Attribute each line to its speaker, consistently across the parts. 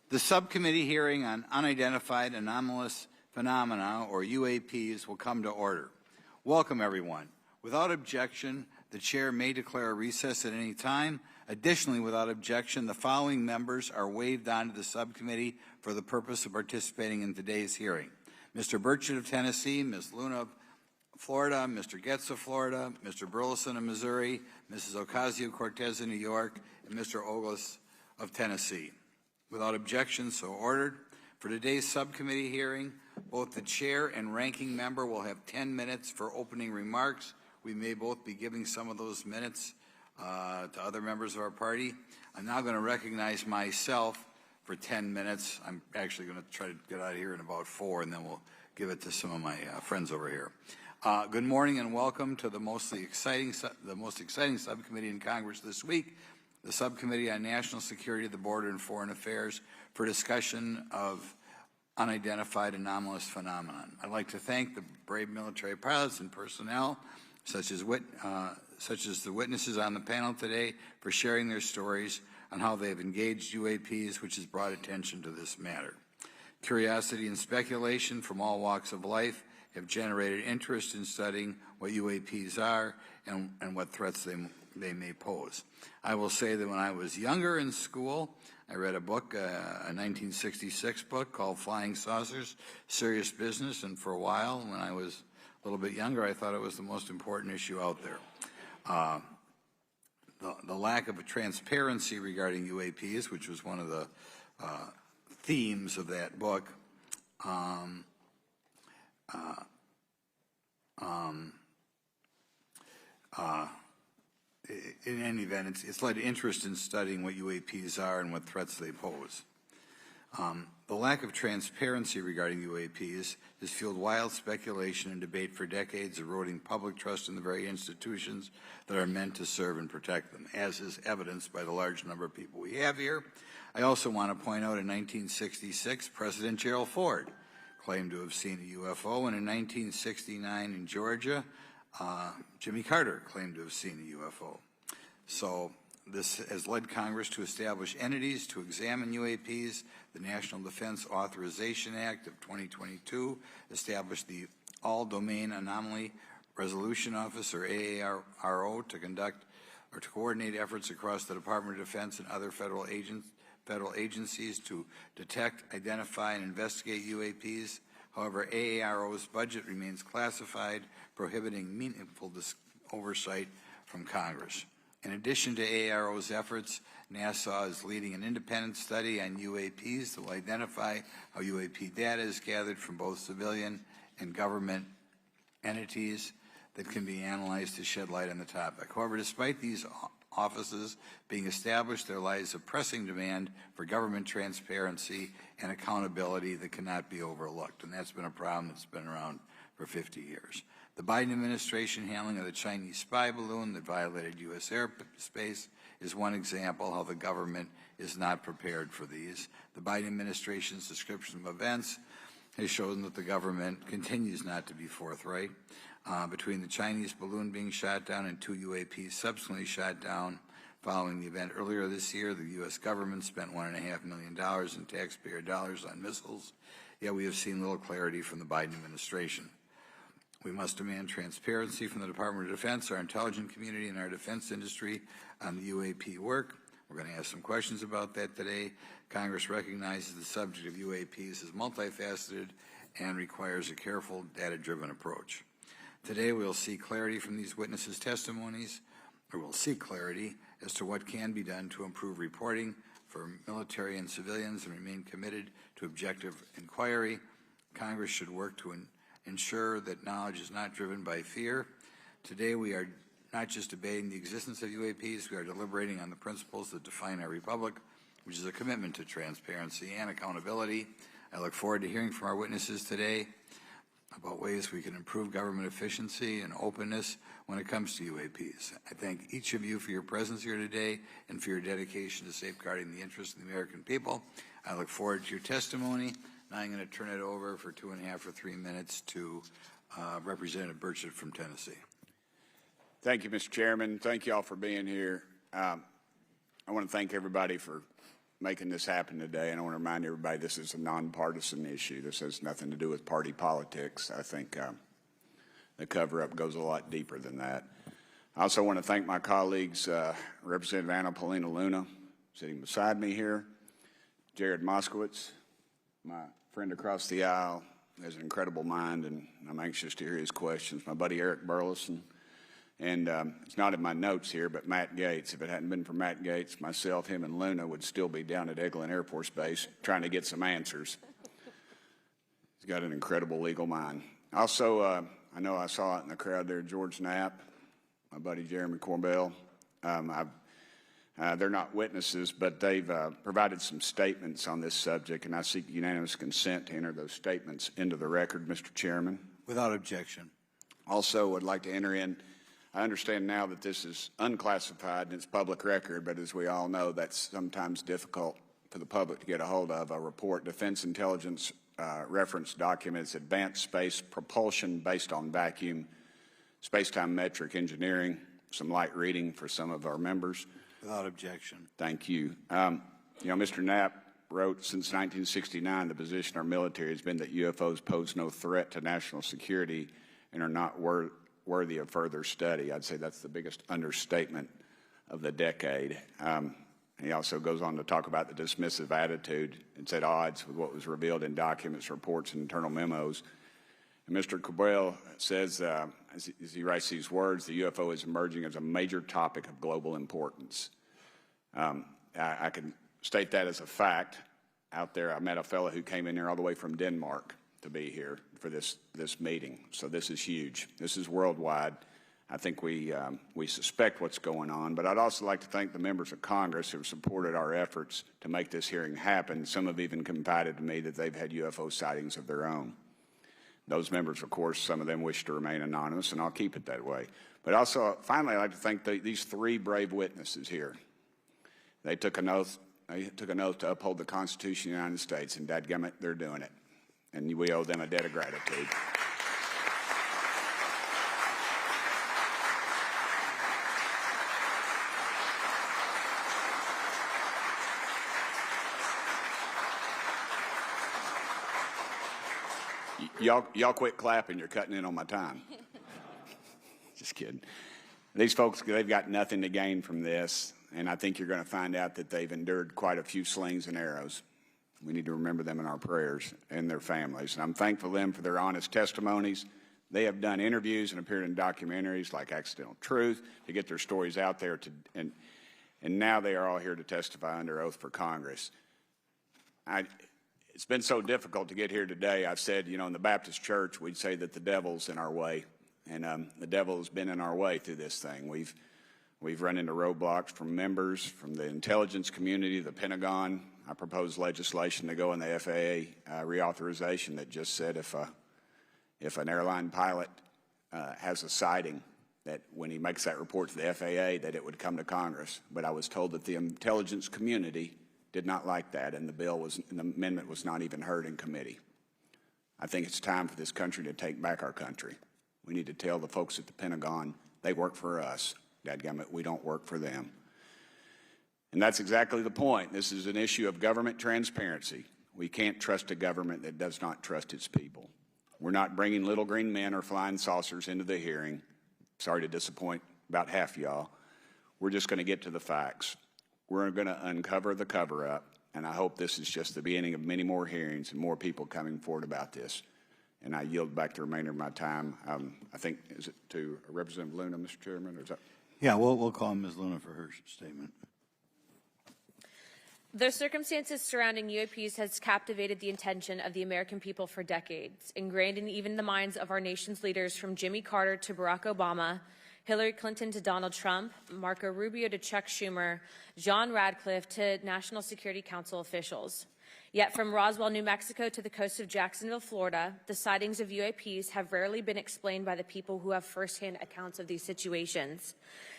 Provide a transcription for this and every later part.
Speaker 1: The subcommittee hearing on unidentified anomalous phenomena, or UAPs, will come to order. Welcome, everyone. Without objection, the chair may declare a recess at any time. Additionally, without objection, the following members are waived onto the subcommittee for the purpose of participating in today's hearing: Mr. Burchett of Tennessee, Ms. Luna of Florida, Mr. Getz of Florida, Mr. Burleson of Missouri, Mrs. Ocasio-Cortez of New York, and Mr. Ogles of Tennessee. Without objection, so ordered. For today's subcommittee hearing, both the chair and ranking member will have 10 minutes for opening remarks. We may both be giving some of those minutes to other members of our party. I'm now going to recognize myself for 10 minutes. I'm actually going to try to get out of here in about 4, and then we'll give it to some of my friends over here. Good morning and welcome to the most exciting subcommittee in Congress this week, the Subcommittee on National Security, the Border and Foreign Affairs, for discussion of unidentified anomalous phenomenon. I'd like to thank the brave military pilots and personnel, such as the witnesses on the panel today, for sharing their stories on how they've engaged UAPs, which has brought attention to this matter. Curiosity and speculation from all walks of life have generated interest in studying what UAPs are and what threats they may pose. I will say that when I was younger in school, I read a book, a 1966 book called Flying Saucers, Serious Business, and for a while, when I was a little bit younger, I thought it was the most important issue out there. The lack of a transparency regarding UAPs, which was one of the themes of that book, in any event, it's led to interest in studying what UAPs are and what threats they pose. The lack of transparency regarding UAPs has fueled wild speculation and debate for decades, eroding public trust in the very institutions that are meant to serve and protect them, as is evidenced by the large number of people we have here. I also want to point out in 1966, President Gerald Ford claimed to have seen a UFO, and in 1969 in Georgia, Jimmy Carter claimed to have seen a UFO. So this has led Congress to establish entities to examine UAPs. The National Defense Authorization Act of 2022 established the All-Domain Anomaly Resolution Office, or AARO, to conduct or to coordinate efforts across the Department of Defense and other federal agencies to detect, identify, and investigate UAPs. However, AARO's budget remains classified, prohibiting meaningful oversight from Congress. In addition to AARO's efforts, NASA is leading an independent study on UAPs that will identify how UAP data is gathered from both civilian and government entities that can be analyzed to shed light on the topic. However, despite these offices being established, there lies a pressing demand for government transparency and accountability that cannot be overlooked, and that's been a problem that's been around for 50 years. The Biden administration handling of the Chinese spy balloon that violated U.S. airspace is one example how the government is not prepared for these. The Biden administration's description of events has shown that the government continues not to be forthright. Between the Chinese balloon being shot down and 2 UAPs subsequently shot down following the event earlier this year, the U.S. government spent $1.5 million in taxpayer dollars on missiles, yet we have seen little clarity from the Biden administration. We must demand transparency from the Department of Defense, our intelligence community, and our defense industry on the UAP work. We're going to ask some questions about that today. Congress recognizes the subject of UAPs is multifaceted and requires a careful, data-driven approach. Today, we'll see clarity from these witnesses' testimonies, or we'll seek clarity as to what can be done to improve reporting for military and civilians and remain committed to objective inquiry. Congress should work to ensure that knowledge is not driven by fear. Today, we are not just debating the existence of UAPs, we are deliberating on the principles that define our republic, which is a commitment to transparency and accountability. I look forward to hearing from our witnesses today about ways we can improve government efficiency and openness when it comes to UAPs. I thank each of you for your presence here today and for your dedication to safeguarding the interests of the American people. I look forward to your testimony. Now I'm going to turn it over for 2.5 or 3 minutes to Representative Burchett from Tennessee.
Speaker 2: Thank you, Mr. Chairman. Thank you all for being here. I want to thank everybody for making this happen today. And I want to remind everybody this is a nonpartisan issue. This has nothing to do with party politics. I think the cover-up goes a lot deeper than that. I also want to thank my colleagues, Representative Anna Paulina Luna, sitting beside me here, Jared Moskowitz, my friend across the aisle, has an incredible mind, and I'm anxious to hear his questions. My buddy Eric Burleson, and it's not in my notes here, but Matt Gates. If it hadn't been for Matt Gates, myself, him, and Luna would still be down at Eglin Air Force Base trying to get some answers. He's got an incredible legal mind. Also, I know I saw it in the crowd there, George Knapp, my buddy Jeremy Corbell. They're not witnesses, but they've provided some statements on this subject, and I seek unanimous consent to enter those statements into the record, Mr. Chairman.
Speaker 1: Without objection.
Speaker 2: Also, would like to enter in, I understand now that this is unclassified and it's public record, but as we all know, that's sometimes difficult for the public to get a hold of. A report, Defense Intelligence Reference Documents, Advanced Space Propulsion Based on Vacuum, Space-Time Metric Engineering, some light reading for some of our members.
Speaker 1: Without objection.
Speaker 2: Thank you. Mr. Knapp wrote, since 1969, the position of our military has been that UFOs pose no threat to national security and are not worthy of further study. I'd say that's the biggest understatement of the decade. He also goes on to talk about the dismissive attitude. It's at odds with what was revealed in documents, reports, and internal memos. And Mr. Cabral says, as he writes these words, the UFO is emerging as a major topic of global importance. I can state that as a fact. Out there, I met a fellow who came in here all the way from Denmark to be here for this meeting. So this is huge. This is worldwide. I think we suspect what's going on, but I'd also like to thank the members of Congress who have supported our efforts to make this hearing happen. Some have even confided to me that they've had UFO sightings of their own. Those members, of course, some of them wish to remain anonymous, and I'll keep it that way. But also, finally, I'd like to thank these three brave witnesses here. They took an oath. They took an oath to uphold the Constitution of the United States, and dadgummit, they're doing it. And we owe them a debt of gratitude. Y'all quit clapping. You're cutting in on my time. Just kidding. These folks, they've got nothing to gain from this, and I think you're going to find out that they've endured quite a few slings and arrows. We need to remember them in our prayers and their families. And I'm thankful to them for their honest testimonies. They have done interviews and appeared in documentaries like Accidental Truth to get their stories out there, and now they are all here to testify under oath for Congress. It's been so difficult to get here today. I've said, in the Baptist church, we'd say that the devil's in our way. And the devil has been in our way through this thing. We've run into roadblocks from members, from the intelligence community, the Pentagon. I proposed legislation to go in the FAA reauthorization that just said if an airline pilot has a sighting, that when he makes that report to the FAA, that it would come to Congress. But I was told that the intelligence community did not like that, and the amendment was not even heard in committee. I think it's time for this country to take back our country. We need to tell the folks at the Pentagon they work for us. Dadgummit, we don't work for them. And that's exactly the point. This is an issue of government transparency. We can't trust a government that does not trust its people. We're not bringing little green men or flying saucers into the hearing. Sorry to disappoint about half y'all. We're just going to get to the facts. We're going to uncover the cover-up, and I hope this is just the beginning of many more hearings and more people coming forward about this. And I yield back the remainder of my time. I think, is it to Representative Luna, Mr. Chairman? Or is that?
Speaker 1: Yeah, we'll call Ms. Luna for her statement.
Speaker 3: The circumstances surrounding UAPs has captivated the attention of the American people for decades, ingrained in even the minds of our nation's leaders from Jimmy Carter to Barack Obama, Hillary Clinton to Donald Trump, Marco Rubio to Chuck Schumer, John Radcliffe to National Security Council officials. Yet from Roswell, New Mexico to the coast of Jacksonville, Florida, the sightings of UAPs have rarely been explained by the people who have firsthand accounts of these situations.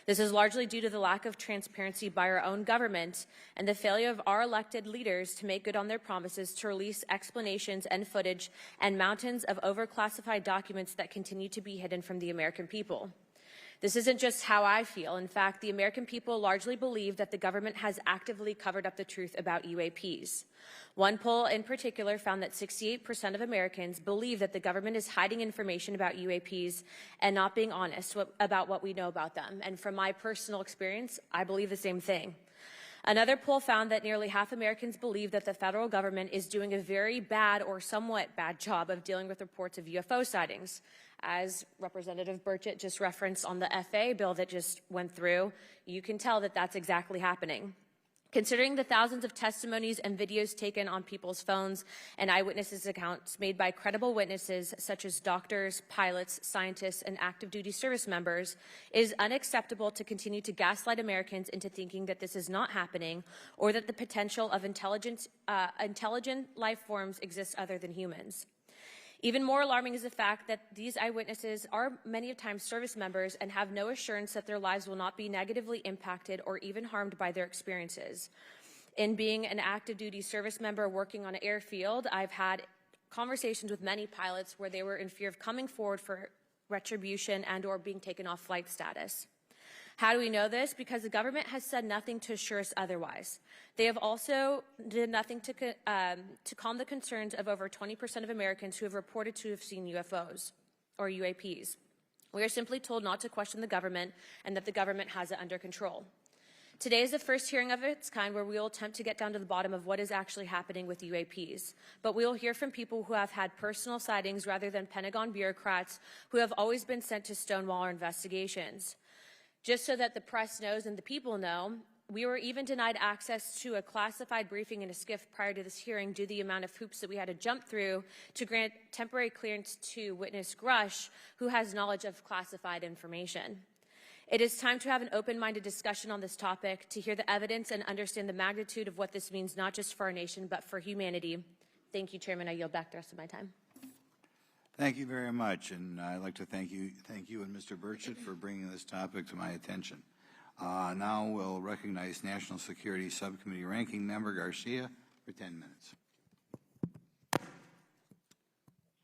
Speaker 3: This is largely due to the lack of transparency by our own government and the failure of our elected leaders to make good on their promises to release explanations and footage and mountains of overclassified documents that continue to be hidden from the American people. This isn't just how I feel. In fact, the American people largely believe that the government has actively covered up the truth about UAPs. One poll in particular found that 68% of Americans believe that the government is hiding information about UAPs and not being honest about what we know about them. And from my personal experience, I believe the same thing. Another poll found that nearly half Americans believe that the federal government is doing a very bad or somewhat bad job of dealing with reports of UFO sightings. As Representative Burchett just referenced on the FAA bill that just went through, you can tell that that's exactly happening. Considering the thousands of testimonies and videos taken on people's phones and eyewitnesses' accounts made by credible witnesses such as doctors, pilots, scientists, and active duty service members, it is unacceptable to continue to gaslight Americans into thinking that this is not happening or that the potential of intelligent life forms exists other than humans. Even more alarming is the fact that these eyewitnesses are many times service members and have no assurance that their lives will not be negatively impacted or even harmed by their experiences. In being an active duty service member working on an airfield, I've had conversations with many pilots where they were in fear of coming forward for retribution and or being taken off flight status. How do we know this? Because the government has said nothing to assure us otherwise. They have also did nothing to calm the concerns of over 20% of Americans who have reported to have seen UFOs or UAPs. We are simply told not to question the government and that the government has it under control. Today is the first hearing of its kind where we will attempt to get down to the bottom of what is actually happening with UAPs. But we will hear from people who have had personal sightings rather than Pentagon bureaucrats who have always been sent to stonewall our investigations. Just so that the press knows and the people know, we were even denied access to a classified briefing in a SCIF prior to this hearing due to the amount of hoops that we had to jump through to grant temporary clearance to witness Grush, who has knowledge of classified information. It is time to have an open-minded discussion on this topic, to hear the evidence and understand the magnitude of what this means not just for our nation, but for humanity. Thank you, Chairman. I yield back the rest of my time.
Speaker 1: Thank you very much, and I'd like to thank you and Mr. Burchett for bringing this topic to my attention. Now we'll recognize National Security Subcommittee Ranking Member Garcia for 10 minutes.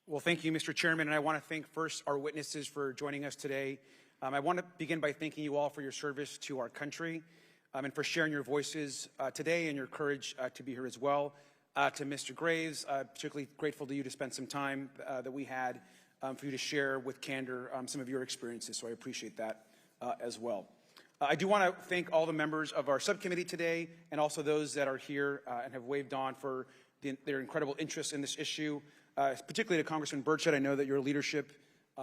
Speaker 4: Well, thank you, Mr. Chairman, and I want to thank first our witnesses for joining us today. I want to begin by thanking you all for your service to our country and for sharing your voices today and your courage to be here as well. To Mr. Graves, particularly grateful to you to spend some time that we had for you to share with candor some of your experiences, so I appreciate that as well. I do want to thank all the members of our subcommittee today and also those that are here and have waved on for their incredible interest in this issue, particularly to Congressman Burchett. I know that your leadership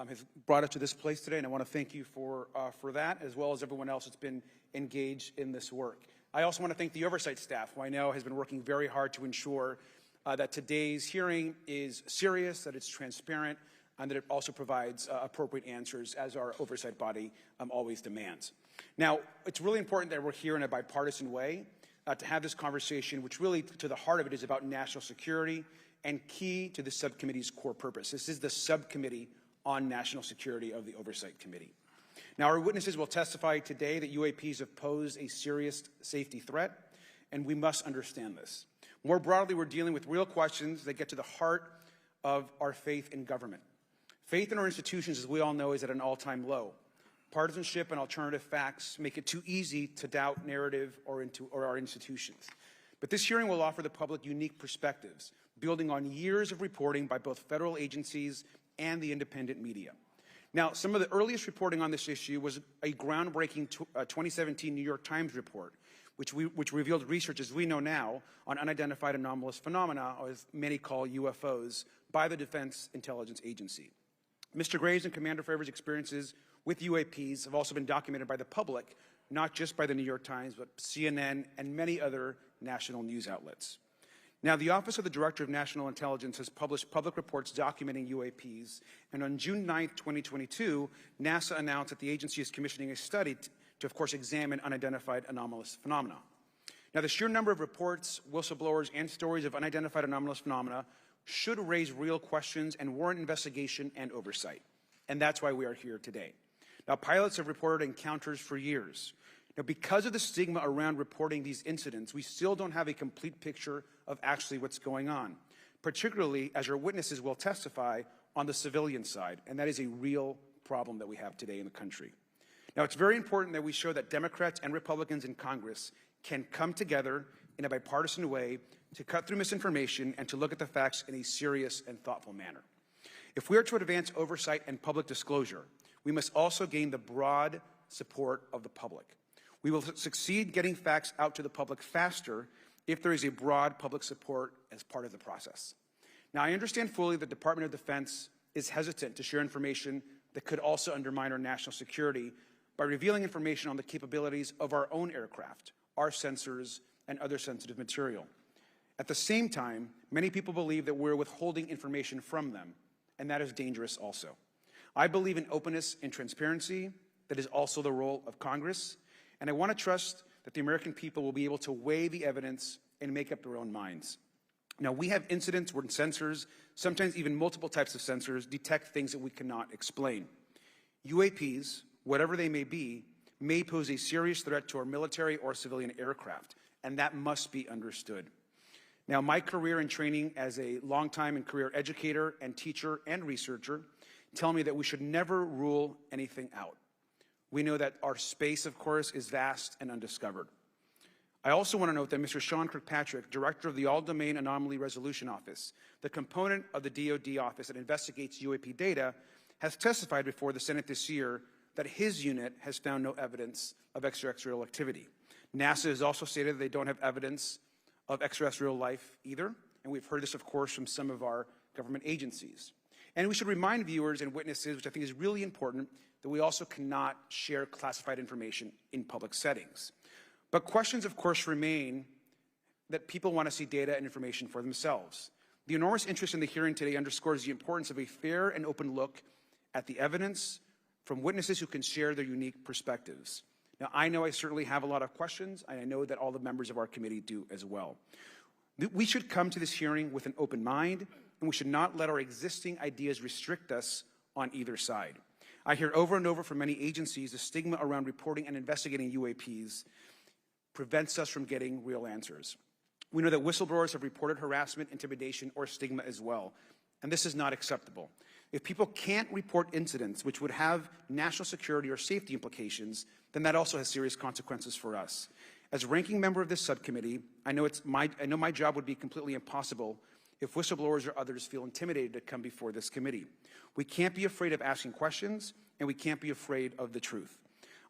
Speaker 4: has brought us to this place today, and I want to thank you for that, as well as everyone else that's been engaged in this work. I also want to thank the oversight staff, who I know has been working very hard to ensure that today's hearing is serious, that it's transparent, and that it also provides appropriate answers, as our oversight body always demands. Now, it's really important that we're here in a bipartisan way to have this conversation, which really, to the heart of it, is about national security and key to the subcommittee's core purpose. This is the subcommittee on national security of the Oversight Committee. Now, our witnesses will testify today that UAPs have posed a serious safety threat, and we must understand this. More broadly, we're dealing with real questions that get to the heart of our faith in government. Faith in our institutions, as we all know, is at an all-time low. Partisanship and alternative facts make it too easy to doubt narrative or our institutions. But this hearing will offer the public unique perspectives, building on years of reporting by both federal agencies and the independent media. Now, some of the earliest reporting on this issue was a groundbreaking 2017 New York Times report, which revealed research, as we know now, on unidentified anomalous phenomena, or as many call UFOs, by the Defense Intelligence Agency. Mr. Graves and Commander Fravors' experiences with UAPs have also been documented by the public, not just by the New York Times, but CNN and many other national news outlets. Now, the Office of the Director of National Intelligence has published public reports documenting UAPs, and on June 9, 2022, NASA announced that the agency is commissioning a study to, of course, examine unidentified anomalous phenomena. Now, the sheer number of reports, whistleblowers, and stories of unidentified anomalous phenomena should raise real questions and warrant investigation and oversight, and that's why we are here today. Now, pilots have reported encounters for years. Now, because of the stigma around reporting these incidents, we still don't have a complete picture of actually what's going on, particularly as our witnesses will testify on the civilian side, and that is a real problem that we have today in the country. Now, it's very important that we show that Democrats and Republicans in Congress can come together in a bipartisan way to cut through misinformation and to look at the facts in a serious and thoughtful manner. If we are to advance oversight and public disclosure, we must also gain the broad support of the public. We will succeed getting facts out to the public faster if there is a broad public support as part of the process. Now, I understand fully the Department of Defense is hesitant to share information that could also undermine our national security by revealing information on the capabilities of our own aircraft, our sensors, and other sensitive material. At the same time, many people believe that we're withholding information from them, and that is dangerous also. I believe in openness and transparency. That is also the role of Congress, and I want to trust that the American people will be able to weigh the evidence and make up their own minds. Now, we have incidents where sensors, sometimes even multiple types of sensors, detect things that we cannot explain. UAPs, whatever they may be, may pose a serious threat to our military or civilian aircraft, and that must be understood. Now, my career and training as a longtime and career educator and teacher and researcher tell me that we should never rule anything out. We know that our space, of course, is vast and undiscovered. I also want to note that Mr. Sean Kirkpatrick, Director of the All-Domain Anomaly Resolution Office, the component of the DoD office that investigates UAP data, has testified before the Senate this year that his unit has found no evidence of extraterrestrial activity. NASA has also stated that they don't have evidence of extraterrestrial life either, and we've heard this, of course, from some of our government agencies. And we should remind viewers and witnesses, which I think is really important, that we also cannot share classified information in public settings. But questions, of course, remain that people want to see data and information for themselves. The enormous interest in the hearing today underscores the importance of a fair and open look at the evidence from witnesses who can share their unique perspectives. Now, I know I certainly have a lot of questions, and I know that all the members of our committee do as well. We should come to this hearing with an open mind, and we should not let our existing ideas restrict us on either side. I hear over and over from many agencies the stigma around reporting and investigating UAPs prevents us from getting real answers. We know that whistleblowers have reported harassment, intimidation, or stigma as well, and this is not acceptable. If people can't report incidents which would have national security or safety implications, then that also has serious consequences for us. As ranking member of this subcommittee, I know my job would be completely impossible if whistleblowers or others feel intimidated to come before this committee. We can't be afraid of asking questions, and we can't be afraid of the truth.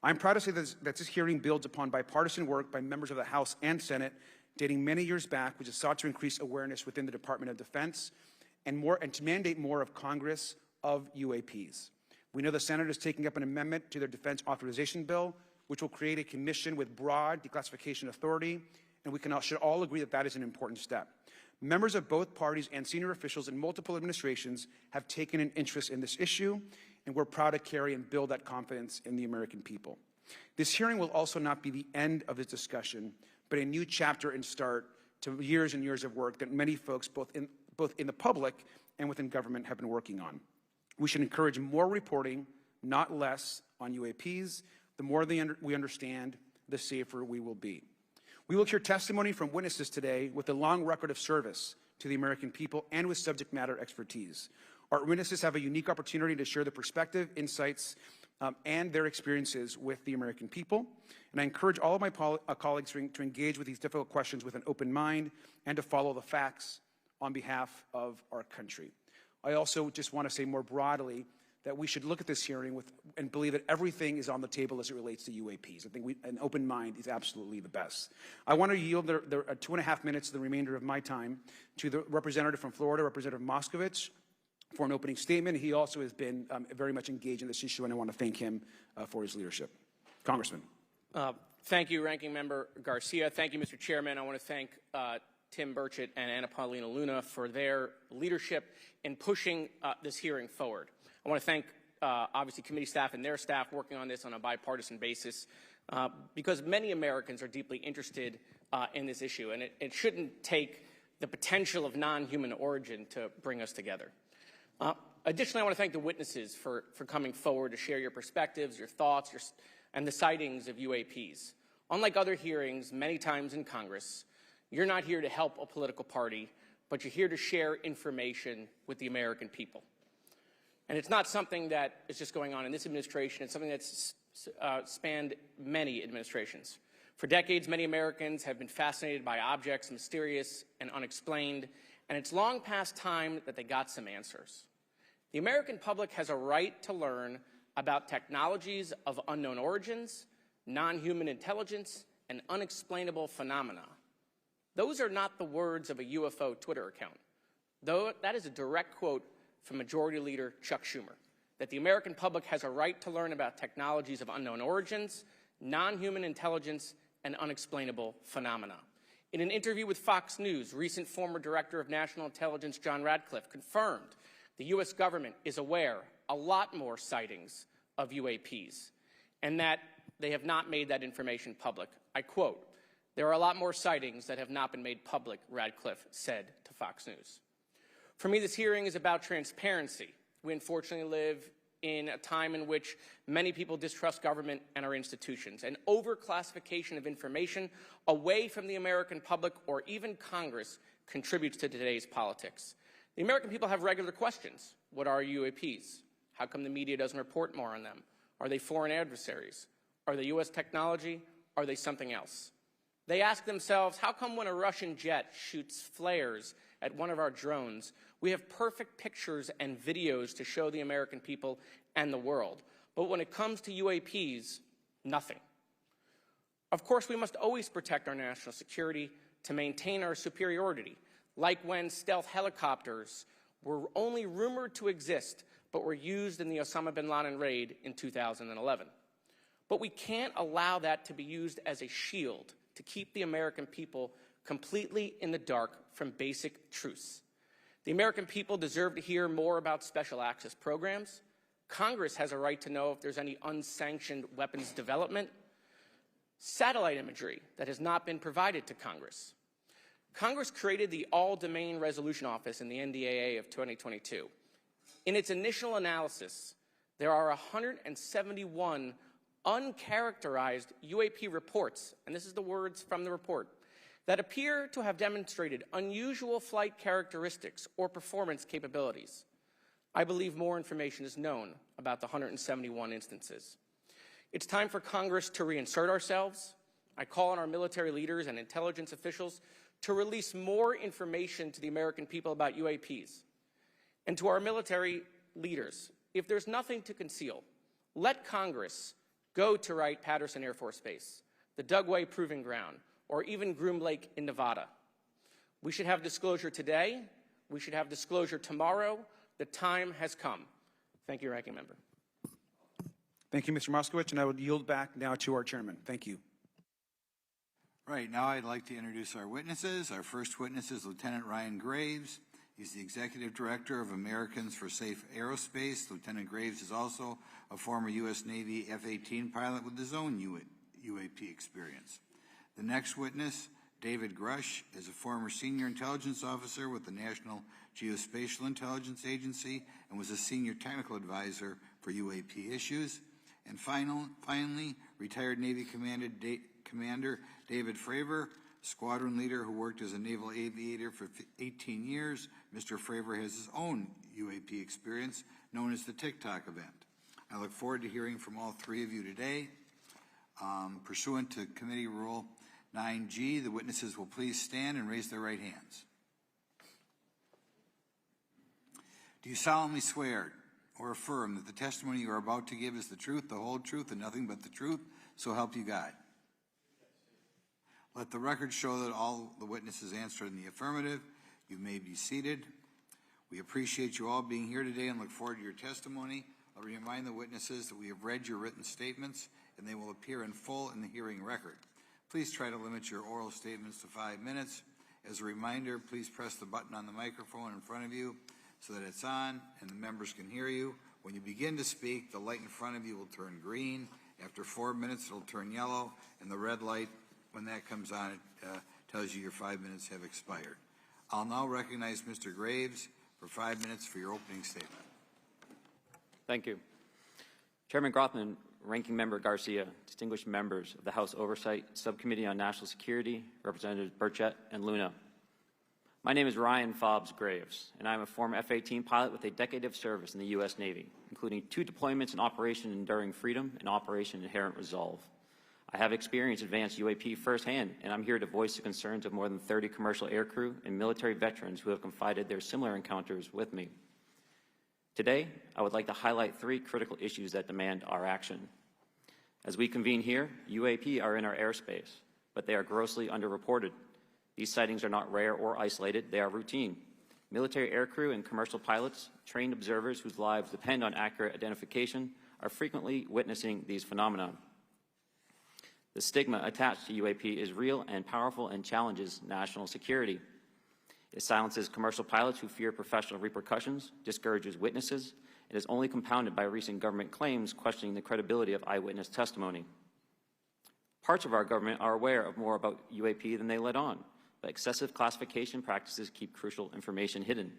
Speaker 4: I'm proud to say that this hearing builds upon bipartisan work by members of the House and Senate dating many years back, which has sought to increase awareness within the Department of Defense and to mandate more of Congress of UAPs. We know the Senate is taking up an amendment to their defense authorization bill, which will create a commission with broad declassification authority, and we should all agree that that is an important step. Members of both parties and senior officials in multiple administrations have taken an interest in this issue, and we're proud to carry and build that confidence in the American people. This hearing will also not be the end of this discussion, but a new chapter and start to years and years of work that many folks, both in the public and within government, have been working on. We should encourage more reporting, not less, on UAPs. The more we understand, the safer we will be. We will hear testimony from witnesses today with a long record of service to the American people and with subject matter expertise. Our witnesses have a unique opportunity to share their perspective, insights, and their experiences with the American people. And I encourage all of my colleagues to engage with these difficult questions with an open mind and to follow the facts on behalf of our country. I also just want to say more broadly that we should look at this hearing and believe that everything is on the table as it relates to UAPs. I think an open mind is absolutely the best. I want to yield the 2.5 minutes, the remainder of my time, to the representative from Florida, Representative Moskowitz, for an opening statement. He also has been very much engaged in this issue, and I want to thank him for his leadership. Congressman.
Speaker 5: Thank you, Ranking Member Garcia. Thank you, Mr. Chairman. I want to thank Tim Burchett and Anna Paulina Luna for their leadership in pushing this hearing forward. I want to thank, obviously, committee staff and their staff working on this on a bipartisan basis because many Americans are deeply interested in this issue, and it shouldn't take the potential of non-human origin to bring us together. Additionally, I want to thank the witnesses for coming forward to share your perspectives, your thoughts, and the sightings of UAPs. Unlike other hearings many times in Congress, you're not here to help a political party, but you're here to share information with the American people. And it's not something that is just going on in this administration. It's something that's spanned many administrations. For decades, many Americans have been fascinated by objects mysterious and unexplained, and it's long past time that they got some answers. The American public has a right to learn about technologies of unknown origins, non-human intelligence, and unexplainable phenomena. Those are not the words of a UFO Twitter account, though that is a direct quote from Majority Leader Chuck Schumer, that the American public has a right to learn about technologies of unknown origins, non-human intelligence, and unexplainable phenomena. In an interview with Fox News, recent former Director of National Intelligence John Radcliffe confirmed the U.S. government is aware a lot more sightings of UAPs, and that they have not made that information public. I quote, "There are a lot more sightings that have not been made public," Radcliffe said to Fox News. For me, this hearing is about transparency. We unfortunately live in a time in which many people distrust government and our institutions. And overclassification of information away from the American public or even Congress contributes to today's politics. The American people have regular questions. What are UAPs? How come the media doesn't report more on them? Are they foreign adversaries? Are they U.S. technology? Are they something else? They ask themselves, how come when a Russian jet shoots flares at one of our drones, we have perfect pictures and videos to show the American people and the world, but when it comes to UAPs, nothing? Of course, we must always protect our national security to maintain our superiority, like when stealth helicopters were only rumored to exist, but were used in the Osama bin Laden raid in 2011. But we can't allow that to be used as a shield to keep the American people completely in the dark from basic truths. The American people deserve to hear more about special access programs. Congress has a right to know if there's any unsanctioned weapons development. Satellite imagery that has not been provided to Congress. Congress created the All-Domain Resolution Office in the NDAA of 2022. In its initial analysis, there are 171 uncharacterized UAP reports, and this is the words from the report, that appear to have demonstrated unusual flight characteristics or performance capabilities. I believe more information is known about the 171 instances. It's time for Congress to reinsert ourselves. I call on our military leaders and intelligence officials to release more information to the American people about UAPs. And to our military leaders, if there's nothing to conceal, let Congress go to Wright-Patterson Air Force Base, the Dugway Proving Ground, or even Groom Lake in Nevada. We should have disclosure today. We should have disclosure tomorrow. The time has come. Thank you, Ranking Member.
Speaker 4: Thank you, Mr. Moskowitz, and I would yield back now to our chairman. Thank you.
Speaker 1: Right, now I'd like to introduce our witnesses. Our first witness is Lieutenant Ryan Graves. He's the Executive Director of Americans for Safe Aerospace. Lieutenant Graves is also a former U.S. Navy F-18 pilot with his own UAP experience. The next witness, David Grush, is a former senior intelligence officer with the National Geospatial Intelligence Agency and was a senior technical advisor for UAP issues. And finally, retired Navy Commander David Fravor, squadron leader who worked as a naval aviator for 18 years. Mr. Fravor has his own UAP experience, known as the TikTok event. I look forward to hearing from all three of you today. Pursuant to Committee Rule 9G, the witnesses will please stand and raise their right hands. Do you solemnly swear or affirm that the testimony you are about to give is the truth, the whole truth, and nothing but the truth, so help you God? Let the record show that all the witnesses answered in the affirmative. You may be seated. We appreciate you all being here today and look forward to your testimony. I'll remind the witnesses that we have read your written statements and they will appear in full in the hearing record. Please try to limit your oral statements to 5 minutes. As a reminder, please press the button on the microphone in front of you so that it's on and the members can hear you. When you begin to speak, the light in front of you will turn green. After 4 minutes, it'll turn yellow, and the red light, when that comes on, it tells you your 5 minutes have expired. I'll now recognize Mr. Graves for 5 minutes for your opening statement.
Speaker 6: Thank you. Chairman Grothman, Ranking Member Garcia, distinguished members of the House Oversight Subcommittee on National Security, Representatives Burchett and Luna. My name is Ryan Fobbs Graves, and I'm a former F-18 pilot with a decade of service in the U.S. Navy, including 2 deployments in Operation Enduring Freedom and Operation Inherent Resolve. I have experienced advanced UAP firsthand, and I'm here to voice the concerns of more than 30 commercial aircrew and military veterans who have confided their similar encounters with me. Today, I would like to highlight 3 critical issues that demand our action. As we convene here, UAP are in our airspace, but they are grossly underreported. These sightings are not rare or isolated, they are routine. Military aircrew and commercial pilots, trained observers whose lives depend on accurate identification, are frequently witnessing these phenomena. The stigma attached to UAP is real and powerful and challenges national security. It silences commercial pilots who fear professional repercussions, discourages witnesses, and is only compounded by recent government claims questioning the credibility of eyewitness testimony. Parts of our government are aware of more about UAP than they let on, but excessive classification practices keep crucial information hidden.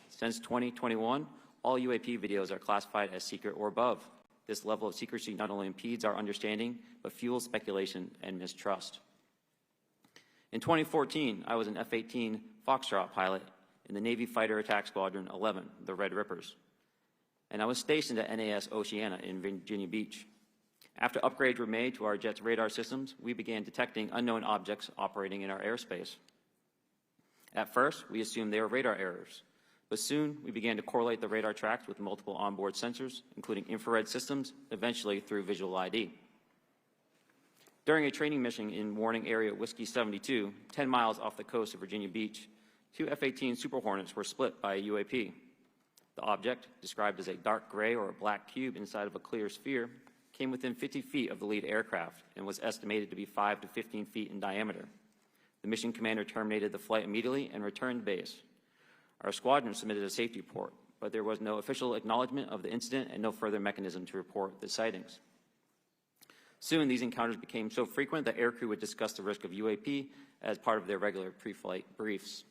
Speaker 6: Since 2021, all UAP videos are classified as secret or above. This level of secrecy not only impedes our understanding, but fuels speculation and mistrust. In 2014, I was an F-18 Foxtrot pilot in the Navy Fighter Attack Squadron 11, the Red Rippers, and I was stationed at NAS Oceana in Virginia Beach. After upgrades were made to our jet's radar systems, we began detecting unknown objects operating in our airspace. At first, we assumed they were radar errors, but soon we began to correlate the radar tracks with multiple onboard sensors, including infrared systems, eventually through visual ID. During a training mission in Warning Area Whiskey 72, 10 miles off the coast of Virginia Beach, 2 F-18 Super Hornets were split by a UAP. The object, described as a dark gray or a black cube inside of a clear sphere, came within 50 feet of the lead aircraft and was estimated to be 5 to 15 feet in diameter. The mission commander terminated the flight immediately and returned to base. Our squadron submitted a safety report, but there was no official acknowledgement of the incident and no further mechanism to report the sightings. Soon, these encounters became so frequent that aircrew would discuss the risk of UAP as part of their regular pre-flight briefs.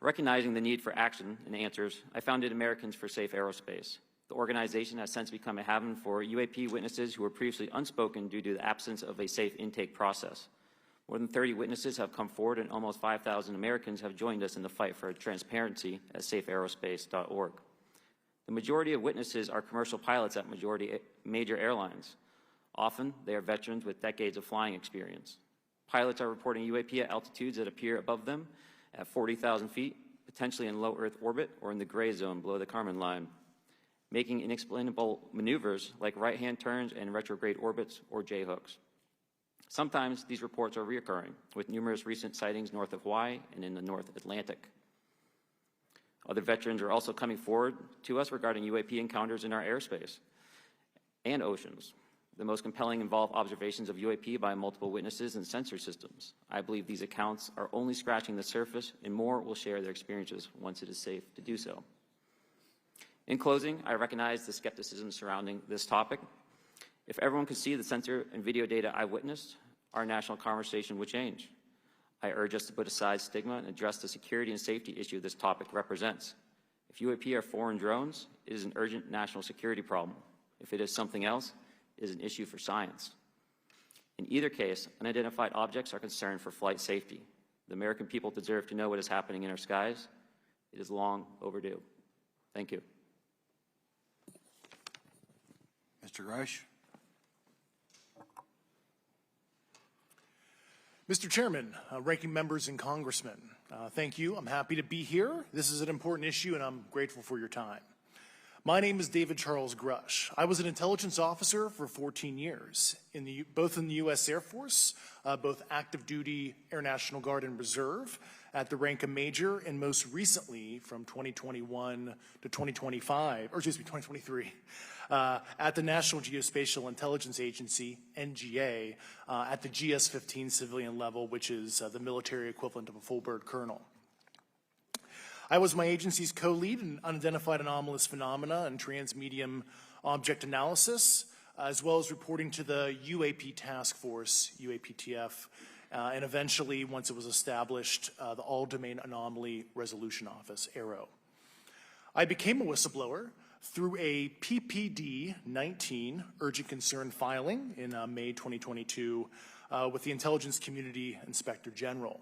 Speaker 6: Recognizing the need for action and answers, I founded Americans for Safe Aerospace. The organization has since become a haven for UAP witnesses who were previously unspoken due to the absence of a safe intake process. More than 30 witnesses have come forward, and almost 5,000 Americans have joined us in the fight for transparency at safeaerospace.org. The majority of witnesses are commercial pilots at major airlines. Often, they are veterans with decades of flying experience. Pilots are reporting UAP at altitudes that appear above them at 40,000 feet, potentially in low Earth orbit or in the gray zone below the Kármán line, making inexplainable maneuvers like right-hand turns and retrograde orbits or J-hooks. Sometimes these reports are reoccurring, with numerous recent sightings north of Hawaii and in the North Atlantic. Other veterans are also coming forward to us regarding UAP encounters in our airspace and oceans. The most compelling involve observations of UAP by multiple witnesses and sensor systems. I believe these accounts are only scratching the surface, and more will share their experiences once it is safe to do so. In closing, I recognize the skepticism surrounding this topic. If everyone could see the sensor and video data I witnessed, our national conversation would change. I urge us to put aside stigma and address the security and safety issue this topic represents. If UAP are foreign drones, it is an urgent national security problem. If it is something else, it is an issue for science. In either case, unidentified objects are concerned for flight safety. The American people deserve to know what is happening in our skies. It is long overdue. Thank you.
Speaker 1: Mr. Grush?
Speaker 7: Mr. Chairman, ranking members and congressmen, thank you. I'm happy to be here. This is an important issue, and I'm grateful for your time. My name is David Charles Grush. I was an intelligence officer for 14 years, both in the U.S. Air Force, both active duty, Air National Guard, and Reserve, at the rank of major, and most recently from 2021 to 2023, at the National Geospatial Intelligence Agency, NGA, at the GS-15 civilian level, which is the military equivalent of a full bird colonel. I was my agency's co-lead in unidentified anomalous phenomena and transmedium object analysis, as well as reporting to the UAP Task Force, UAPTF, and eventually, once it was established, the All-Domain Anomaly Resolution Office, AARO. I became a whistleblower through a PPD-19 urgent concern filing in May 2022 with the Intelligence Community Inspector General.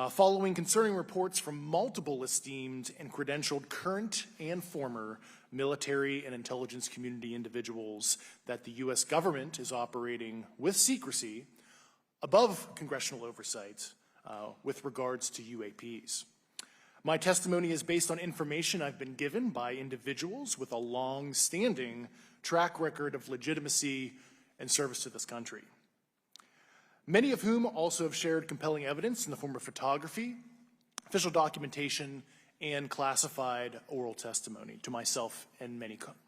Speaker 7: following concerning reports from multiple esteemed and credentialed current and former military and intelligence community individuals that the U.S. government is operating with secrecy above congressional oversight with regards to UAPs. My testimony is based on information I've been given by individuals with a long-standing track record of legitimacy and service to this country, many of whom also have shared compelling evidence in the form of photography, official documentation, and classified oral testimony to myself and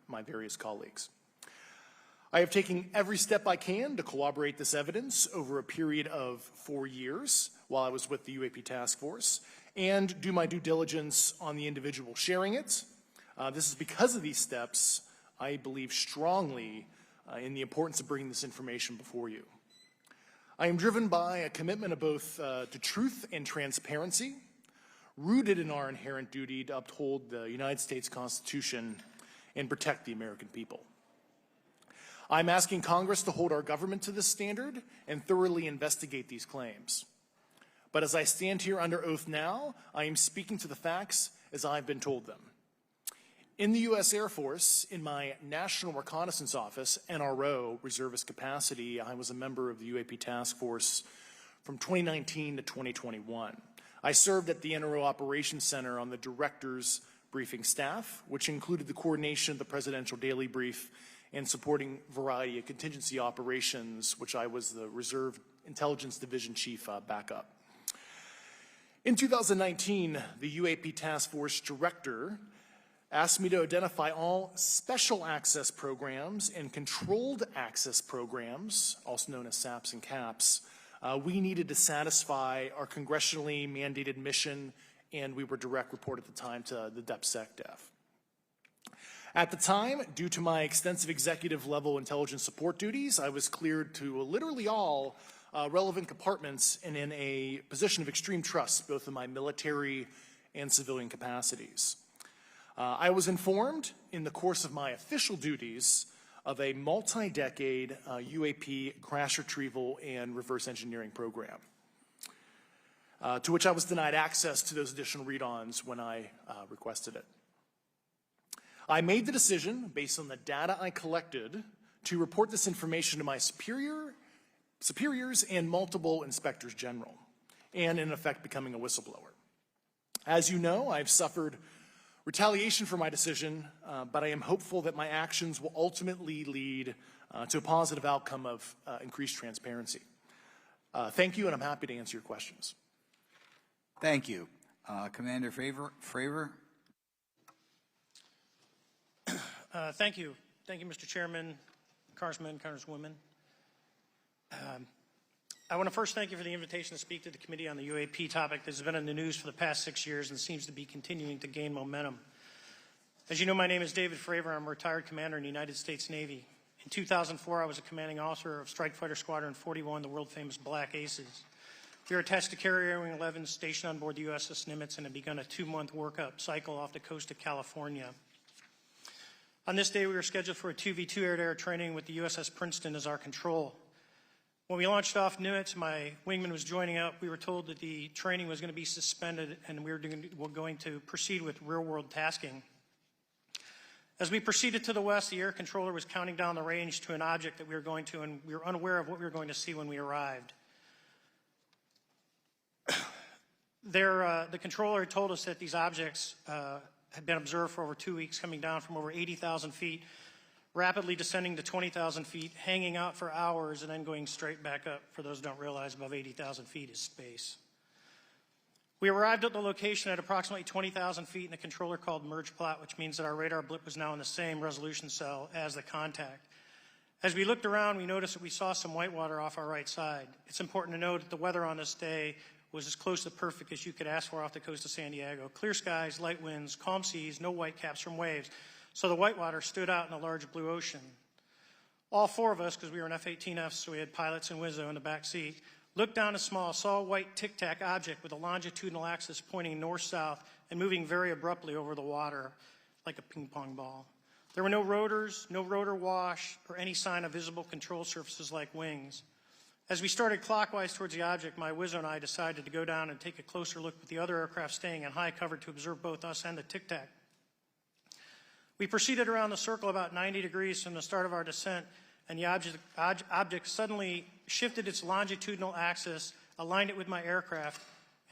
Speaker 7: my various colleagues. I have taken every step I can to corroborate this evidence over a period of 4 years while I was with the UAP Task Force and do my due diligence on the individual sharing it. This is because of these steps, I believe strongly in the importance of bringing this information before you. I am driven by a commitment of both to truth and transparency, rooted in our inherent duty to uphold the United States Constitution and protect the American people. I'm asking Congress to hold our government to this standard and thoroughly investigate these claims. But as I stand here under oath now, I am speaking to the facts as I've been told them. In the U.S. Air Force, in my National Reconnaissance Office, NRO, reservist capacity, I was a member of the UAP Task Force from 2019 to 2021. I served at the NRO Operations Center on the Director's Briefing staff, which included the coordination of the Presidential Daily Brief and supporting variety of contingency operations, which I was the Reserve Intelligence Division Chief backup. In 2019, the UAP Task Force Director asked me to identify all special access programs and controlled access programs, also known as SAPs and CAPs, we needed to satisfy our congressionally mandated mission, and we were direct report at the time to the DepSecDef. At the time, due to my extensive executive level intelligence support duties, I was cleared to literally all relevant compartments and in a position of extreme trust, both in my military and civilian capacities. I was informed in the course of my official duties of a multi-decade UAP crash retrieval and reverse engineering program, to which I was denied access to those additional read-ons when I requested it. I made the decision, based on the data I collected, to report this information to my superiors and multiple inspectors general, and in effect becoming a whistleblower. As you know, I've suffered retaliation for my decision, but I am hopeful that my actions will ultimately lead to a positive outcome of increased transparency. Thank you, and I'm happy to answer your questions.
Speaker 1: Thank you. Commander Fravor?
Speaker 8: Thank you. Thank you, Mr. Chairman, Congressmen, Congresswomen. I want to first thank you for the invitation to speak to the committee on the UAP topic that has been in the news for the past 6 years and seems to be continuing to gain momentum. As you know, my name is David Fravor. I'm a retired commander in the United States Navy. In 2004, I was a commanding officer of Strike Fighter Squadron 41, the world-famous Black Aces. We were attached to Carrier Wing 11, stationed on board the USS Nimitz, and had begun a 2-month workup cycle off the coast of California. On this day, we were scheduled for a 2v2 air-to-air training with the USS Princeton as our control. When we launched off Nimitz, my wingman was joining up. We were told that the training was going to be suspended and we were going to proceed with real-world tasking. As we proceeded to the west, the air controller was counting down the range to an object that we were going to, and we were unaware of what we were going to see when we arrived. The controller told us that these objects had been observed for over 2 weeks, coming down from over 80,000 feet, rapidly descending to 20,000 feet, hanging out for hours, and then going straight back up. For those who don't realize, above 80,000 feet is space. We arrived at the location at approximately 20,000 feet, and the controller called merge plot, which means that our radar blip was now in the same resolution cell as the contact. As we looked around, we noticed that we saw some whitewater off our right side. It's important to note that the weather on this day was as close to perfect as you could ask for off the coast of San Diego. Clear skies, light winds, calm seas, no whitecaps from waves. So the whitewater stood out in a large blue ocean. All 4 of us, because we were in F-18Fs, so we had pilots and Wizzo in the back seat, looked down and saw a white tic-tac object with a longitudinal axis pointing north-south and moving very abruptly over the water like a ping-pong ball. There were no rotors, no rotor wash, or any sign of visible control surfaces like wings. As we started clockwise towards the object, my Wizzo and I decided to go down and take a closer look with the other aircraft staying in high cover to observe both us and the Tic Tac. We proceeded around the circle about 90 degrees from the start of our descent, and the object suddenly shifted its longitudinal axis, aligned it with my aircraft,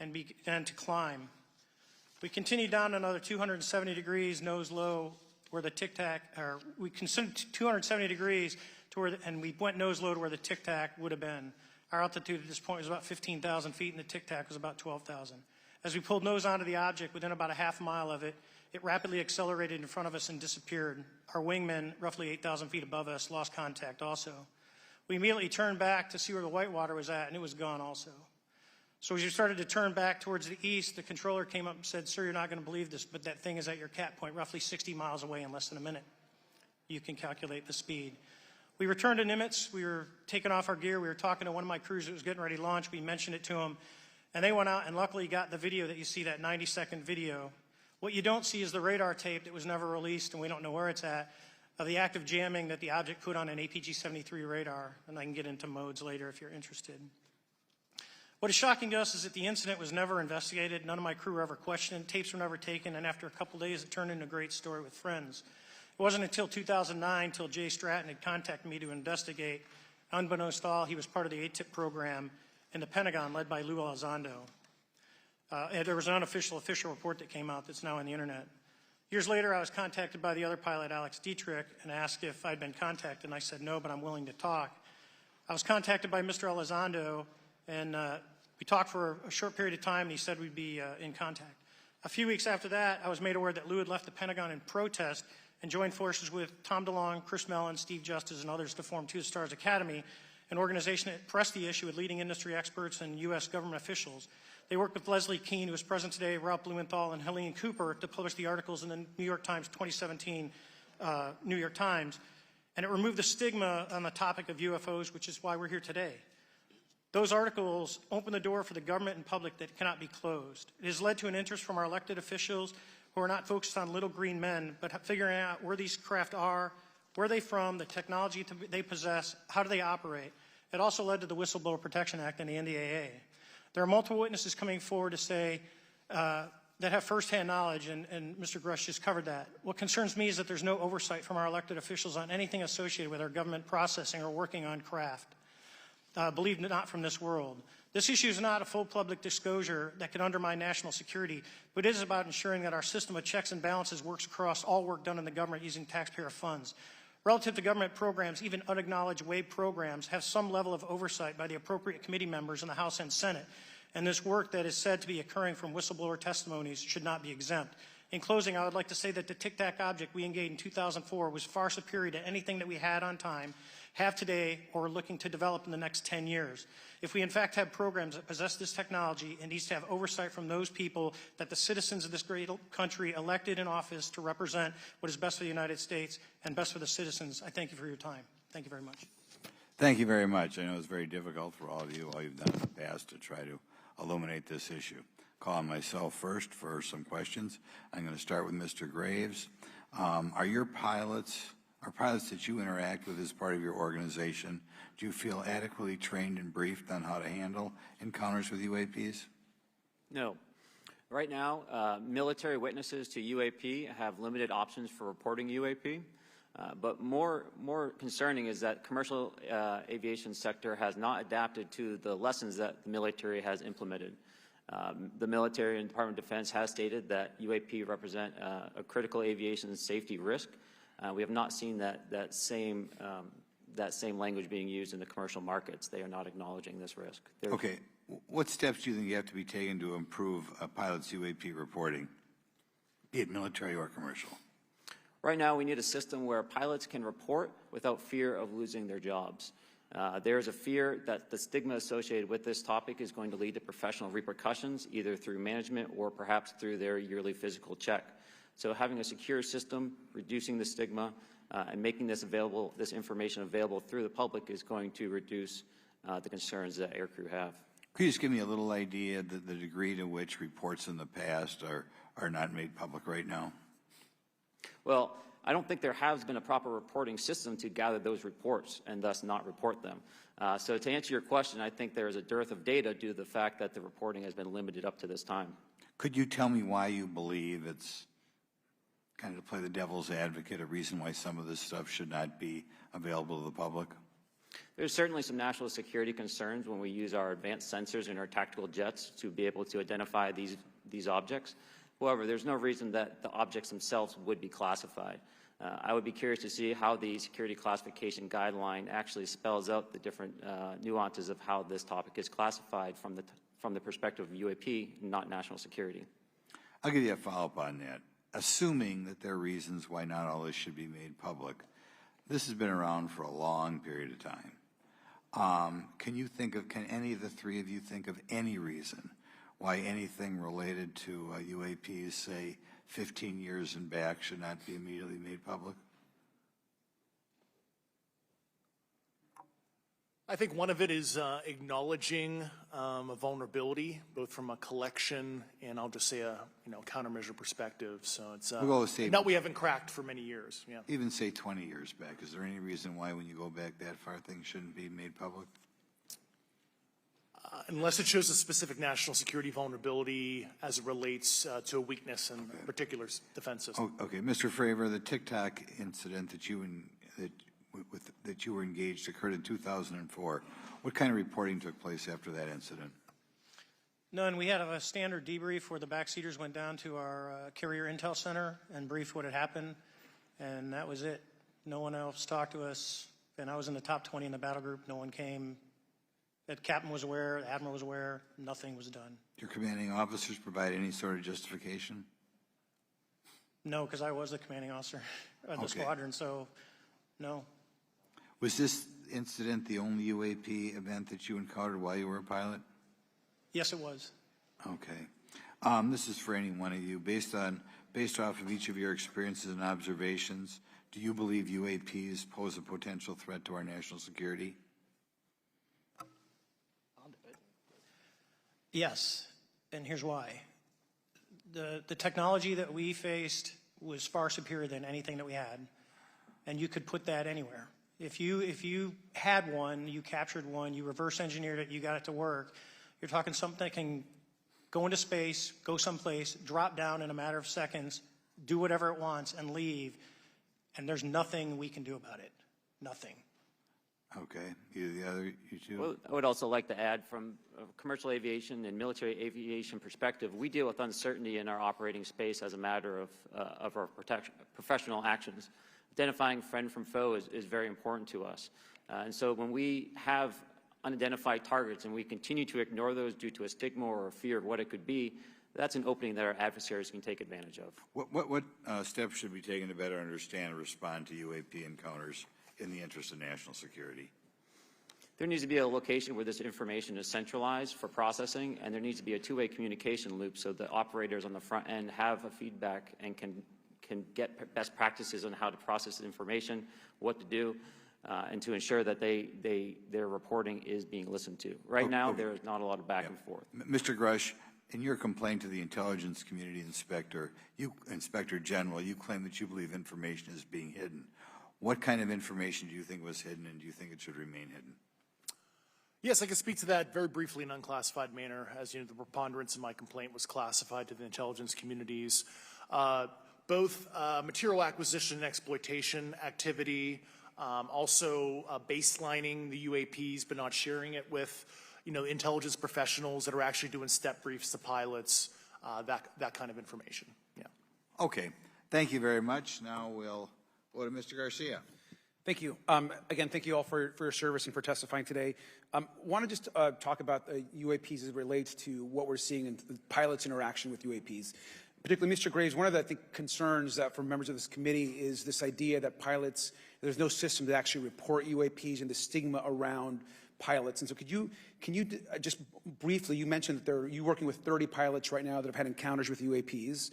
Speaker 8: and began to climb. We continued down another 270 degrees, nose low, where the Tic Tac, or we considered 270 degrees to where, and we went nose low to where the Tic Tac would have been. Our altitude at this point was about 15,000 feet, and the Tic Tac was about 12,000. As we pulled nose onto the object, within about a half mile of it, it rapidly accelerated in front of us and disappeared. Our wingmen, roughly 8,000 feet above us, lost contact also. We immediately turned back to see where the whitewater was at, and it was gone also. So as we started to turn back towards the east, the controller came up and said, "Sir, you're not going to believe this, but that thing is at your cat point, roughly 60 miles away in less than a minute." You can calculate the speed. We returned to Nimitz. We were taking off our gear. We were talking to one of my crews that was getting ready to launch. We mentioned it to them, and they went out and luckily got the video that you see, that 90-second video. What you don't see is the radar tape that was never released, and we don't know where it's at, of the active jamming that the object put on an APG-73 radar, and I can get into modes later if you're interested. What is shocking to us is that the incident was never investigated. None of my crew were ever questioned. Tapes were never taken, and after a couple days, it turned into a great story with friends. It wasn't until 2009 until Jay Stratton had contacted me to investigate. Unbeknownst to all, he was part of the ATIP program in the Pentagon led by Lou Elizondo. And there was an official report that came out that's now on the internet. Years later, I was contacted by the other pilot, Alex Dietrich, and asked if I'd been contacted, and I said no, but I'm willing to talk. I was contacted by Mr. Elizondo, and we talked for a short period of time, and he said we'd be in contact. A few weeks after that, I was made aware that Lou had left the Pentagon in protest and joined forces with Tom DeLonge, Chris Mellon, Steve Justice, and others to form Two Stars Academy, an organization that pressed the issue with leading industry experts and U.S. government officials. They worked with Leslie Keene, who is present today, Ralph Blumenthal, and Helene Cooper to publish the articles in the New York Times 2017 New York Times. And it removed the stigma on the topic of UFOs, which is why we're here today. Those articles open the door for the government and public that cannot be closed. It has led to an interest from our elected officials who are not focused on little green men, but figuring out where these craft are, where they're from, the technology they possess, how do they operate. It also led to the Whistleblower Protection Act and the NDAA. There are multiple witnesses coming forward to say that have firsthand knowledge, and Mr. Grush just covered that. What concerns me is that there's no oversight from our elected officials on anything associated with our government processing or working on craft. Believe it not from this world. This issue is not a full public disclosure that could undermine national security, but it is about ensuring that our system of checks and balances works across all work done in the government using taxpayer funds. Relative to government programs, even unacknowledged WAVE programs have some level of oversight by the appropriate committee members in the House and Senate, and this work that is said to be occurring from whistleblower testimonies should not be exempt. In closing, I would like to say that the Tic Tac object we engaged in 2004 was far superior to anything that we had on time, have today, or are looking to develop in the next 10 years. If we in fact have programs that possess this technology, it needs to have oversight from those people that the citizens of this great country elected in office to represent what is best for the United States and best for the citizens. I thank you for your time. Thank you very much.
Speaker 1: Thank you very much. I know it's very difficult for all of you, all you've done in the past to try to illuminate this issue. Call on myself first for some questions. I'm going to start with Mr. Graves. Are pilots that you interact with as part of your organization, do you feel adequately trained and briefed on how to handle encounters with UAPs?
Speaker 6: No. Right now, military witnesses to UAP have limited options for reporting UAP. But more concerning is that commercial aviation sector has not adapted to the lessons that the military has implemented. The military and Department of Defense has stated that UAP represent a critical aviation safety risk. We have not seen that same language being used in the commercial markets. They are not acknowledging this risk.
Speaker 1: Okay. What steps do you think you have to be taken to improve a pilot's UAP reporting, be it military or commercial?
Speaker 6: Right now, we need a system where pilots can report without fear of losing their jobs. There is a fear that the stigma associated with this topic is going to lead to professional repercussions, either through management or perhaps through their yearly physical check. So having a secure system, reducing the stigma, and making this information available through the public is going to reduce the concerns that aircrew have.
Speaker 1: Could you just give me a little idea of the degree to which reports in the past are not made public right now?
Speaker 6: Well, I don't think there has been a proper reporting system to gather those reports and thus not report them. So to answer your question, I think there is a dearth of data due to the fact that the reporting has been limited up to this time.
Speaker 1: Could you tell me why you believe it's, kind of to play the devil's advocate, a reason why some of this stuff should not be available to the public?
Speaker 6: There's certainly some national security concerns when we use our advanced sensors in our tactical jets to be able to identify these objects. However, there's no reason that the objects themselves would be classified. I would be curious to see how the security classification guideline actually spells out the different nuances of how this topic is classified from the perspective of UAP, not national security.
Speaker 1: I'll give you a follow-up on that. Assuming that there are reasons why not all this should be made public, this has been around for a long period of time. Can any of the three of you think of any reason why anything related to UAPs, say 15 years and back, should not be immediately made public?
Speaker 7: I think one of it is acknowledging a vulnerability, both from a collection and I'll just say a countermeasure perspective. So it's not we haven't cracked for many years. Yeah.
Speaker 1: Even say 20 years back. Is there any reason why, when you go back that far, things shouldn't be made public?
Speaker 7: Unless it shows a specific national security vulnerability as it relates to a weakness in a particular defense system.
Speaker 1: Okay, Mr. Fravor, the TikTok incident that you were engaged occurred in 2004. What kind of reporting took place after that incident?
Speaker 8: None. We had a standard debrief where the backseaters went down to our carrier intel center and briefed what had happened, and that was it. No one else talked to us, and I was in the top 20 in the battle group. No one came. The captain was aware, the admiral was aware, nothing was done.
Speaker 1: Your commanding officers provide any sort of justification?
Speaker 8: No, because I was the commanding officer of the squadron, so no.
Speaker 1: Was this incident the only UAP event that you encountered while you were a pilot?
Speaker 8: Yes, it was.
Speaker 1: Okay. This is for any one of you. Based off of each of your experiences and observations, do you believe UAPs pose a potential threat to our national security?
Speaker 8: Yes, and here's why. The technology that we faced was far superior than anything that we had, and you could put that anywhere. If you had one, you captured one, you reverse engineered it, you got it to work, you're talking something that can go into space, go someplace, drop down in a matter of seconds, do whatever it wants, and leave, and there's nothing we can do about it. Nothing.
Speaker 1: Okay. You two?
Speaker 6: Well, I would also like to add, from a commercial aviation and military aviation perspective, we deal with uncertainty in our operating space as a matter of our professional actions. Identifying friend from foe is very important to us. And so when we have unidentified targets and we continue to ignore those due to a stigma or a fear of what it could be, that's an opening that our adversaries can take advantage of.
Speaker 1: What steps should be taken to better understand and respond to UAP encounters in the interest of national security?
Speaker 6: There needs to be a location where this information is centralized for processing, and there needs to be a two-way communication loop so that operators on the front end have a feedback and can get best practices on how to process the information, what to do, and to ensure that their reporting is being listened to. Right now, there is not a lot of back and forth.
Speaker 1: Mr. Grush, in your complaint to the Intelligence Community Inspector General, you claim that you believe information is being hidden. What kind of information do you think was hidden, and do you think it should remain hidden?
Speaker 7: Yes, I can speak to that very briefly in an unclassified manner. As you know, the preponderance of my complaint was classified to the intelligence communities. Both material acquisition and exploitation activity, also baselining the UAPs but not sharing it with intelligence professionals that are actually doing step briefs to pilots, that kind of information. Yeah.
Speaker 1: Okay. Thank you very much. Now we'll go to Mr. Garcia.
Speaker 4: Thank you. Again, thank you all for your service and for testifying today. Want to just talk about UAPs as it relates to what we're seeing in the pilots' interaction with UAPs. Particularly, Mr. Graves, one of the concerns that for members of this committee is this idea that pilots, there's no system to actually report UAPs and the stigma around pilots. And so can you just briefly, you mentioned that you're working with 30 pilots right now that have had encounters with UAPs,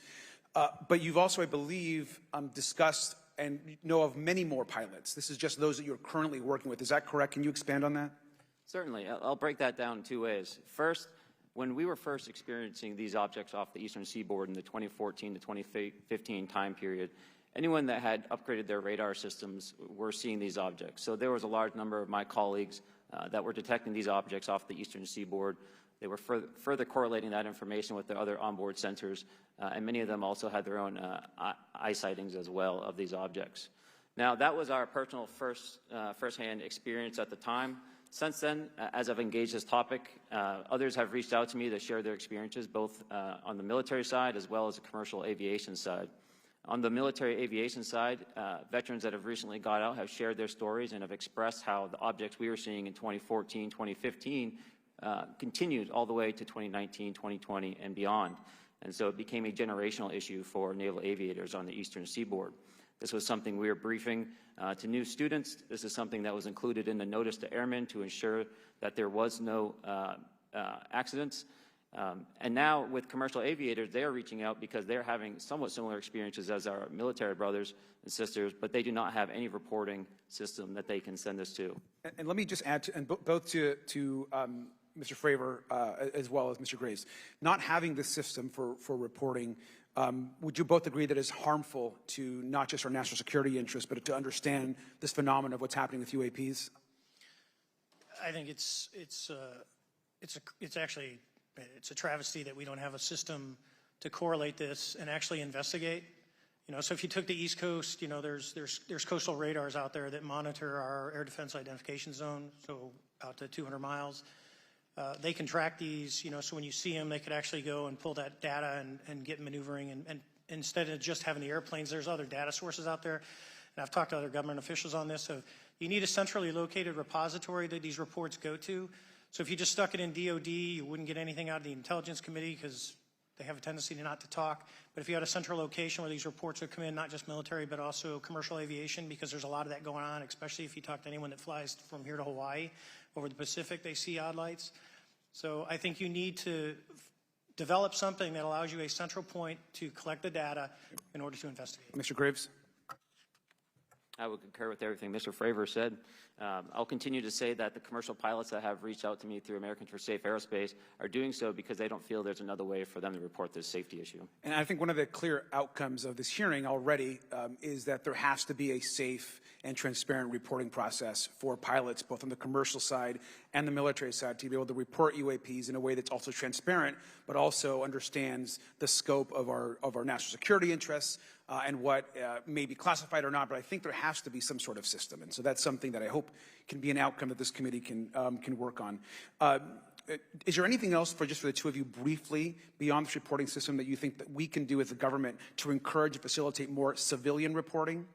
Speaker 4: but you've also, I believe, discussed and know of many more pilots. This is just those that you're currently working with. Is that correct? Can you expand on that?
Speaker 6: Certainly. I'll break that down in two ways. First, when we were first experiencing these objects off the eastern seaboard in the 2014 to 2015 time period, anyone that had upgraded their radar systems were seeing these objects. So there was a large number of my colleagues that were detecting these objects off the eastern seaboard. They were further correlating that information with their other onboard sensors, and many of them also had their own eye sightings as well of these objects. Now, that was our personal firsthand experience at the time. Since then, as I've engaged this topic, others have reached out to me to share their experiences, both on the military side as well as the commercial aviation side. On the military aviation side, veterans that have recently got out have shared their stories and have expressed how the objects we were seeing in 2014, 2015 continued all the way to 2019, 2020, and beyond. And so it became a generational issue for naval aviators on the eastern seaboard. This was something we were briefing to new students. This is something that was included in the notice to airmen to ensure that there was no accidents. And now with commercial aviators, they are reaching out because they're having somewhat similar experiences as our military brothers and sisters, but they do not have any reporting system that they can send us to.
Speaker 4: And let me just add, both to Mr. Fravor as well as Mr. Graves, not having this system for reporting, would you both agree that it's harmful to not just our national security interests, but to understand this phenomenon of what's happening with UAPs?
Speaker 8: I think it's actually a travesty that we don't have a system to correlate this and actually investigate. You know, so if you took the East Coast, you know, there's coastal radars out there that monitor our air defense identification zone, so out to 200 miles. They can track these, you know, so when you see them, they could actually go and pull that data and get maneuvering. And instead of just having the airplanes, there's other data sources out there. And I've talked to other government officials on this. So you need a centrally located repository that these reports go to. So if you just stuck it in DOD, you wouldn't get anything out of the Intelligence Committee because they have a tendency not to talk. But if you had a central location where these reports would come in, not just military, but also commercial aviation, because there's a lot of that going on, especially if you talk to anyone that flies from here to Hawaii, over the Pacific, they see odd lights. So I think you need to develop something that allows you a central point to collect the data in order to investigate.
Speaker 4: Mr. Graves?
Speaker 6: I would concur with everything Mr. Fravor said. I'll continue to say that the commercial pilots that have reached out to me through Americans for Safe Aerospace are doing so because they don't feel there's another way for them to report this safety issue.
Speaker 4: And I think one of the clear outcomes of this hearing already is that there has to be a safe and transparent reporting process for pilots, both on the commercial side and the military side, to be able to report UAPs in a way that's also transparent, but also understands the scope of our national security interests and what may be classified or not. But I think there has to be some sort of system, and so that's something that I hope can be an outcome that this committee can work on. Is there anything else for the two of you briefly beyond this reporting system that you think that we can do as a government to encourage and facilitate more civilian reporting?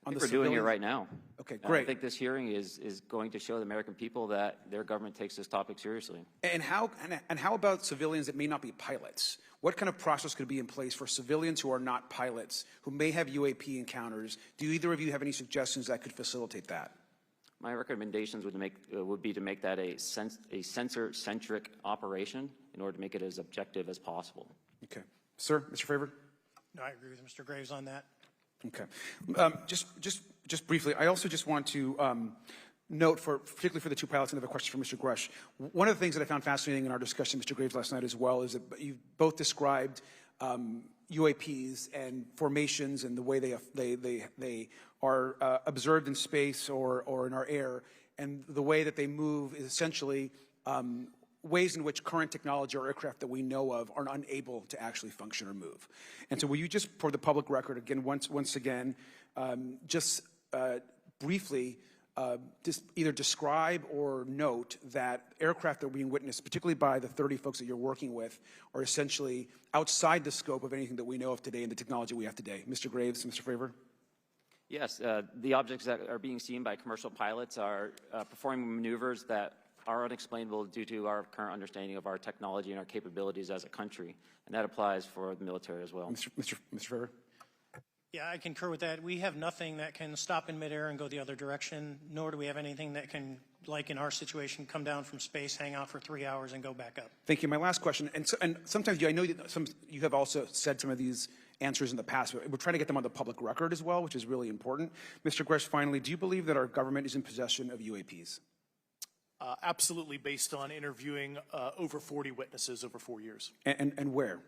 Speaker 6: We're doing it right now.
Speaker 4: Okay, great.
Speaker 6: I think this hearing is going to show the American people that their government takes this topic seriously.
Speaker 4: And how about civilians that may not be pilots? What kind of process could be in place for civilians who are not pilots, who may have UAP encounters? Do either of you have any suggestions that could facilitate that?
Speaker 6: My recommendations would be to make that a sensor-centric operation in order to make it as objective as possible.
Speaker 4: Okay. Sir, Mr. Fravor?
Speaker 8: No, I agree with Mr. Graves on that.
Speaker 4: Okay. Just briefly, I also just want to note, particularly for the two pilots, and I have a question for Mr. Grush. One of the things that I found fascinating in our discussion, Mr. Graves, last night as well, is that you both described UAPs and formations and the way they are observed in space or in our air, and the way that they move is essentially ways in which current technology or aircraft that we know of are unable to actually function or move. And so will you just, for the public record, again, once again, briefly just either describe or note that aircraft that are being witnessed, particularly by the 30 folks that you're working with, are essentially outside the scope of anything that we know of today and the technology we have today. Mr. Graves, Mr. Fravor?
Speaker 6: Yes, the objects that are being seen by commercial pilots are performing maneuvers that are unexplainable due to our current understanding of our technology and our capabilities as a country, and that applies for the military as well.
Speaker 4: Mr. Fravor?
Speaker 8: Yeah, I concur with that. We have nothing that can stop in midair and go the other direction, nor do we have anything that can, like in our situation, come down from space, hang out for 3 hours, and go back up.
Speaker 4: Thank you. My last question, and sometimes I know that you have also said some of these answers in the past, but we're trying to get them on the public record as well, which is really important. Mr. Grush, finally, do you believe that our government is in possession of UAPs?
Speaker 7: Absolutely, based on interviewing over 40 witnesses over 4 years.
Speaker 4: And where?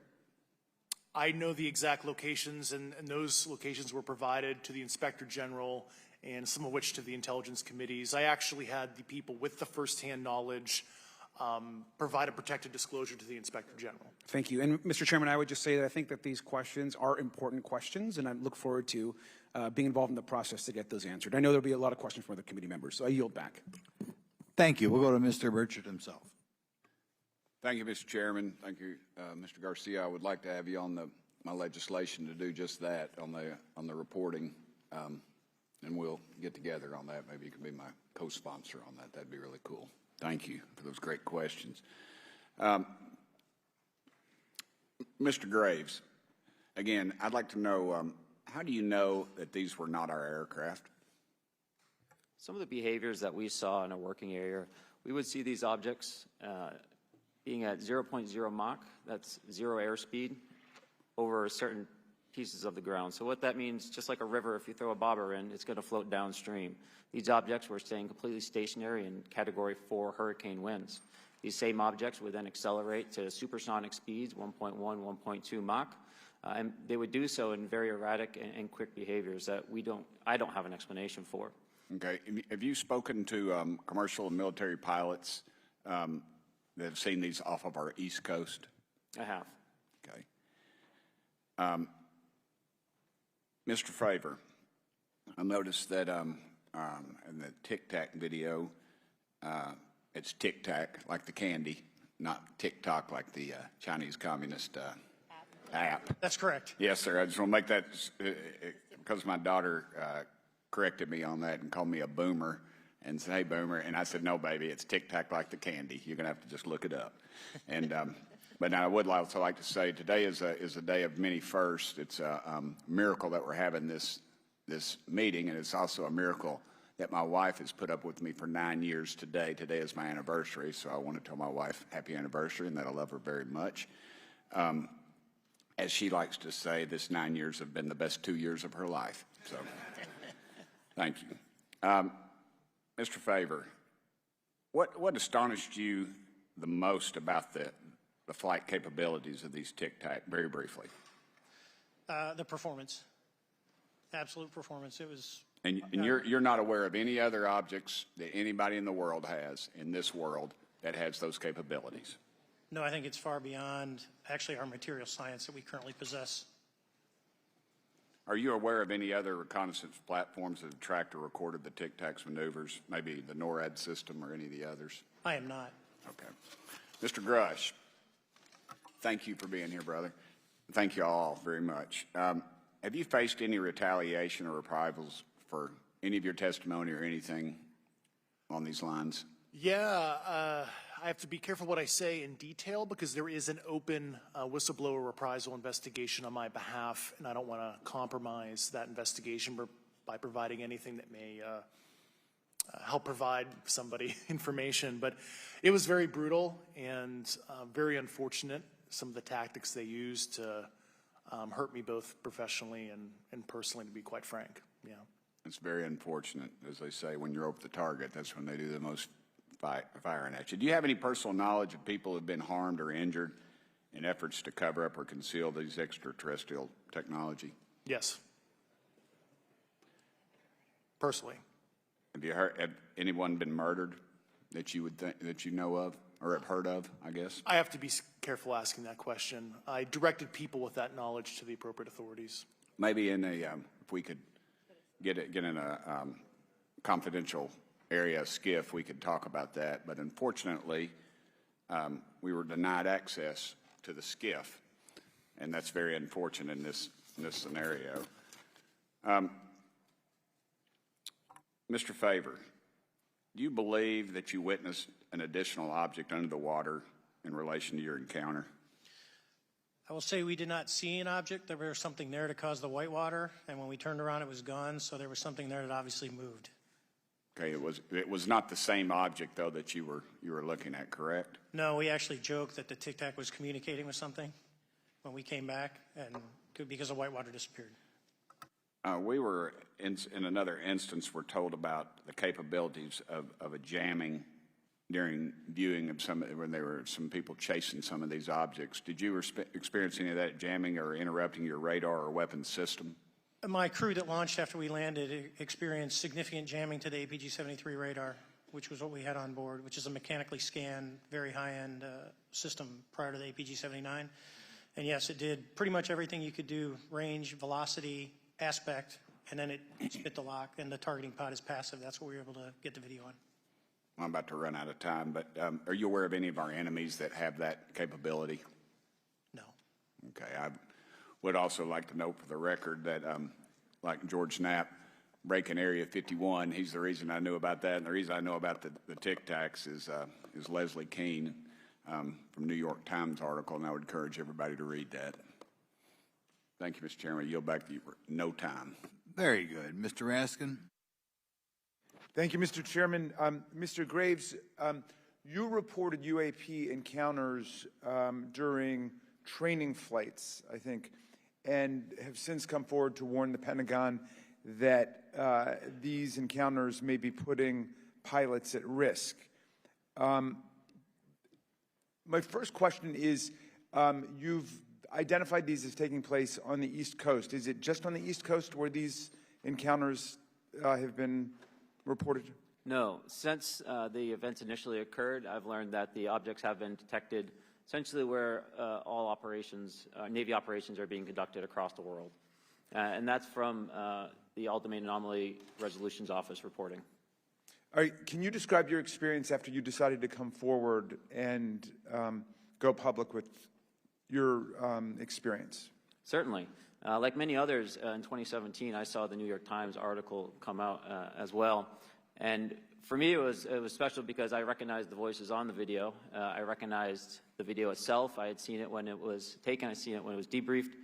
Speaker 7: I know the exact locations, and those locations were provided to the Inspector General and some of which to the intelligence committees. I actually had the people with the firsthand knowledge provide a protected disclosure to the Inspector General.
Speaker 4: Thank you. And Mr. Chairman, I would just say that I think that these questions are important questions, and I look forward to being involved in the process to get those answered. I know there'll be a lot of questions from other committee members, so I yield back.
Speaker 1: Thank you. We'll go to Mr. Burchett himself.
Speaker 2: Thank you, Mr. Chairman. Thank you, Mr. Garcia. I would like to have you on my legislation to do just that on the reporting, and we'll get together on that. Maybe you can be my co-sponsor on that. That'd be really cool. Thank you for those great questions. Mr. Graves, again, I'd like to know, how do you know that these were not our aircraft?
Speaker 6: Some of the behaviors that we saw in a working area, we would see these objects being at 0.0 Mach, that's 0 airspeed, over certain pieces of the ground. So what that means, just like a river, if you throw a bobber in, it's going to float downstream. These objects were staying completely stationary in Category 4 hurricane winds. These same objects would then accelerate to supersonic speeds, 1.1, 1.2 Mach, and they would do so in very erratic and quick behaviors that I don't have an explanation for.
Speaker 2: Okay. Have you spoken to commercial and military pilots that have seen these off of our East Coast?
Speaker 6: I have.
Speaker 2: Okay. Mr. Favor, I noticed that in the Tic Tac video, it's Tic Tac like the candy, not TikTok like the Chinese Communist app.
Speaker 8: That's correct.
Speaker 2: Yes, sir. I just want to make that because my daughter corrected me on that and called me a boomer and said, "Hey, boomer," and I said, "No, baby, it's Tic Tac like the candy. You're gonna have to just look it up." And but now I would also like to say today is a day of many firsts. It's a miracle that we're having this meeting, and it's also a miracle that my wife has put up with me for 9 years today. Today is my anniversary, so I want to tell my wife happy anniversary and that I love her very much. As she likes to say, this 9 years have been the best 2 years of her life. So, thank you. Mr. Favor, what astonished you the most about the flight capabilities of these Tic Tac, very briefly?
Speaker 8: The performance, absolute performance. It was.
Speaker 2: And you're not aware of any other objects that anybody in the world has, in this world, that has those capabilities?
Speaker 8: No, I think it's far beyond actually our material science that we currently possess.
Speaker 2: Are you aware of any other reconnaissance platforms that have tracked or recorded the Tic Tac's maneuvers, maybe the NORAD system or any of the others?
Speaker 8: I am not.
Speaker 2: Okay. Mr. Grush, thank you for being here, brother. Thank you all very much. Have you faced any retaliation or reprisals for any of your testimony or anything on these lines?
Speaker 7: Yeah, I have to be careful what I say in detail because there is an open whistleblower reprisal investigation on my behalf, and I don't want to compromise that investigation by providing anything that may help provide somebody information. But it was very brutal and very unfortunate, some of the tactics they used to hurt me both professionally and personally, to be quite frank. Yeah.
Speaker 2: It's very unfortunate. As they say, when you're over the target, that's when they do the most firing at you. Do you have any personal knowledge of people who have been harmed or injured in efforts to cover up or conceal these extraterrestrial technology?
Speaker 7: Yes. Personally.
Speaker 2: Have anyone been murdered that you would think, that you know of or have heard of, I guess?
Speaker 7: I have to be careful asking that question. I directed people with that knowledge to the appropriate authorities.
Speaker 2: Maybe in a, if we could get in a confidential area skiff, we could talk about that. But unfortunately, we were denied access to the skiff, and that's very unfortunate in this scenario. Mr. Favor, do you believe that you witnessed an additional object under the water in relation to your encounter?
Speaker 8: I will say we did not see an object. There was something there to cause the whitewater, and when we turned around, it was gone. So there was something there that obviously moved.
Speaker 2: Okay, it was not the same object though that you were looking at, correct?
Speaker 8: No, we actually joked that the Tic Tac was communicating with something when we came back, and because the whitewater disappeared.
Speaker 2: We were in another instance. We're told about the capabilities of a jamming during viewing of when there were some people chasing some of these objects. Did you experience any of that jamming or interrupting your radar or weapons system?
Speaker 8: My crew that launched after we landed experienced significant jamming to the APG-73 radar, which was what we had on board, which is a mechanically scanned, very high-end system prior to the APG-79. And yes, it did pretty much everything you could do, range, velocity, aspect, and then it spit the lock, and the targeting pod is passive. That's what we were able to get the video on.
Speaker 2: I'm about to run out of time, but are you aware of any of our enemies that have that capability?
Speaker 8: No.
Speaker 2: Okay. I would also like to note for the record that, like George Knapp, breaking Area 51, he's the reason I knew about that, and the reason I know about the Tic Tacs is Leslie Keene from New York Times article, and I would encourage everybody to read that. Thank you, Mr. Chairman. I yield back to you for no time.
Speaker 1: Very good. Mr. Raskin?
Speaker 9: Thank you, Mr. Chairman. Mr. Graves, you reported UAP encounters during training flights, I think, and have since come forward to warn the Pentagon that these encounters may be putting pilots at risk. My first question is, you've identified these as taking place on the East Coast. Is it just on the East Coast where these encounters have been reported?
Speaker 6: No. Since the events initially occurred, I've learned that the objects have been detected essentially where all operations, Navy operations are being conducted across the world. And that's from the All-Domain Anomaly Resolutions Office reporting.
Speaker 9: All right, can you describe your experience after you decided to come forward and go public with your experience?
Speaker 6: Certainly. Like many others, in 2017, I saw the New York Times article come out as well. And for me, it was special because I recognized the voices on the video. I recognized the video itself. I had seen it when it was taken. I'd seen it when it was debriefed.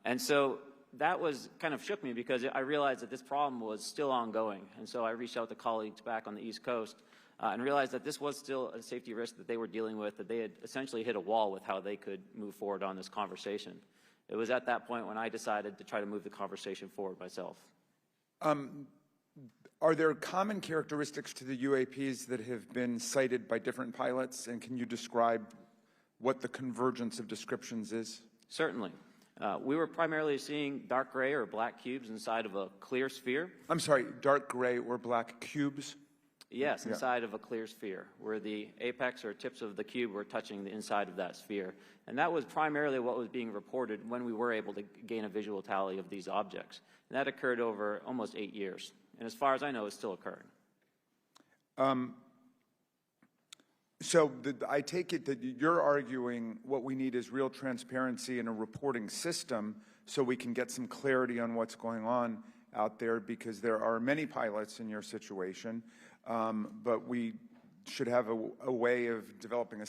Speaker 6: And so that was kind of shook me because I realized that this problem was still ongoing. And so I reached out to colleagues back on the East Coast and realized that this was still a safety risk that they were dealing with, that they had essentially hit a wall with how they could move forward on this conversation. It was at that point when I decided to try to move the conversation forward myself.
Speaker 9: Are there common characteristics to the UAPs that have been cited by different pilots, and can you describe what the convergence of descriptions is?
Speaker 6: Certainly. We were primarily seeing dark gray or black cubes inside of a clear sphere.
Speaker 9: I'm sorry, dark gray or black cubes?
Speaker 6: Yes, inside of a clear sphere, where the apex or tips of the cube were touching the inside of that sphere. And that was primarily what was being reported when we were able to gain a visual tally of these objects. And that occurred over almost 8 years. And as far as I know, it's still occurring.
Speaker 9: So I take it that you're arguing what we need is real transparency in a reporting system so we can get some clarity on what's going on out there, because there are many pilots in your situation, but we should have a way of developing a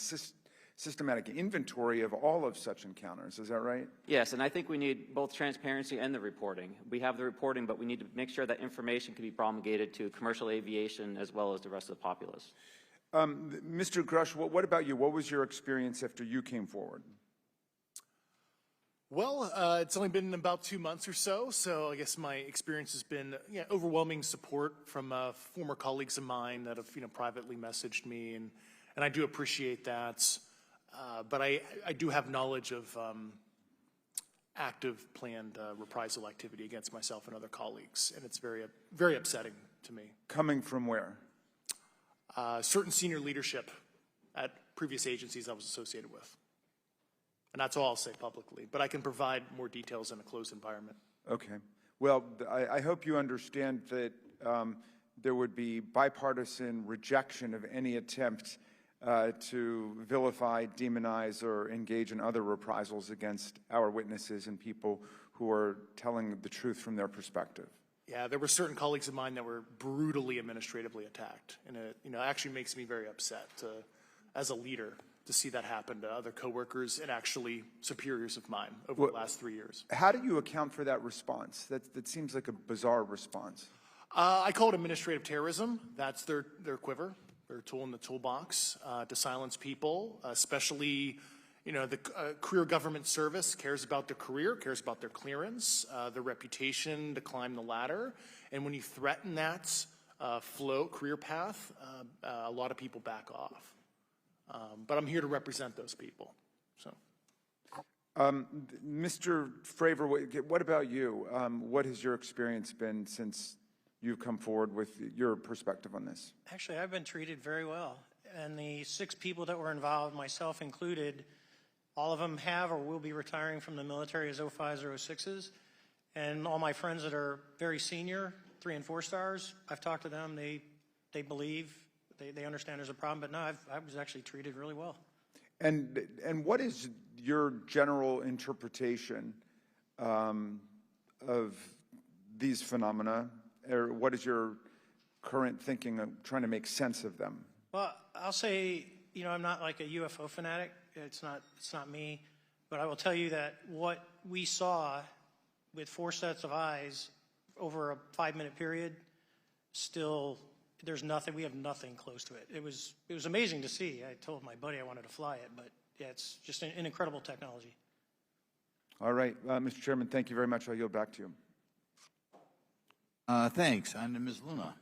Speaker 9: systematic inventory of all of such encounters. Is that right?
Speaker 6: Yes, and I think we need both transparency and the reporting. We have the reporting, but we need to make sure that information can be promulgated to commercial aviation as well as the rest of the populace.
Speaker 9: Mr. Grush, what about you? What was your experience after you came forward?
Speaker 7: Well, it's only been about 2 months or so, so I guess my experience has been overwhelming support from former colleagues of mine that have privately messaged me, and I do appreciate that. But I do have knowledge of active planned reprisal activity against myself and other colleagues, and it's very, very upsetting to me.
Speaker 9: Coming from where?
Speaker 7: Certain senior leadership at previous agencies I was associated with. And that's all I'll say publicly, but I can provide more details in a closed environment.
Speaker 9: Okay. Well, I hope you understand that there would be bipartisan rejection of any attempt to vilify, demonize, or engage in other reprisals against our witnesses and people who are telling the truth from their perspective.
Speaker 7: Yeah, there were certain colleagues of mine that were brutally administratively attacked, and it actually makes me very upset as a leader to see that happen to other coworkers and actually superiors of mine over the last 3 years.
Speaker 9: How do you account for that response? That seems like a bizarre response.
Speaker 7: I call it administrative terrorism. That's their quiver, their tool in the toolbox to silence people, especially the career government service cares about their career, cares about their clearance, their reputation to climb the ladder. And when you threaten that career path, a lot of people back off. But I'm here to represent those people. So,
Speaker 9: Mr. Fravor, what about you? What has your experience been since you've come forward with your perspective on this?
Speaker 8: Actually, I've been treated very well. And the 6 people that were involved, myself included, all of them have or will be retiring from the military as 05s or 06s. And all my friends that are very senior, 3 and 4 stars, I've talked to them. They believe, they understand there's a problem. But no, I was actually treated really well.
Speaker 9: And what is your general interpretation of these phenomena, or what is your current thinking of trying to make sense of them?
Speaker 8: Well, I'll say, you know, I'm not like a UFO fanatic. It's not me. But I will tell you that what we saw with 4 sets of eyes over a 5-minute period, still, there's nothing, we have nothing close to it. It was amazing to see. I told my buddy I wanted to fly it, but yeah, it's just an incredible technology.
Speaker 9: All right, Mr. Chairman, thank you very much. I'll yield back to you.
Speaker 1: Thanks. On to Ms. Luna.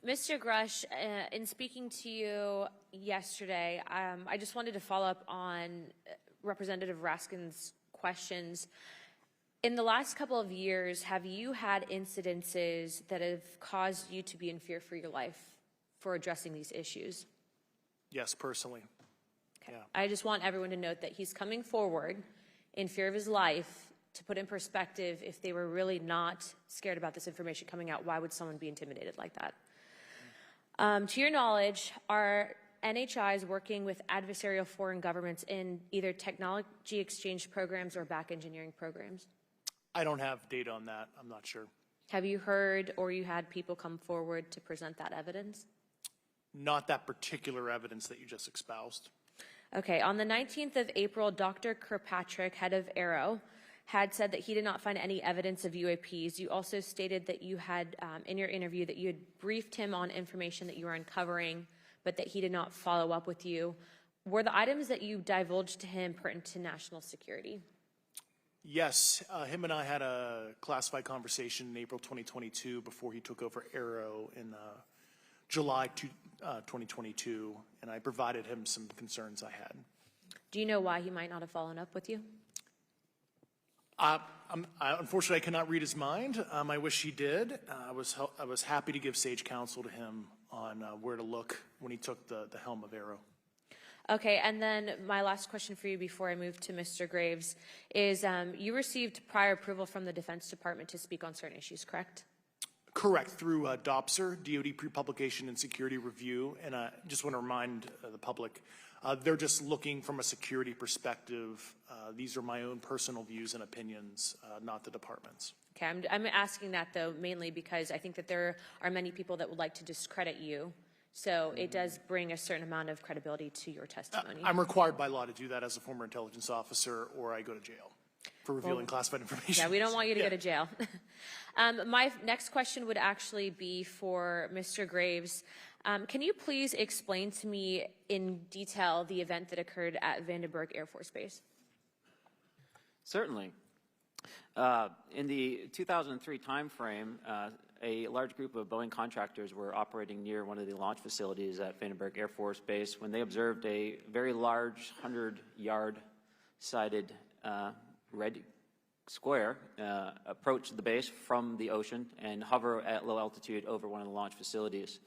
Speaker 3: Mr. Grush, in speaking to you yesterday, I just wanted to follow up on Representative Raskin's questions. In the last couple of years, have you had incidences that have caused you to be in fear for your life for addressing these issues?
Speaker 7: yes, personally.
Speaker 3: Okay.
Speaker 7: Yeah.
Speaker 3: I just want everyone to note that he's coming forward in fear of his life. To put in perspective, if they were really not scared about this information coming out, why would someone be intimidated like that? To your knowledge, are NHIs working with adversarial foreign governments in either technology exchange programs or back engineering programs?
Speaker 7: I don't have data on that. I'm not sure.
Speaker 3: Have you heard or you had people come forward to present that evidence?
Speaker 7: Not that particular evidence that you just espoused.
Speaker 3: Okay, on the 19th of April, Dr. Kirkpatrick, head of Aero, had said that he did not find any evidence of UAPs. You also stated that you had, in your interview, that you had briefed him on information that you were uncovering, but that he did not follow up with you. Were the items that you divulged to him pertinent to national security?
Speaker 7: Yes, him and I had a classified conversation in April 2022 before he took over Aero in July 2022, and I provided him some concerns I had.
Speaker 3: Do you know why he might not have followed up with you?
Speaker 7: Unfortunately, I cannot read his mind. I wish he did. I was happy to give sage counsel to him on where to look when he took the helm of Aero.
Speaker 3: Okay, and then my last question for you before I move to Mr. Graves is you received prior approval from the Defense Department to speak on certain issues, correct?
Speaker 7: Correct, through DOPSR, DoD Pre-Publication and Security Review, and I just want to remind the public, they're just looking from a security perspective. These are my own personal views and opinions, not the department's.
Speaker 3: Okay, I'm asking that though mainly because I think that there are many people that would like to discredit you. So it does bring a certain amount of credibility to your testimony.
Speaker 7: I'm required by law to do that as a former intelligence officer, or I go to jail for revealing classified information.
Speaker 3: Yeah, we don't want you to go to jail. My next question would actually be for Mr. Graves. Can you please explain to me in detail the event that occurred at Vandenberg Air Force Base?
Speaker 6: Certainly. In the 2003 timeframe, a large group of Boeing contractors were operating near one of the launch facilities at Vandenberg Air Force Base when they observed a very large 100-yard sided red square approach the base from the ocean and hover at low altitude over one of the launch facilities.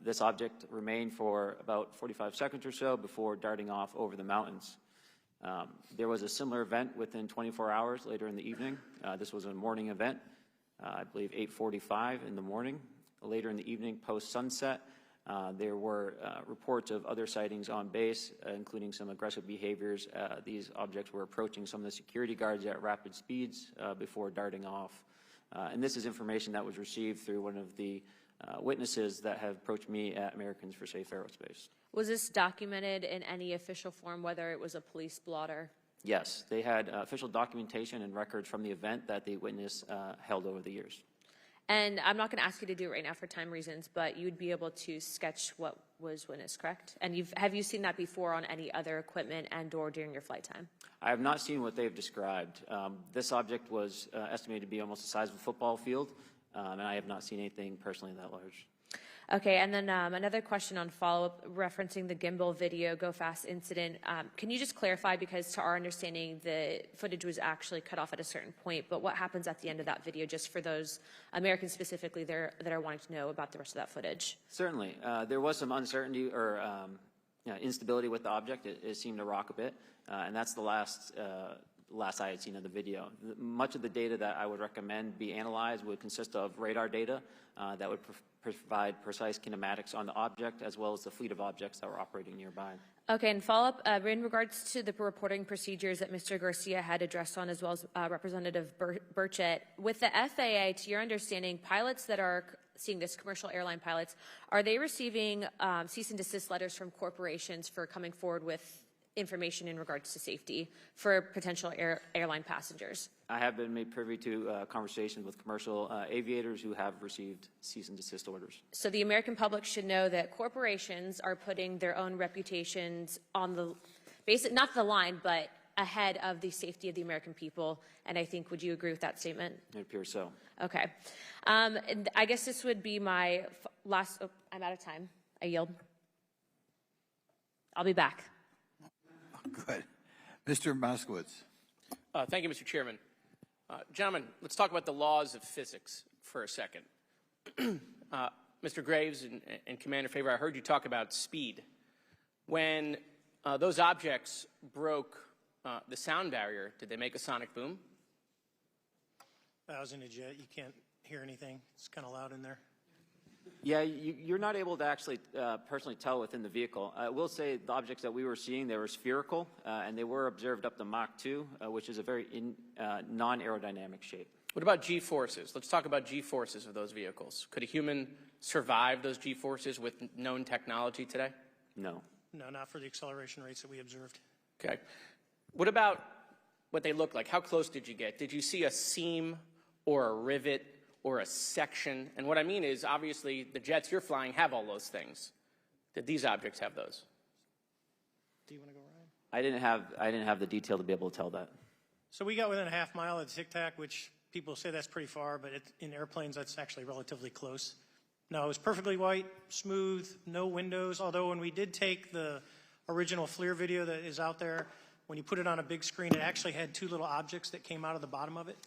Speaker 6: This object remained for about 45 seconds or so before darting off over the mountains. There was a similar event within 24 hours later in the evening. This was a morning event, I believe 8:45 in the morning. Later in the evening, post-sunset, there were reports of other sightings on base, including some aggressive behaviors. These objects were approaching some of the security guards at rapid speeds before darting off. And this is information that was received through one of the witnesses that have approached me at Americans for Safe Aerospace.
Speaker 3: Was this documented in any official form, whether it was a police blotter?
Speaker 6: Yes, they had official documentation and records from the event that the witness held over the years.
Speaker 3: And I'm not going to ask you to do it right now for time reasons, but you would be able to sketch what was witnessed, correct? And have you seen that before on any other equipment and or during your flight time?
Speaker 6: I have not seen what they've described. This object was estimated to be almost the size of a football field. and I have not seen anything personally that large.
Speaker 3: Okay, and then another question on follow-up referencing the gimbal video Go Fast incident. Can you just clarify, because to our understanding, the footage was actually cut off at a certain point, but what happens at the end of that video, just for those Americans specifically there that are wanting to know about the rest of that footage?
Speaker 6: Certainly. There was some uncertainty or instability with the object. It seemed to rock a bit, and that's the last I had seen of the video. Much of the data that I would recommend be analyzed would consist of radar data that would provide precise kinematics on the object, as well as the fleet of objects that were operating nearby.
Speaker 3: Okay, and follow-up, in regards to the reporting procedures that Mr. Garcia had addressed on, as well as Representative Burchett, with the FAA, to your understanding, pilots that are seeing this, commercial airline pilots, are they receiving cease and desist letters from corporations for coming forward with information in regards to safety for potential airline passengers?
Speaker 6: I have been made privy to conversations with commercial aviators who have received cease and desist orders.
Speaker 3: So the American public should know that corporations are putting their own reputations on the not the line, but ahead of the safety of the American people. And I think, would you agree with that statement?
Speaker 6: It appears so.
Speaker 3: Okay. And I guess this would be my last, I'm out of time. I yield. I'll be back.
Speaker 1: Good. Mr. Moskowitz.
Speaker 5: Thank you, Mr. Chairman. Gentlemen, let's talk about the laws of physics for a second. Mr. Graves and Commander Favor, I heard you talk about speed. When those objects broke the sound barrier, did they make a sonic boom?
Speaker 8: I was in a jet. You can't hear anything. It's kind of loud in there.
Speaker 6: Yeah, you're not able to actually personally tell within the vehicle. I will say the objects that we were seeing, they were spherical, and they were observed up to Mach 2, which is a very non-aerodynamic shape.
Speaker 5: What about G-forces? Let's talk about G-forces of those vehicles. Could a human survive those G-forces with known technology today?
Speaker 6: No.
Speaker 8: No, not for the acceleration rates that we observed.
Speaker 5: Okay. What about what they look like? How close did you get? Did you see a seam or a rivet or a section? And what I mean is, obviously, the jets you're flying have all those things. Did these objects have those?
Speaker 8: Do you want to go, Ryan?
Speaker 6: I didn't have the detail to be able to tell that.
Speaker 8: So we got within a half mile of the Tic Tac, which people say that's pretty far, but in airplanes, that's actually relatively close. No, it was perfectly white, smooth, no windows, although when we did take the original FLIR video that is out there, when you put it on a big screen, it actually had two little objects that came out of the bottom of it.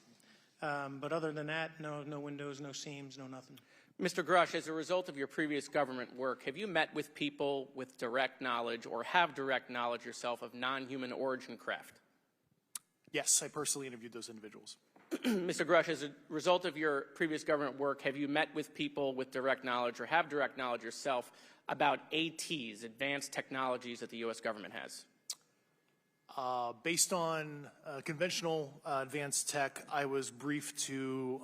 Speaker 8: But other than that, no windows, no seams, no nothing.
Speaker 5: Mr. Grush, as a result of your previous government work, have you met with people with direct knowledge or have direct knowledge yourself of non-human origin craft?
Speaker 7: Yes, I personally interviewed those individuals.
Speaker 5: Mr. Grush, as a result of your previous government work, have you met with people with direct knowledge or have direct knowledge yourself about ATs, advanced technologies that the U.S. government has?
Speaker 7: Based on conventional advanced tech, I was briefed to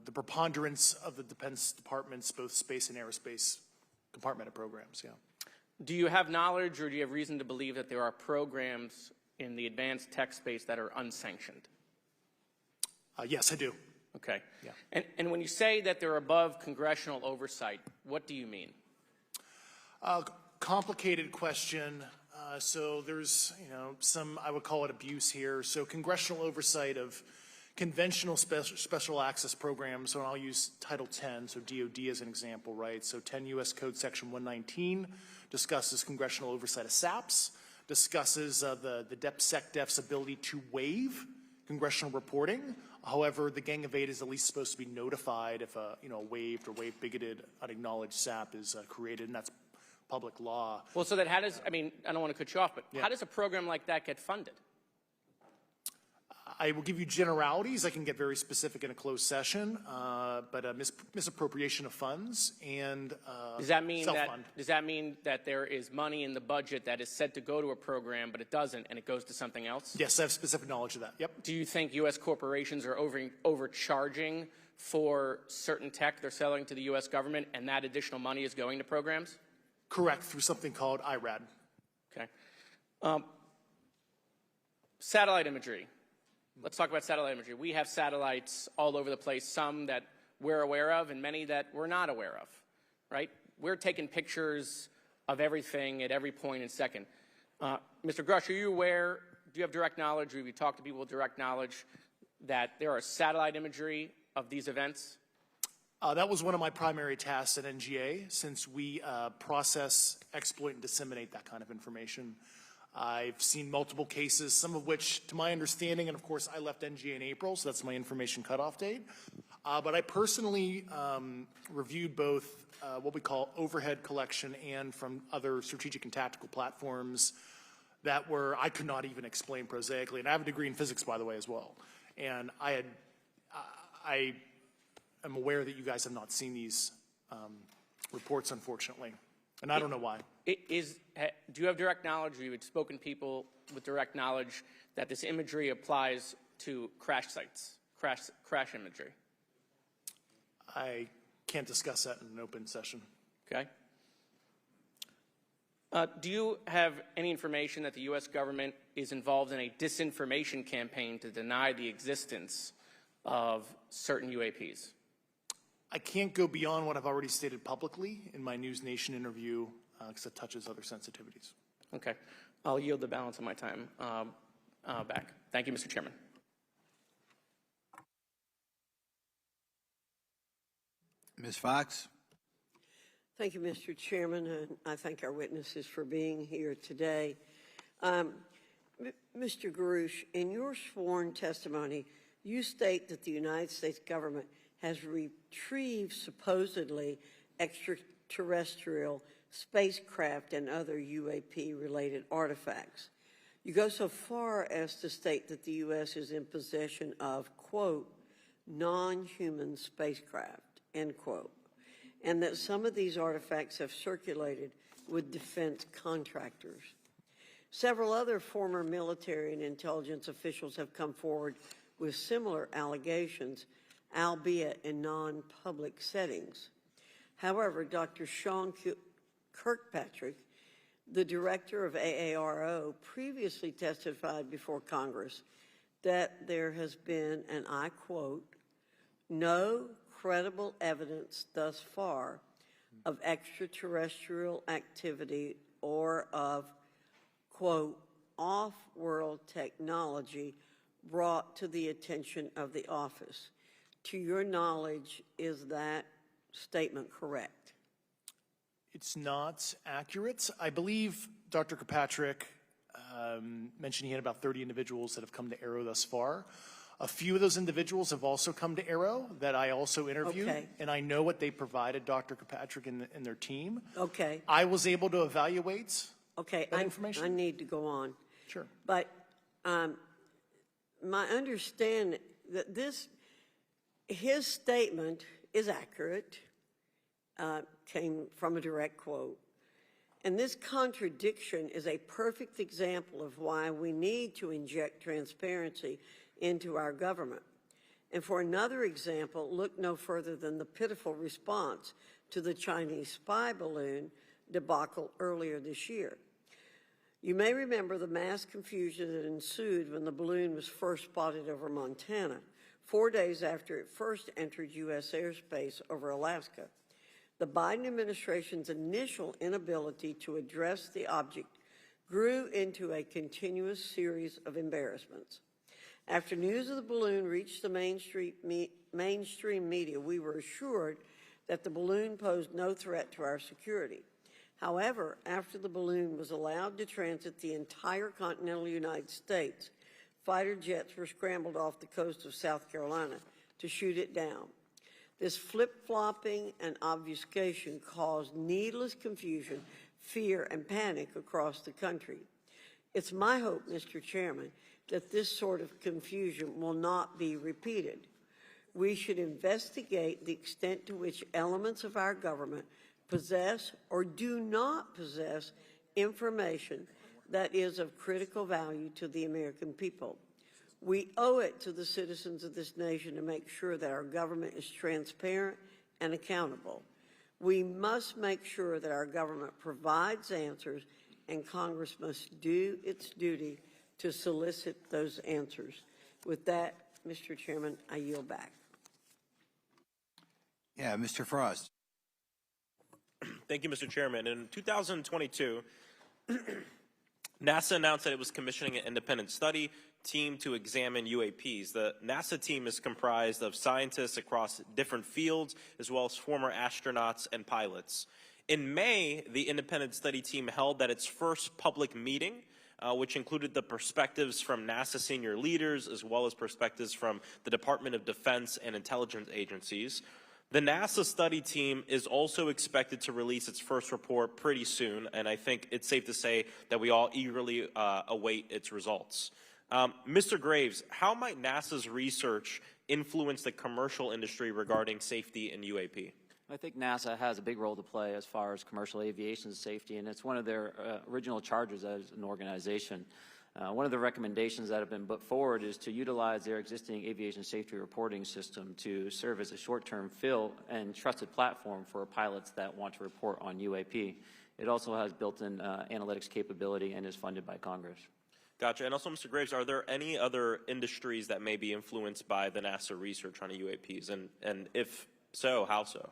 Speaker 7: the preponderance of the Defense Department's both space and aerospace compartmented programs, yeah.
Speaker 5: Do you have knowledge or do you have reason to believe that there are programs in the advanced tech space that are unsanctioned?
Speaker 7: Yes, I do.
Speaker 5: Okay.
Speaker 7: Yeah.
Speaker 5: And when you say that they're above congressional oversight, what do you mean?
Speaker 7: Complicated question. So there's, some, I would call it abuse here. So congressional oversight of conventional special access programs, so I'll use Title 10, so DOD as an example, right? So 10 U.S. Code Section 119 discusses congressional oversight of SAPs, discusses the DepSecDef's ability to waive congressional reporting. However, the Gang of Eight is at least supposed to be notified if a waived or waive-bigoted unacknowledged SAP is created, and that's public law.
Speaker 5: Well, so that how does, I don't want to cut you off, but
Speaker 7: Yeah.
Speaker 5: how does a program like that get funded?
Speaker 7: I will give you generalities. I can get very specific in a closed session, but misappropriation of funds and
Speaker 5: Does that mean
Speaker 7: self-fund.
Speaker 5: that there is money in the budget that is said to go to a program, but it doesn't, and it goes to something else?
Speaker 7: Yes, I have specific knowledge of that. Yep.
Speaker 5: Do you think U.S. corporations are overcharging for certain tech they're selling to the U.S. government, and that additional money is going to programs?
Speaker 7: Correct, through something called IRAD.
Speaker 5: Okay. Satellite imagery. Let's talk about satellite imagery. We have satellites all over the place, some that we're aware of and many that we're not aware of, right? We're taking pictures of everything at every point and second. Mr. Grush, are you aware, do you have direct knowledge, or have you talked to people with direct knowledge that there are satellite imagery of these events?
Speaker 7: That was one of my primary tasks at NGA, since we process, exploit, and disseminate that kind of information. I've seen multiple cases, some of which, to my understanding, and of course I left NGA in April, so that's my information cutoff date. But I personally reviewed both what we call overhead collection and from other strategic and tactical platforms that I could not even explain prosaically. And I have a degree in physics, by the way, as well. And I am aware that you guys have not seen these reports, unfortunately. And I don't know why.
Speaker 5: Do you have direct knowledge, or you had spoken to people with direct knowledge that this imagery applies to crash sites, crash imagery?
Speaker 7: I can't discuss that in an open session.
Speaker 5: Okay. Do you have any information that the U.S. government is involved in a disinformation campaign to deny the existence of certain UAPs?
Speaker 7: I can't go beyond what I've already stated publicly in my NewsNation interview because it touches other sensitivities.
Speaker 5: Okay. I'll yield the balance of my time back. Thank you, Mr. Chairman.
Speaker 1: Ms. Fox?
Speaker 10: Thank you, Mr. Chairman, and I thank our witnesses for being here today. Mr. Garouche, in your sworn testimony, you state that the United States government has retrieved supposedly extraterrestrial spacecraft and other UAP-related artifacts. You go so far as to state that the U.S. is in possession of, quote, non-human spacecraft, end quote, and that some of these artifacts have circulated with defense contractors. Several other former military and intelligence officials have come forward with similar allegations, albeit in non-public settings. However, Dr. Sean Kirkpatrick, the director of AARO, previously testified before Congress that there has been, and I quote, no credible evidence thus far of extraterrestrial activity or of, quote, off-world technology brought to the attention of the office. To your knowledge, is that statement correct?
Speaker 7: It's not accurate. I believe Dr. Kirkpatrick mentioned he had about 30 individuals that have come to Arrow thus far. A few of those individuals have also come to Arrow that I also interviewed,
Speaker 10: Okay.
Speaker 7: and I know what they provided Dr. Kirkpatrick and their team.
Speaker 10: Okay.
Speaker 7: I was able to evaluate
Speaker 10: Okay,
Speaker 7: that information.
Speaker 10: I need to go on.
Speaker 7: Sure.
Speaker 10: But my understanding that his statement is accurate, came from a direct quote. And this contradiction is a perfect example of why we need to inject transparency into our government. And for another example, look no further than the pitiful response to the Chinese spy balloon debacle earlier this year. You may remember the mass confusion that ensued when the balloon was first spotted over Montana, 4 days after it first entered U.S. airspace over Alaska. The Biden administration's initial inability to address the object grew into a continuous series of embarrassments. After news of the balloon reached the mainstream media, we were assured that the balloon posed no threat to our security. However, after the balloon was allowed to transit the entire continental United States, fighter jets were scrambled off the coast of South Carolina to shoot it down. This flip-flopping and obfuscation caused needless confusion, fear, and panic across the country. It's my hope, Mr. Chairman, that this sort of confusion will not be repeated. We should investigate the extent to which elements of our government possess or do not possess information that is of critical value to the American people. We owe it to the citizens of this nation to make sure that our government is transparent and accountable. We must make sure that our government provides answers, and Congress must do its duty to solicit those answers. With that, Mr. Chairman, I yield back.
Speaker 1: Yeah, Mr. Frost.
Speaker 11: Thank you, Mr. Chairman. In 2022, NASA announced that it was commissioning an independent study team to examine UAPs. The NASA team is comprised of scientists across different fields, as well as former astronauts and pilots. In May, the independent study team held its first public meeting, which included the perspectives from NASA senior leaders, as well as perspectives from the Department of Defense and intelligence agencies. The NASA study team is also expected to release its first report pretty soon, and I think it's safe to say that we all eagerly await its results. Mr. Graves, how might NASA's research influence the commercial industry regarding safety in UAP?
Speaker 6: I think NASA has a big role to play as far as commercial aviation safety, and it's one of their original charges as an organization. One of the recommendations that have been put forward is to utilize their existing aviation safety reporting system to serve as a short-term fill and trusted platform for pilots that want to report on UAP. It also has built-in analytics capability and is funded by Congress.
Speaker 11: Gotcha. And also, Mr. Graves, are there any other industries that may be influenced by the NASA research on UAPs? And if so, how so?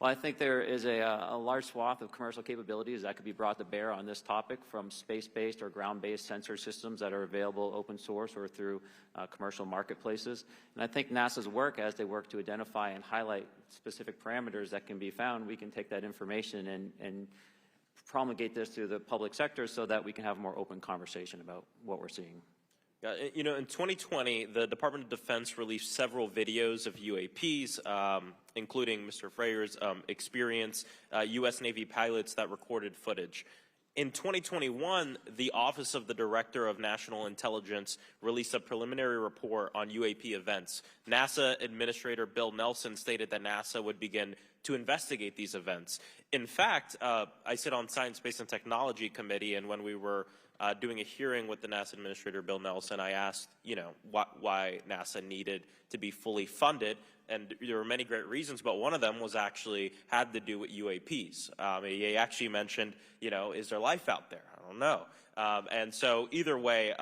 Speaker 6: Well, I think there is a large swath of commercial capabilities that could be brought to bear on this topic, from space-based or ground-based sensor systems that are available open source or through commercial marketplaces. And I think NASA's work, as they work to identify and highlight specific parameters that can be found, we can take that information and promulgate this through the public sector so that we can have a more open conversation about what we're seeing.
Speaker 11: You know, in 2020, the Department of Defense released several videos of UAPs, including Mr. Freyer's experience, U.S. Navy pilots that recorded footage. In 2021, the Office of the Director of National Intelligence released a preliminary report on UAP events. NASA Administrator Bill Nelson stated that NASA would begin to investigate these events. In fact, I sit on Science, Space, and Technology Committee, and when we were doing a hearing with the NASA Administrator Bill Nelson, I asked, why NASA needed to be fully funded, and there were many great reasons, but one of them was actually had to do with UAPs. He actually mentioned, is there life out there? I don't know. And so either way,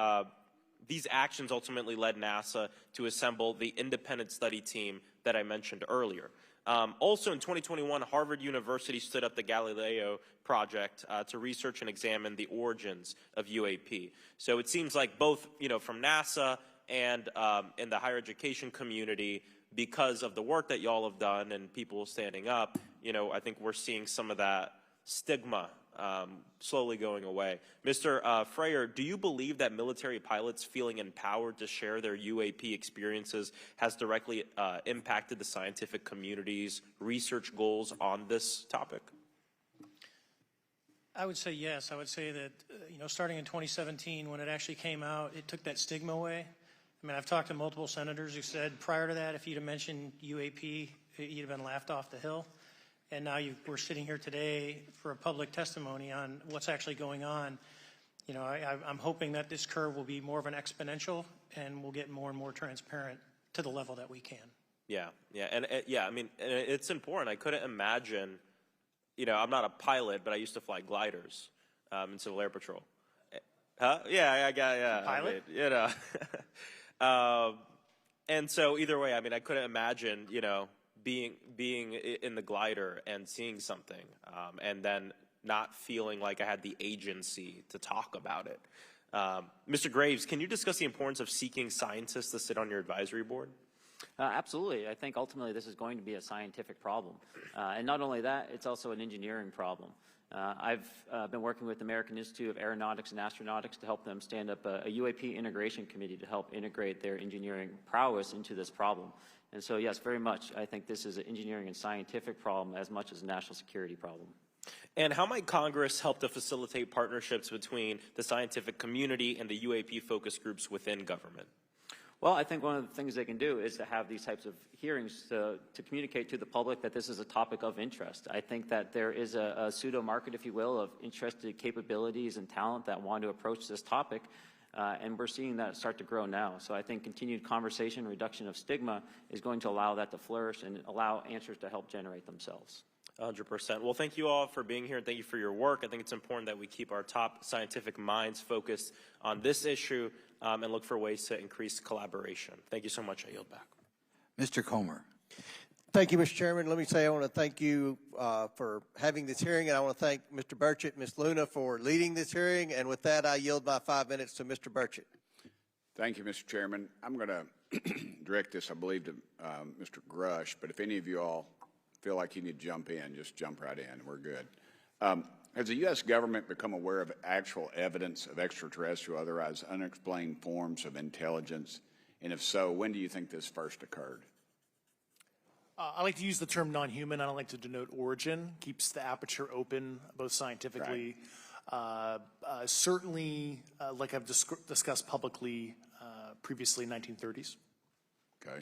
Speaker 11: these actions ultimately led NASA to assemble the independent study team that I mentioned earlier. Also in 2021, Harvard University stood up the Galileo project to research and examine the origins of UAP. So it seems like both, from NASA and in the higher education community, because of the work that y'all have done and people standing up, I think we're seeing some of that stigma slowly going away. Mr. Freyer, do you believe that military pilots feeling empowered to share their UAP experiences has directly impacted the scientific community's research goals on this topic?
Speaker 8: I would say yes. I would say that, starting in 2017, when it actually came out, it took that stigma away. I mean, I've talked to multiple senators who said prior to that, if you'd have mentioned UAP, you'd have been laughed off the hill. And now we're sitting here today for a public testimony on what's actually going on. I'm hoping that this curve will be more of an exponential and we'll get more and more transparent to the level that we can.
Speaker 11: Yeah. And I mean, it's important. I couldn't imagine, I'm not a pilot, but I used to fly gliders in Civil Air Patrol. Huh? Yeah.
Speaker 8: Pilot?
Speaker 11: And so either way, I mean, I couldn't imagine, being in the glider and seeing something, and then not feeling like I had the agency to talk about it. Mr. Graves, can you discuss the importance of seeking scientists to sit on your advisory board?
Speaker 6: Absolutely. I think ultimately this is going to be a scientific problem. And not only that, it's also an engineering problem. I've been working with the American Institute of Aeronautics and Astronautics to help them stand up a UAP integration committee to help integrate their engineering prowess into this problem. And so, yes, very much, I think this is an engineering and scientific problem as much as a national security problem.
Speaker 11: And how might Congress help to facilitate partnerships between the scientific community and the UAP focus groups within government?
Speaker 6: Well, I think one of the things they can do is to have these types of hearings to communicate to the public that this is a topic of interest. I think that there is a pseudo-market, if you will, of interested capabilities and talent that want to approach this topic, and we're seeing that start to grow now. So I think continued conversation, reduction of stigma is going to allow that to flourish and allow answers to help generate themselves.
Speaker 11: 100%. Well, thank you all for being here, and thank you for your work. I think it's important that we keep our top scientific minds focused on this issue and look for ways to increase collaboration. Thank you so much. I yield back.
Speaker 1: Mr. Comer.
Speaker 12: Thank you, Mr. Chairman. Let me say I want to thank you for having this hearing, and I want to thank Mr. Burchett and Ms. Luna for leading this hearing. And with that, I yield my 5 minutes to Mr. Burchett.
Speaker 2: Thank you, Mr. Chairman. I'm going to direct this, I believe, to Mr. Grush, but if any of you all feel like you need to jump in, just jump right in. We're good. Has the U.S. government become aware of actual evidence of extraterrestrial, otherwise unexplained forms of intelligence? And if so, when do you think this first occurred?
Speaker 7: I like to use the term non-human. I don't like to denote origin. Keeps the aperture open, both scientifically.
Speaker 2: Right.
Speaker 7: Certainly, like I've discussed publicly previously, 1930s.
Speaker 2: Okay.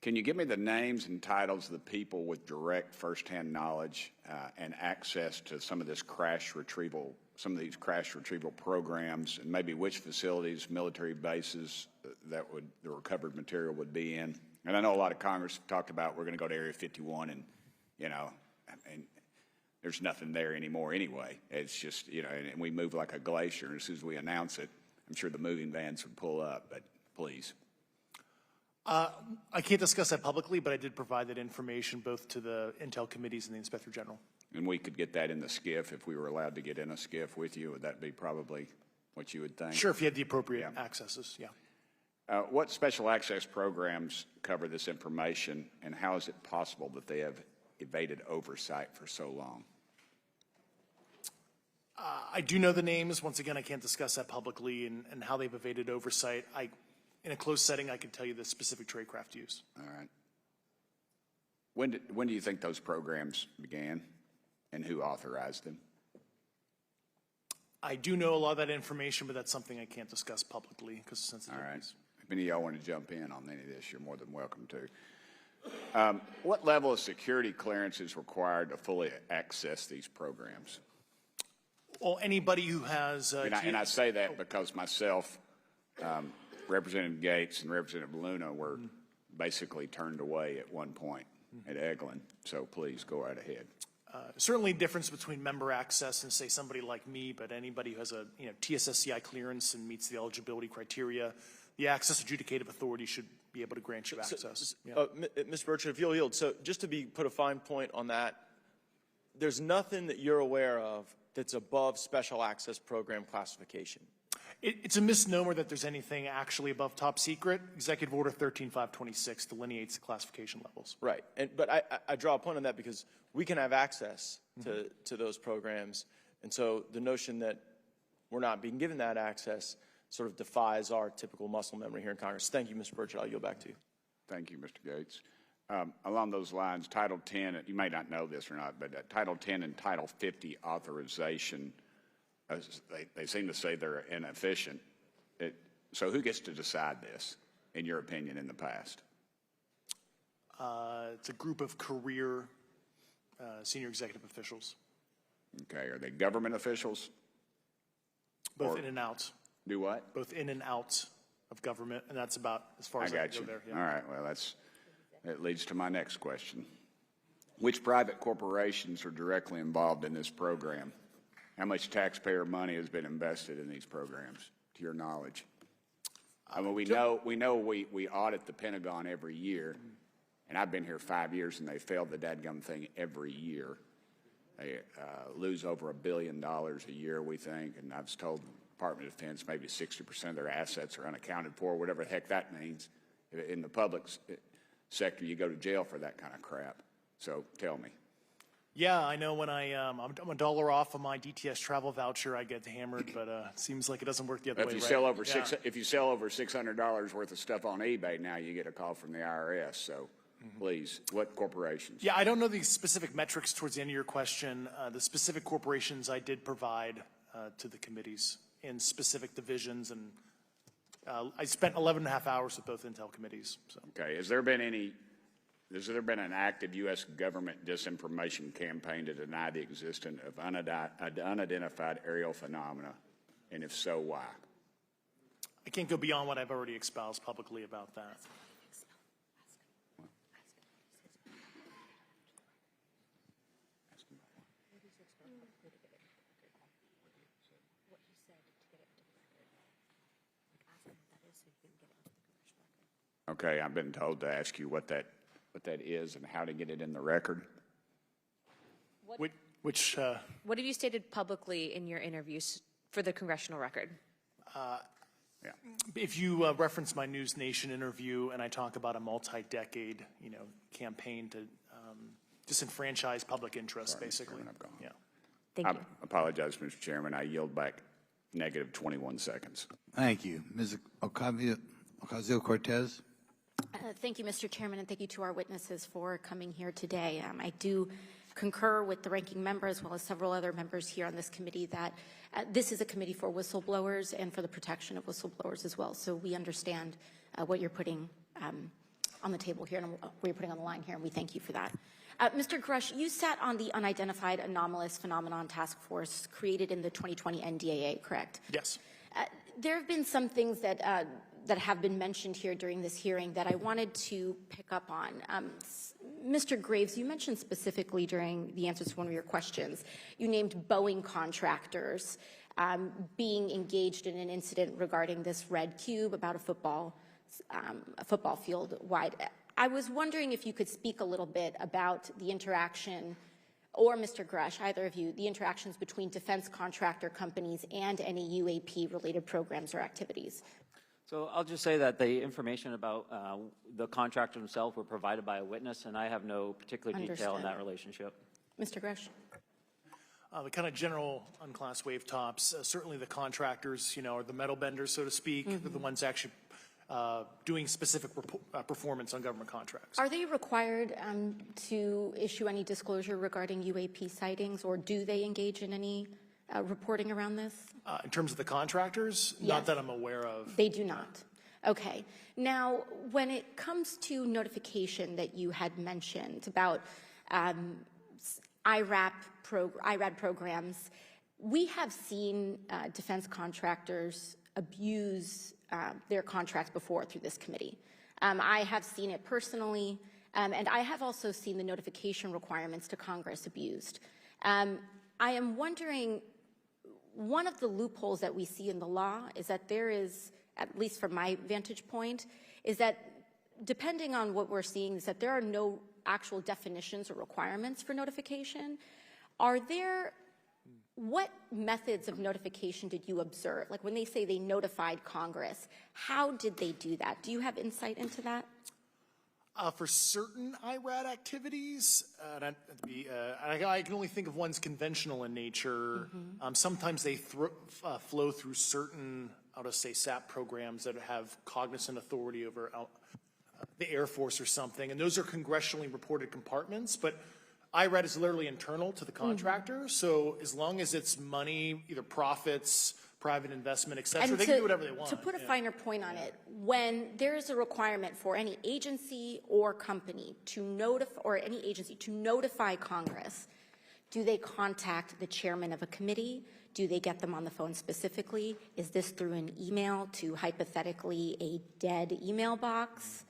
Speaker 2: Can you give me the names and titles of the people with direct firsthand knowledge and access to some of this crash retrieval, some of these crash retrieval programs, and maybe which facilities, military bases that the recovered material would be in? And I know a lot of Congress have talked about we're going to go to Area 51, and and there's nothing there anymore anyway. It's just and we move like a glacier. And as soon as we announce it, I'm sure the moving vans would pull up. But please.
Speaker 7: I can't discuss that publicly, but I did provide that information both to the Intel committees and the Inspector General.
Speaker 2: And we could get that in the SCIF if we were allowed to get in a SCIF with you. Would that be probably what you would think?
Speaker 7: Sure, if you had the appropriate accesses, yeah.
Speaker 2: What special access programs cover this information, and how is it possible that they have evaded oversight for so long?
Speaker 7: I do know the names. Once again, I can't discuss that publicly and how they've evaded oversight. In a closed setting, I can tell you the specific tradecraft use.
Speaker 2: All right. When do you think those programs began, and who authorized them?
Speaker 7: I do know a lot of that information, but that's something I can't discuss publicly because of sensitive.
Speaker 2: All right. If any of y'all want to jump in on any of this, you're more than welcome to. What level of security clearance is required to fully access these programs?
Speaker 7: Well, anybody who has...
Speaker 2: and I say that because myself, Representative Gates and Representative Luna were basically turned away at one point at Eglin. So please go right ahead.
Speaker 7: Certainly difference between member access and, say, somebody like me, but anybody who has a TSSCI clearance and meets the eligibility criteria, the access adjudicative authority should be able to grant you access.
Speaker 13: Ms. Burchett, if you'll yield, so just to put a fine point on that, there's nothing that you're aware of that's above special access program classification.
Speaker 7: It's a misnomer that there's anything actually above top secret. Executive Order 13526 delineates the classification levels.
Speaker 13: Right, but I draw a point on that because we can have access to those programs, and so the notion that we're not being given that access sort of defies our typical muscle memory here in Congress. Thank you, Mr. Burchett. I'll yield back to you.
Speaker 2: Thank you, Mr. Gates. Along those lines, Title 10, you may not know this or not, but Title 10 and Title 50 authorization, they seem to say they're inefficient. So who gets to decide this, in your opinion, in the past?
Speaker 7: It's a group of career senior executive officials.
Speaker 2: Okay, are they government officials?
Speaker 7: Both in and out.
Speaker 2: Do what?
Speaker 7: Both in and out of government, and that's about as far as I can go there. Yeah.
Speaker 2: All right, well, that leads to my next question. Which private corporations are directly involved in this program? How much taxpayer money has been invested in these programs, to your knowledge? I mean, we know we audit the Pentagon every year, and I've been here 5 years, and they failed the dadgum thing every year. They lose over $1 billion a year, we think, and I've told the Department of Defense maybe 60% of their assets are unaccounted for, whatever the heck that means. In the public sector, you go to jail for that kind of crap. So tell me.
Speaker 7: Yeah, I know when I'm $1 off of my DTS travel voucher, I get hammered, but it seems like it doesn't work the other way.
Speaker 2: If you sell over $600 worth of stuff on eBay, now you get a call from the IRS. So please, what corporations?
Speaker 7: Yeah, I don't know the specific metrics towards the end of your question. The specific corporations I did provide to the committees in specific divisions, and I spent 11 and a half hours with both Intel committees. So.
Speaker 2: Okay, has there been an active U.S. government disinformation campaign to deny the existence of unidentified aerial phenomena? And if so, why?
Speaker 7: I can't go beyond what I've already espoused publicly about that.
Speaker 2: Okay, I've been told to ask you what that is and how to get it in the record.
Speaker 3: What have you stated publicly in your interviews for the congressional record?
Speaker 2: Yeah.
Speaker 7: If you reference my NewsNation interview and I talk about a multi-decade, campaign to disenfranchise public interest, basically. Yeah.
Speaker 3: Thank
Speaker 2: I
Speaker 3: you.
Speaker 2: apologize, Mr. Chairman. I yield back negative 21 seconds.
Speaker 1: Thank you. Ms. Ocasio-Cortez?
Speaker 14: Thank you, Mr. Chairman, and thank you to our witnesses for coming here today. I do concur with the ranking member as well as several other members here on this committee that this is a committee for whistleblowers and for the protection of whistleblowers as well. So we understand what you're putting on the table here and what you're putting on the line here, and we thank you for that. Mr. Grush, you sat on the Unidentified Anomalous Phenomenon Task Force created in the 2020 NDAA, correct?
Speaker 7: Yes.
Speaker 14: There have been some things that have been mentioned here during this hearing that I wanted to pick up on. Mr. Graves, you mentioned specifically during the answers to one of your questions, you named Boeing contractors being engaged in an incident regarding this red cube about a football field wide. I was wondering if you could speak a little bit about the interaction, or Mr. Grush, either of you, the interactions between defense contractor companies and any UAP-related programs or activities.
Speaker 6: So I'll just say that the information about the contractor himself were provided by a witness, and I have no particular detail in that relationship.
Speaker 14: Mr. Grush.
Speaker 7: The kind of general unclassed wave tops, certainly the contractors, are the metal benders, so to speak, they're the ones actually doing specific performance on government contracts.
Speaker 14: Are they required to issue any disclosure regarding UAP sightings, or do they engage in any reporting around this?
Speaker 7: In terms of the contractors,
Speaker 14: Yes.
Speaker 7: Not that I'm aware of.
Speaker 14: They do not. Okay. Now, when it comes to notification that you had mentioned about IRAD programs, we have seen defense contractors abuse their contracts before through this committee. I have seen it personally, and I have also seen the notification requirements to Congress abused. I am wondering, one of the loopholes that we see in the law is that there is, at least from my vantage point, is that depending on what we're seeing, is that there are no actual definitions or requirements for notification. What methods of notification did you observe? Like when they say they notified Congress, how did they do that? Do you have insight into that?
Speaker 7: For certain IRAD activities, I can only think of ones conventional in nature. Sometimes they flow through certain, I'll just say, SAP programs that have cognizant authority over the Air Force or something, and those are congressionally reported compartments, but IRAD is literally internal to the contractor, so as long as it's money, either profits, private investment, et cetera, they can do whatever they want.
Speaker 14: To put a finer point on it, when there is a requirement for any agency or company to notify Congress, do they contact the chairman of a committee? Do they get them on the phone specifically? Is this through an email to hypothetically a dead email box?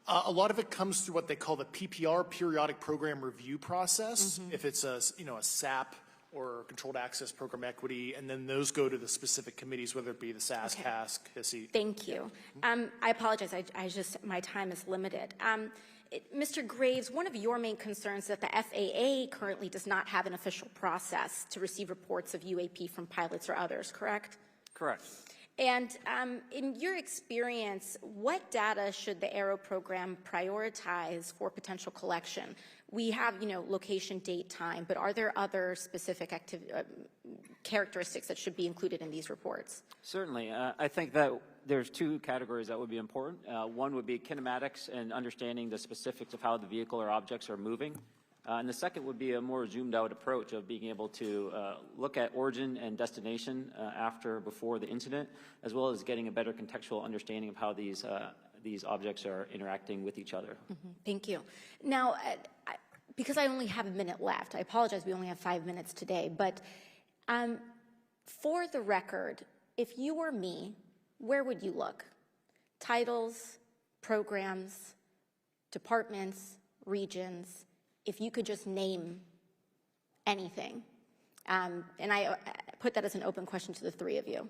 Speaker 7: A lot of it comes through what they call the PPR, Periodic Program Review Process, if it's a SAP or Controlled Access Program Equity, and then those go to the specific committees, whether it be the SAS, CASC, HISI.
Speaker 14: Thank you. I apologize, my time is limited. Mr. Graves, one of your main concerns is that the FAA currently does not have an official process to receive reports of UAP from pilots or others, correct?
Speaker 6: Correct.
Speaker 14: And in your experience, what data should the Aero program prioritize for potential collection? We have, location, date, time, but are there other specific characteristics that should be included in these reports?
Speaker 6: Certainly. I think that there's two categories that would be important. One would be kinematics and understanding the specifics of how the vehicle or objects are moving. And the second would be a more zoomed out approach of being able to look at origin and destination before the incident, as well as getting a better contextual understanding of how these objects are interacting with each other.
Speaker 14: Thank you. Now, because I only have a minute left, I apologize, we only have 5 minutes today, but for the record, if you were me, where would you look? Titles, programs, departments, regions, if you could just name anything. And I put that as an open question to the three of you.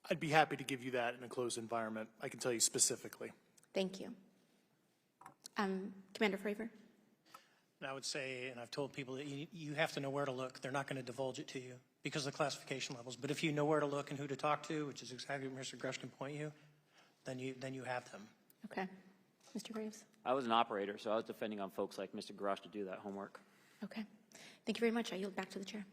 Speaker 7: I'd be happy to give you that in a closed environment. I can tell you specifically.
Speaker 14: Thank you. Commander Fravor?
Speaker 8: And I would say, and I've told people that you have to know where to look. They're not going to divulge it to you because of the classification levels. But if you know where to look and who to talk to, which is exactly what Mr. Grush can point you, then you have them.
Speaker 14: Okay. Mr. Graves?
Speaker 6: I was an operator, so I was depending on folks like Mr. Grosh to do that homework.
Speaker 14: Okay. Thank you very much. I yield back to the chair.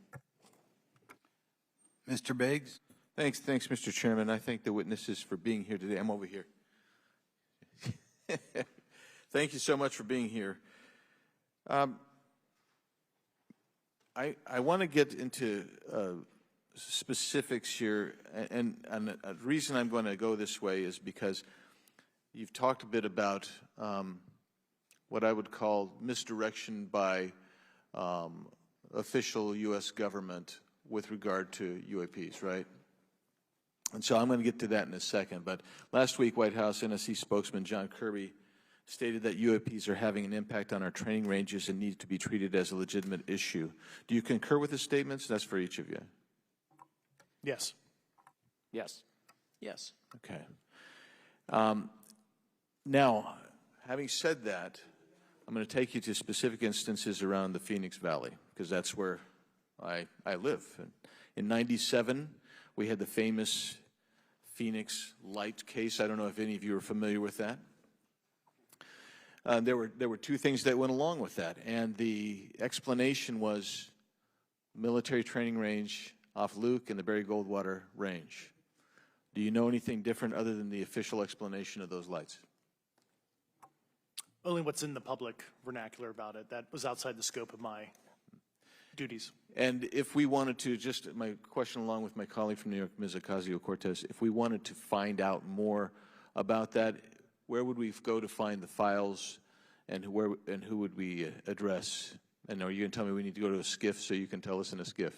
Speaker 1: Mr. Biggs?
Speaker 15: Thanks, Mr. Chairman. I thank the witnesses for being here today. I'm over here. Thank you so much for being here. I want to get into specifics here, and the reason I'm going to go this way is because you've talked a bit about what I would call misdirection by official U.S. government with regard to UAPs, right? And so I'm going to get to that in a second. But last week, White House NSC spokesman John Kirby stated that UAPs are having an impact on our training ranges and need to be treated as a legitimate issue. Do you concur with his statements? That's for each of you.
Speaker 7: Yes.
Speaker 6: Yes.
Speaker 8: Yes.
Speaker 15: Okay. Now, having said that, I'm going to take you to specific instances around the Phoenix Valley, because that's where I live. In '97, we had the famous Phoenix Light case. I don't know if any of you are familiar with that. There were two things that went along with that, and the explanation was military training range off Luke and the Barry Goldwater Range. Do you know anything different other than the official explanation of those lights?
Speaker 7: Only what's in the public vernacular about it. That was outside the scope of my duties.
Speaker 15: And if we wanted to, just my question along with my colleague from New York, Ms. Ocasio-Cortez, if we wanted to find out more about that, where would we go to find the files, and who would we address? And are you going to tell me we need to go to a SCIF so you can tell us in a SCIF?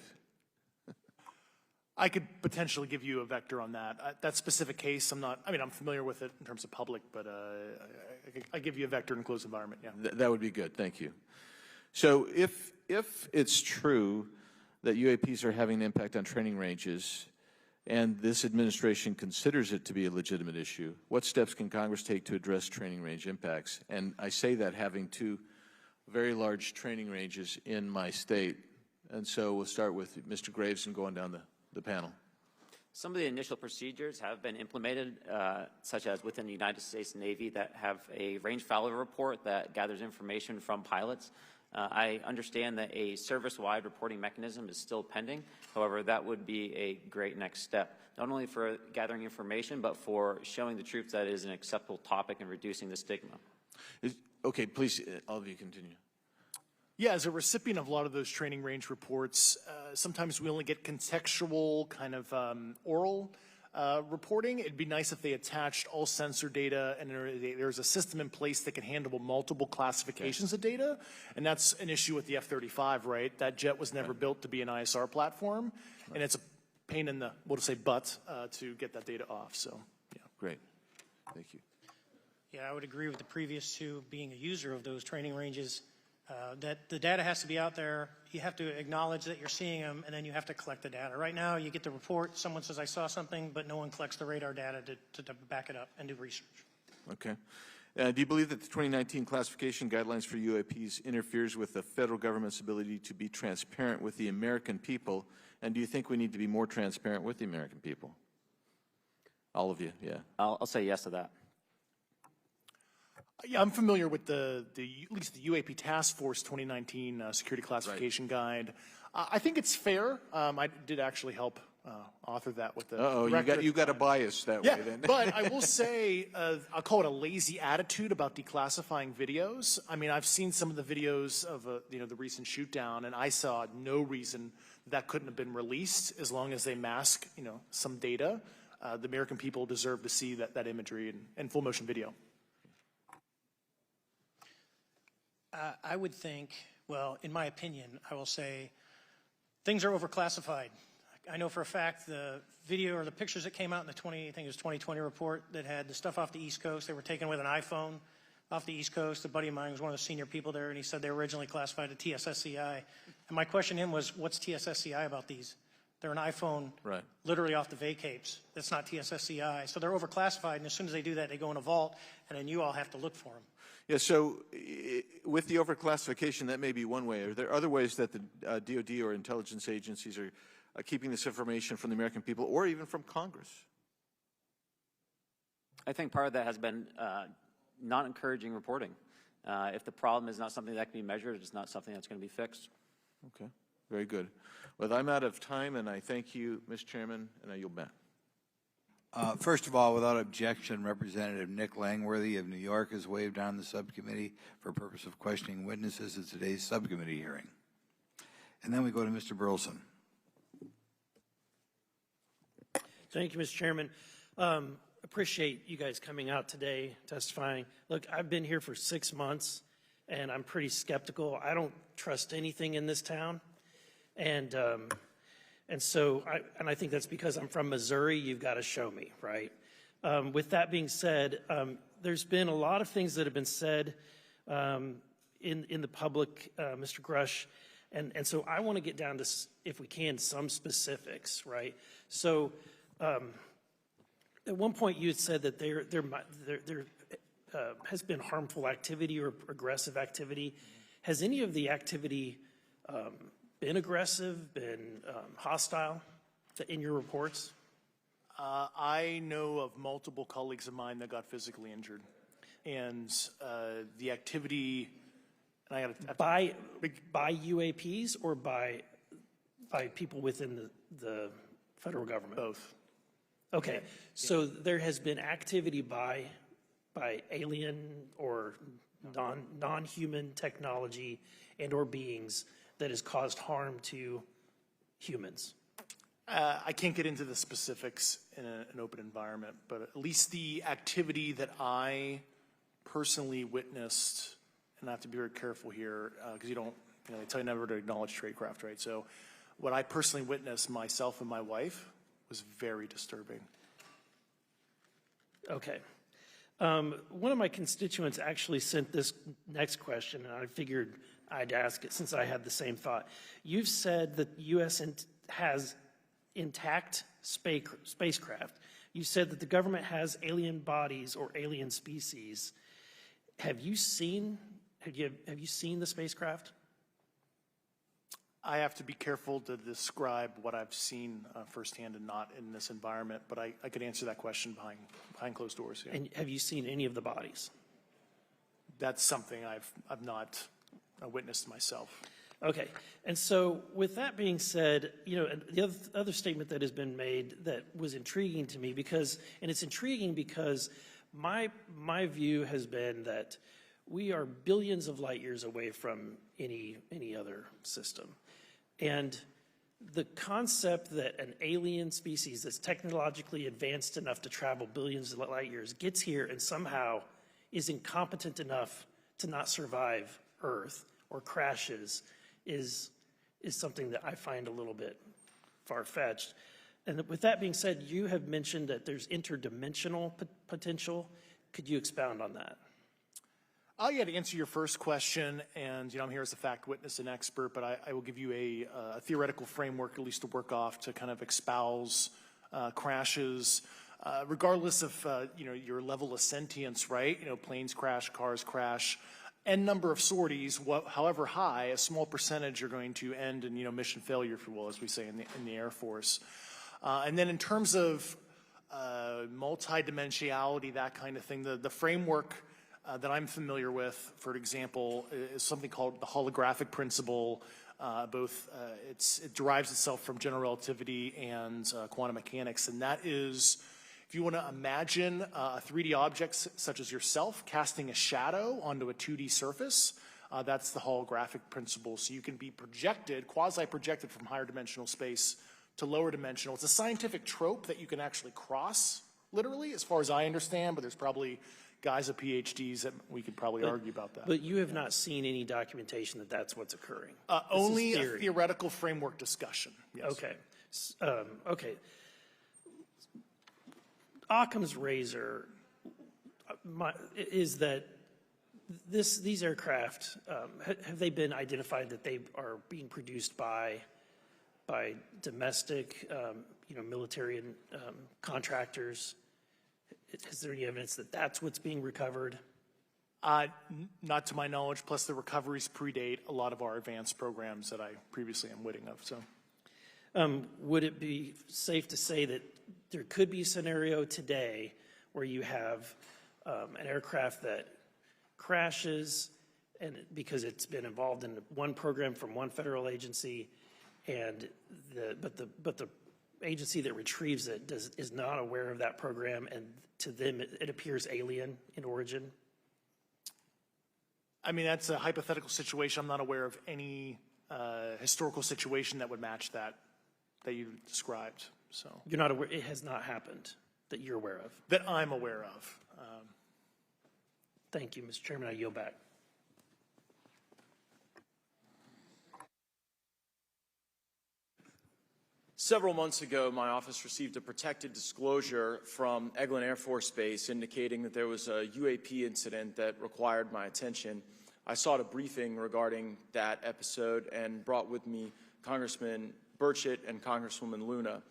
Speaker 7: I could potentially give you a vector on that. That specific case, I'm familiar with it in terms of public, but I give you a vector in closed environment, yeah.
Speaker 15: That would be good, thank you. So if it's true that UAPs are having an impact on training ranges, and this administration considers it to be a legitimate issue, what steps can Congress take to address training range impacts? And I say that having two very large training ranges in my state. And so we'll start with Mr. Graves and going down the panel.
Speaker 6: Some of the initial procedures have been implemented, such as within the United States Navy, that have a range failure report that gathers information from pilots. I understand that a service-wide reporting mechanism is still pending. However, that would be a great next step, not only for gathering information, but for showing the troops that it is an acceptable topic and reducing the stigma.
Speaker 15: Okay, please, all of you continue.
Speaker 7: Yeah, as a recipient of a lot of those training range reports, sometimes we only get contextual kind of oral reporting. It'd be nice if they attached all sensor data and there's a system in place that can handle multiple classifications of data. And that's an issue with the F-35, right? That jet was never built to be an ISR platform. And it's a pain in the, we'll just say, butt to get that data off. So, yeah.
Speaker 15: Great. Thank you.
Speaker 8: Yeah, I would agree with the previous two. Being a user of those training ranges, that the data has to be out there. You have to acknowledge that you're seeing them, and then you have to collect the data. Right now, you get the report, someone says, I saw something, but no one collects the radar data to back it up and do research.
Speaker 15: Okay. Do you believe that the 2019 classification guidelines for UAPs interferes with the federal government's ability to be transparent with the American people? And do you think we need to be more transparent with the American people? All of you, yeah.
Speaker 6: I'll say yes to that.
Speaker 7: Yeah, I'm familiar with at least the UAP Task Force 2019 Security Classification Guide. I think it's fair. I did actually help author that with the director.
Speaker 15: You got a bias that way then.
Speaker 7: But I will say, I'll call it a lazy attitude about declassifying videos. I mean, I've seen some of the videos of the recent shoot down, and I saw no reason that couldn't have been released as long as they mask some data. The American people deserve to see that imagery and full motion video.
Speaker 8: I would think, well, in my opinion, I will say things are overclassified. I know for a fact the video or the pictures that came out in the 2020 report that had the stuff off the East Coast, they were taken with an iPhone off the East Coast. A buddy of mine was one of the senior people there, and he said they were originally classified at TSSCI. And my question to him was, what's TSSCI about these? They're an iPhone literally off the vacapes. That's not TSSCI. So they're overclassified, and as soon as they do that, they go in a vault, and then you all have to look for them.
Speaker 15: Yeah, so with the overclassification, that may be one way. Are there other ways that the DOD or intelligence agencies are keeping this information from the American people or even from Congress?
Speaker 6: I think part of that has been not encouraging reporting. If the problem is not something that can be measured, it's not something that's going to be fixed.
Speaker 15: Okay, very good. Well, I'm out of time, and I thank you, Mr. Chairman, and I yield back.
Speaker 1: First of all, without objection, Representative Nick Langworthy of New York has waived on the subcommittee for purpose of questioning witnesses at today's subcommittee hearing. And then we go to Mr. Burleson.
Speaker 16: Thank you, Mr. Chairman. Appreciate you guys coming out today, testifying. Look, I've been here for 6 months, and I'm pretty skeptical. I don't trust anything in this town. And so I think that's because I'm from Missouri. You've got to show me, right? With that being said, there's been a lot of things that have been said in the public, Mr. Grush, and so I want to get down to, if we can, some specifics, right? So at one point you had said that there has been harmful activity or aggressive activity. Has any of the activity been aggressive, been hostile in your reports?
Speaker 7: I know of multiple colleagues of mine that got physically injured. And the activity, and I got
Speaker 16: by UAPs or by people within the federal government?
Speaker 7: Both.
Speaker 16: Okay, so there has been activity by alien or non-human technology and or beings that has caused harm to humans.
Speaker 7: I can't get into the specifics in an open environment, but at least the activity that I personally witnessed, and I have to be very careful here because they tell you never to acknowledge tradecraft, right? So what I personally witnessed, myself and my wife, was very disturbing.
Speaker 16: Okay. One of my constituents actually sent this next question, and I figured I'd ask it since I had the same thought. You've said that the U.S. has intact spacecraft. You said that the government has alien bodies or alien species. Have you seen the spacecraft?
Speaker 7: I have to be careful to describe what I've seen firsthand and not in this environment, but I could answer that question behind closed doors. Yeah.
Speaker 16: And have you seen any of the bodies?
Speaker 7: That's something I've not witnessed myself.
Speaker 16: Okay, and so with that being said, the other statement that has been made that was intriguing to me it's intriguing because my view has been that we are billions of light years away from any other system. And the concept that an alien species that's technologically advanced enough to travel billions of light years gets here and somehow is incompetent enough to not survive Earth or crashes is something that I find a little bit far-fetched. And with that being said, you have mentioned that there's interdimensional potential. Could you expound on that?
Speaker 7: Yeah, to answer your first question, and I'm here as a fact witness and expert, but I will give you a theoretical framework, at least to work off, to kind of espouse crashes, regardless of your level of sentience, right? Planes crash, cars crash, n number of sorties, however high, a small percentage are going to end in mission failure, if you will, as we say in the Air Force. And then in terms of multidimensionality, that kind of thing, the framework that I'm familiar with, for example, is something called the holographic principle. It derives itself from general relativity and quantum mechanics, and that is, if you want to imagine a 3D object such as yourself casting a shadow onto a 2D surface, that's the holographic principle. So you can be projected, quasi-projected from higher dimensional space to lower dimensional. It's a scientific trope that you can actually cross, literally, as far as I understand, but there's probably guys with PhDs that we could probably argue about that.
Speaker 16: But you have not seen any documentation that that's what's occurring?
Speaker 7: Only a theoretical framework discussion. Yes.
Speaker 16: Okay. Okay. Occam's razor is that these aircraft, have they been identified that they are being produced by domestic, military and contractors? Is there any evidence that that's what's being recovered?
Speaker 7: Not to my knowledge, plus the recoveries predate a lot of our advanced programs that I previously am witting of. So,
Speaker 16: would it be safe to say that there could be a scenario today where you have an aircraft that crashes and because it's been involved in one program from one federal agency, and but the agency that retrieves it is not aware of that program, and to them it appears alien in origin?
Speaker 7: I mean, that's a hypothetical situation. I'm not aware of any historical situation that would match that you described. So
Speaker 16: You're not aware, it has not happened that you're aware of?
Speaker 7: that I'm aware of.
Speaker 16: Thank you, Mr. Chairman. I yield back.
Speaker 13: Several months ago, my office received a protected disclosure from Eglin Air Force Base indicating that there was a UAP incident that required my attention. I sought a briefing regarding that episode and brought with me Congressman Burchett and Congresswoman Luna.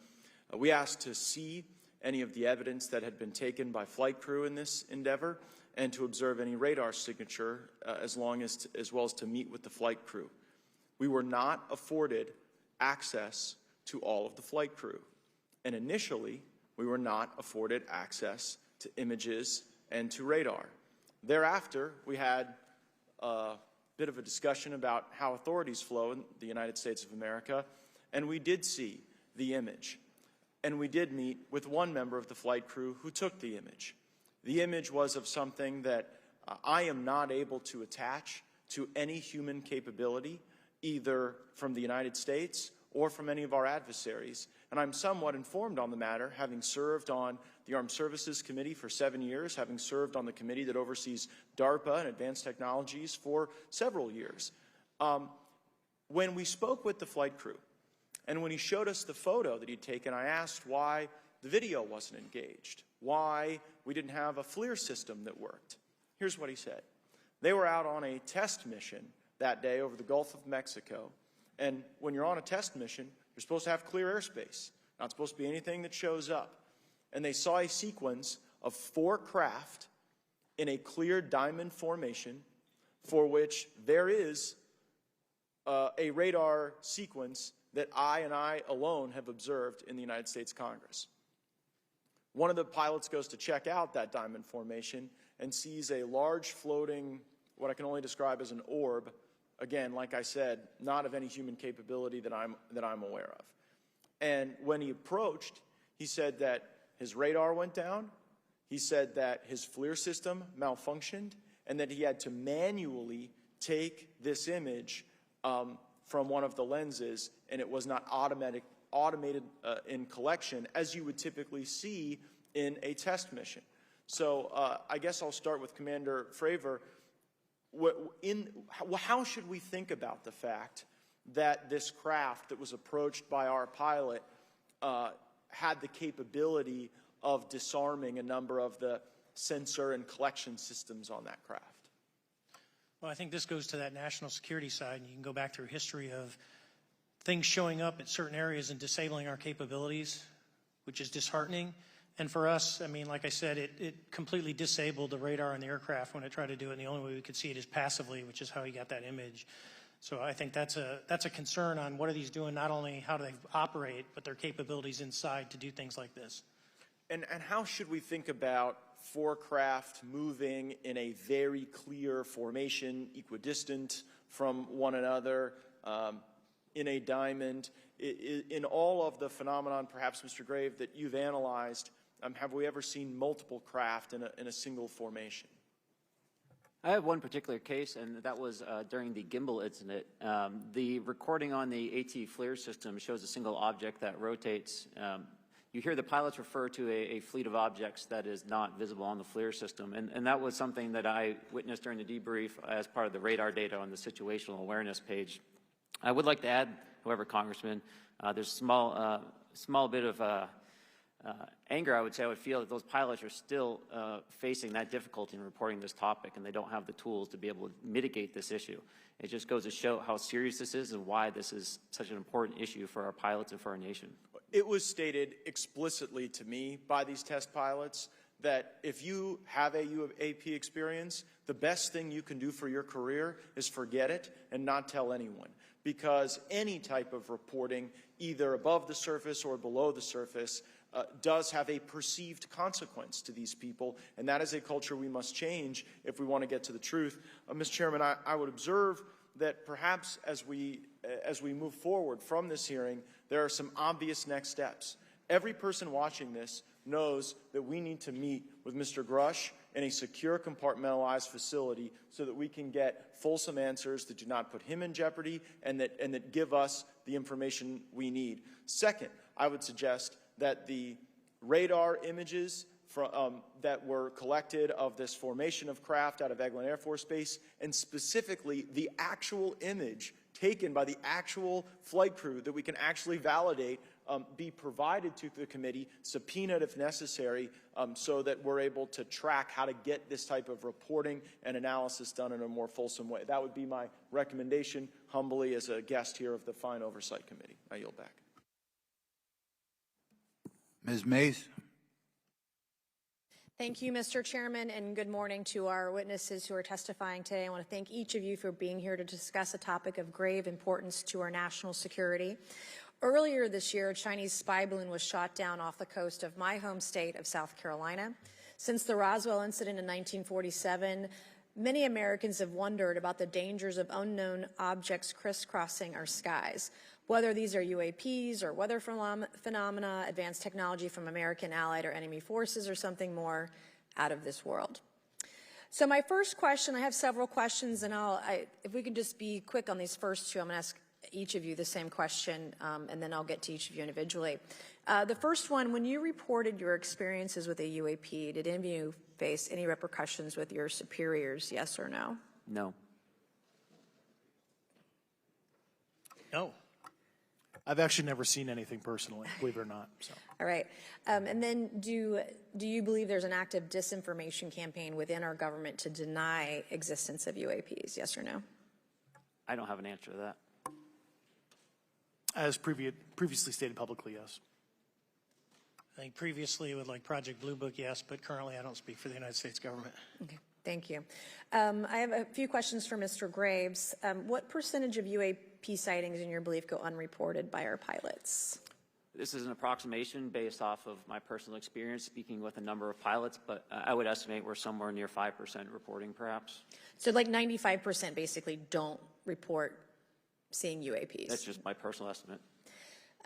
Speaker 13: We asked to see any of the evidence that had been taken by flight crew in this endeavor and to observe any radar signature as well as to meet with the flight crew. We were not afforded access to all of the flight crew. And initially, we were not afforded access to images and to radar. Thereafter, we had a bit of a discussion about how authorities flow in the United States of America, and we did see the image. And we did meet with one member of the flight crew who took the image. The image was of something that I am not able to attach to any human capability, either from the United States or from any of our adversaries. And I'm somewhat informed on the matter, having served on the Armed Services Committee for 7 years, having served on the committee that oversees DARPA and advanced technologies for several years. When we spoke with the flight crew, and when he showed us the photo that he'd taken, I asked why the video wasn't engaged, why we didn't have a FLIR system that worked. Here's what he said. They were out on a test mission that day over the Gulf of Mexico. And when you're on a test mission, you're supposed to have clear airspace. Not supposed to be anything that shows up. And they saw a sequence of 4 craft in a clear diamond formation for which there is a radar sequence that I alone have observed in the United States Congress. One of the pilots goes to check out that diamond formation and sees a large floating, what I can only describe as an orb. Again, like I said, not of any human capability that I'm aware of. And when he approached, he said that his radar went down, he said that his FLIR system malfunctioned, and that he had to manually take this image from one of the lenses, and it was not automated in collection as you would typically see in a test mission. So I guess I'll start with Commander Fravor. How should we think about the fact that this craft that was approached by our pilot had the capability of disarming a number of the sensor and collection systems on that craft?
Speaker 8: Well, I think this goes to that national security side, and you can go back through history of things showing up at certain areas and disabling our capabilities, which is disheartening. And for us, I mean, like I said, it completely disabled the radar on the aircraft when it tried to do it, and the only way we could see it is passively, which is how he got that image. So I think that's a concern on what are these doing, not only how do they operate, but their capabilities inside to do things like this.
Speaker 13: And how should we think about 4 craft moving in a very clear formation, equidistant from one another, in a diamond? In all of the phenomenon, perhaps, Mr. Grave, that you've analyzed, have we ever seen multiple craft in a single formation?
Speaker 6: I have one particular case, and that was during the gimbal incident. The recording on the AT FLIR system shows a single object that rotates. You hear the pilots refer to a fleet of objects that is not visible on the FLIR system, and that was something that I witnessed during the debrief as part of the radar data on the situational awareness page. I would like to add, however, Congressman, there's a small bit of anger, I would say. I would feel that those pilots are still facing that difficulty in reporting this topic, and they don't have the tools to be able to mitigate this issue. It just goes to show how serious this is and why this is such an important issue for our pilots and for our nation.
Speaker 13: It was stated explicitly to me by these test pilots that if you have a UAP experience, the best thing you can do for your career is forget it and not tell anyone. Because any type of reporting, either above the surface or below the surface, does have a perceived consequence to these people, and that is a culture we must change if we want to get to the truth. Mr. Chairman, I would observe that perhaps as we move forward from this hearing, there are some obvious next steps. Every person watching this knows that we need to meet with Mr. Grush in a secure, compartmentalized facility so that we can get fulsome answers that do not put him in jeopardy and that give us the information we need. Second, I would suggest that the radar images that were collected of this formation of craft out of Eglin Air Force Base, and specifically the actual image taken by the actual flight crew that we can actually validate, be provided to the committee, subpoenaed if necessary, so that we're able to track how to get this type of reporting and analysis done in a more fulsome way. That would be my recommendation, humbly, as a guest here of the Fine Oversight Committee. I yield back.
Speaker 1: Ms. Mays?
Speaker 17: Thank you, Mr. Chairman, and good morning to our witnesses who are testifying today. I want to thank each of you for being here to discuss a topic of grave importance to our national security. Earlier this year, a Chinese spy balloon was shot down off the coast of my home state of South Carolina. Since the Roswell incident in 1947, many Americans have wondered about the dangers of unknown objects crisscrossing our skies. Whether these are UAPs or weather phenomena, advanced technology from American allied or enemy forces, or something more out of this world. So my first question, I have several questions, and if we can just be quick on these first two, I'm going to ask each of you the same question, and then I'll get to each of you individually. The first one, when you reported your experiences with a UAP, did any of you face any repercussions with your superiors, yes or no?
Speaker 6: No.
Speaker 7: No. I've actually never seen anything personally, believe it or not. So.
Speaker 17: All right. And then do you believe there's an active disinformation campaign within our government to deny existence of UAPs, yes or no?
Speaker 6: I don't have an answer to that.
Speaker 7: As previously stated publicly, yes.
Speaker 8: I think previously with like Project Blue Book, yes, but currently I don't speak for the United States government.
Speaker 17: Okay, thank you. I have a few questions for Mr. Graves. What percentage of UAP sightings, in your belief, go unreported by our pilots?
Speaker 6: This is an approximation based off of my personal experience speaking with a number of pilots, but I would estimate we're somewhere near 5% reporting, perhaps.
Speaker 17: So like 95% basically don't report seeing UAPs.
Speaker 6: That's just my personal estimate.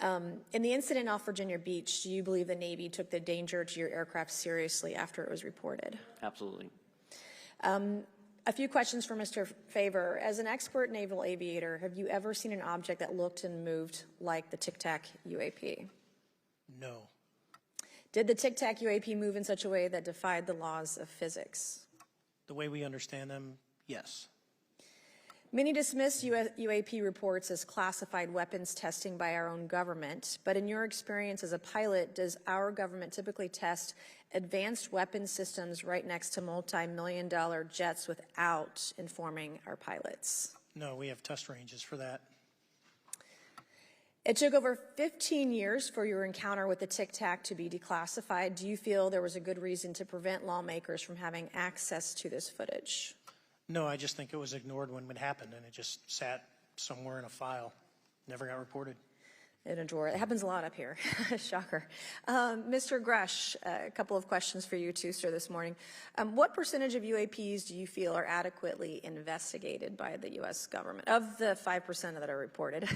Speaker 17: In the incident off Virginia Beach, do you believe the Navy took the danger to your aircraft seriously after it was reported?
Speaker 6: Absolutely.
Speaker 17: A few questions for Mr. Favor. As an expert naval aviator, have you ever seen an object that looked and moved like the Tic Tac UAP?
Speaker 8: No.
Speaker 17: Did the Tic Tac UAP move in such a way that defied the laws of physics?
Speaker 8: The way we understand them, yes.
Speaker 17: Many dismiss UAP reports as classified weapons testing by our own government, but in your experience as a pilot, does our government typically test advanced weapon systems right next to multi-million-dollar jets without informing our pilots?
Speaker 8: No, we have test ranges for that.
Speaker 17: It took over 15 years for your encounter with the Tic Tac to be declassified. Do you feel there was a good reason to prevent lawmakers from having access to this footage?
Speaker 8: No, I just think it was ignored when it happened, and it just sat somewhere in a file. Never got reported.
Speaker 17: In a drawer. It happens a lot up here. Shocker. Mr. Grush, a couple of questions for you too, sir, this morning. What percentage of UAPs do you feel are adequately investigated by the U.S. government, of the 5% that are reported?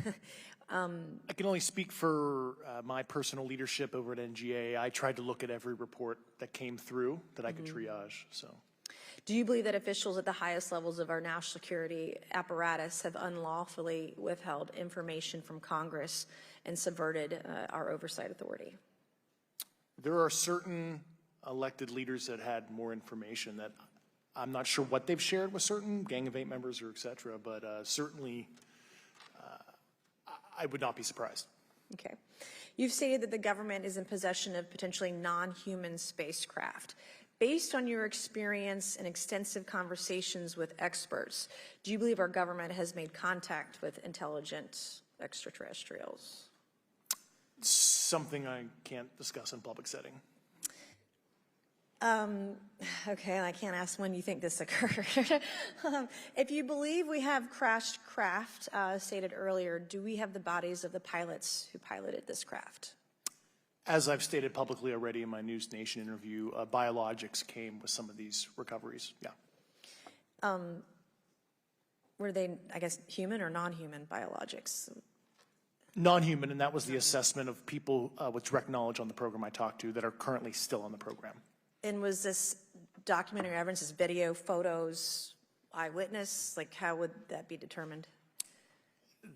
Speaker 7: I can only speak for my personal leadership over at NGA. I tried to look at every report that came through that I could triage. So.
Speaker 17: Do you believe that officials at the highest levels of our national security apparatus have unlawfully withheld information from Congress and subverted our oversight authority?
Speaker 7: There are certain elected leaders that had more information that I'm not sure what they've shared with certain Gang of Eight members or et cetera, but certainly I would not be surprised.
Speaker 17: Okay. You've stated that the government is in possession of potentially non-human spacecraft. Based on your experience and extensive conversations with experts, do you believe our government has made contact with intelligent extraterrestrials?
Speaker 7: Something I can't discuss in public setting.
Speaker 17: Okay, I can't ask when you think this occurred. If you believe we have crashed craft, stated earlier, do we have the bodies of the pilots who piloted this craft?
Speaker 7: As I've stated publicly already in my NewsNation interview, biologics came with some of these recoveries, yeah.
Speaker 17: Were they, I guess, human or non-human biologics?
Speaker 7: Non-human, and that was the assessment of people with direct knowledge on the program I talked to that are currently still on the program.
Speaker 17: And was this documentary evidence, this video, photos, eyewitness? Like, how would that be determined?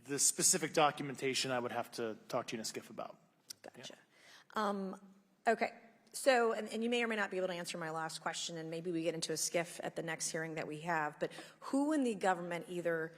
Speaker 7: The specific documentation I would have to talk to you in a skiff about.
Speaker 17: Gotcha. Okay, so, and you may or may not be able to answer my last question, and maybe we get into a skiff at the next hearing that we have, but who in the government, either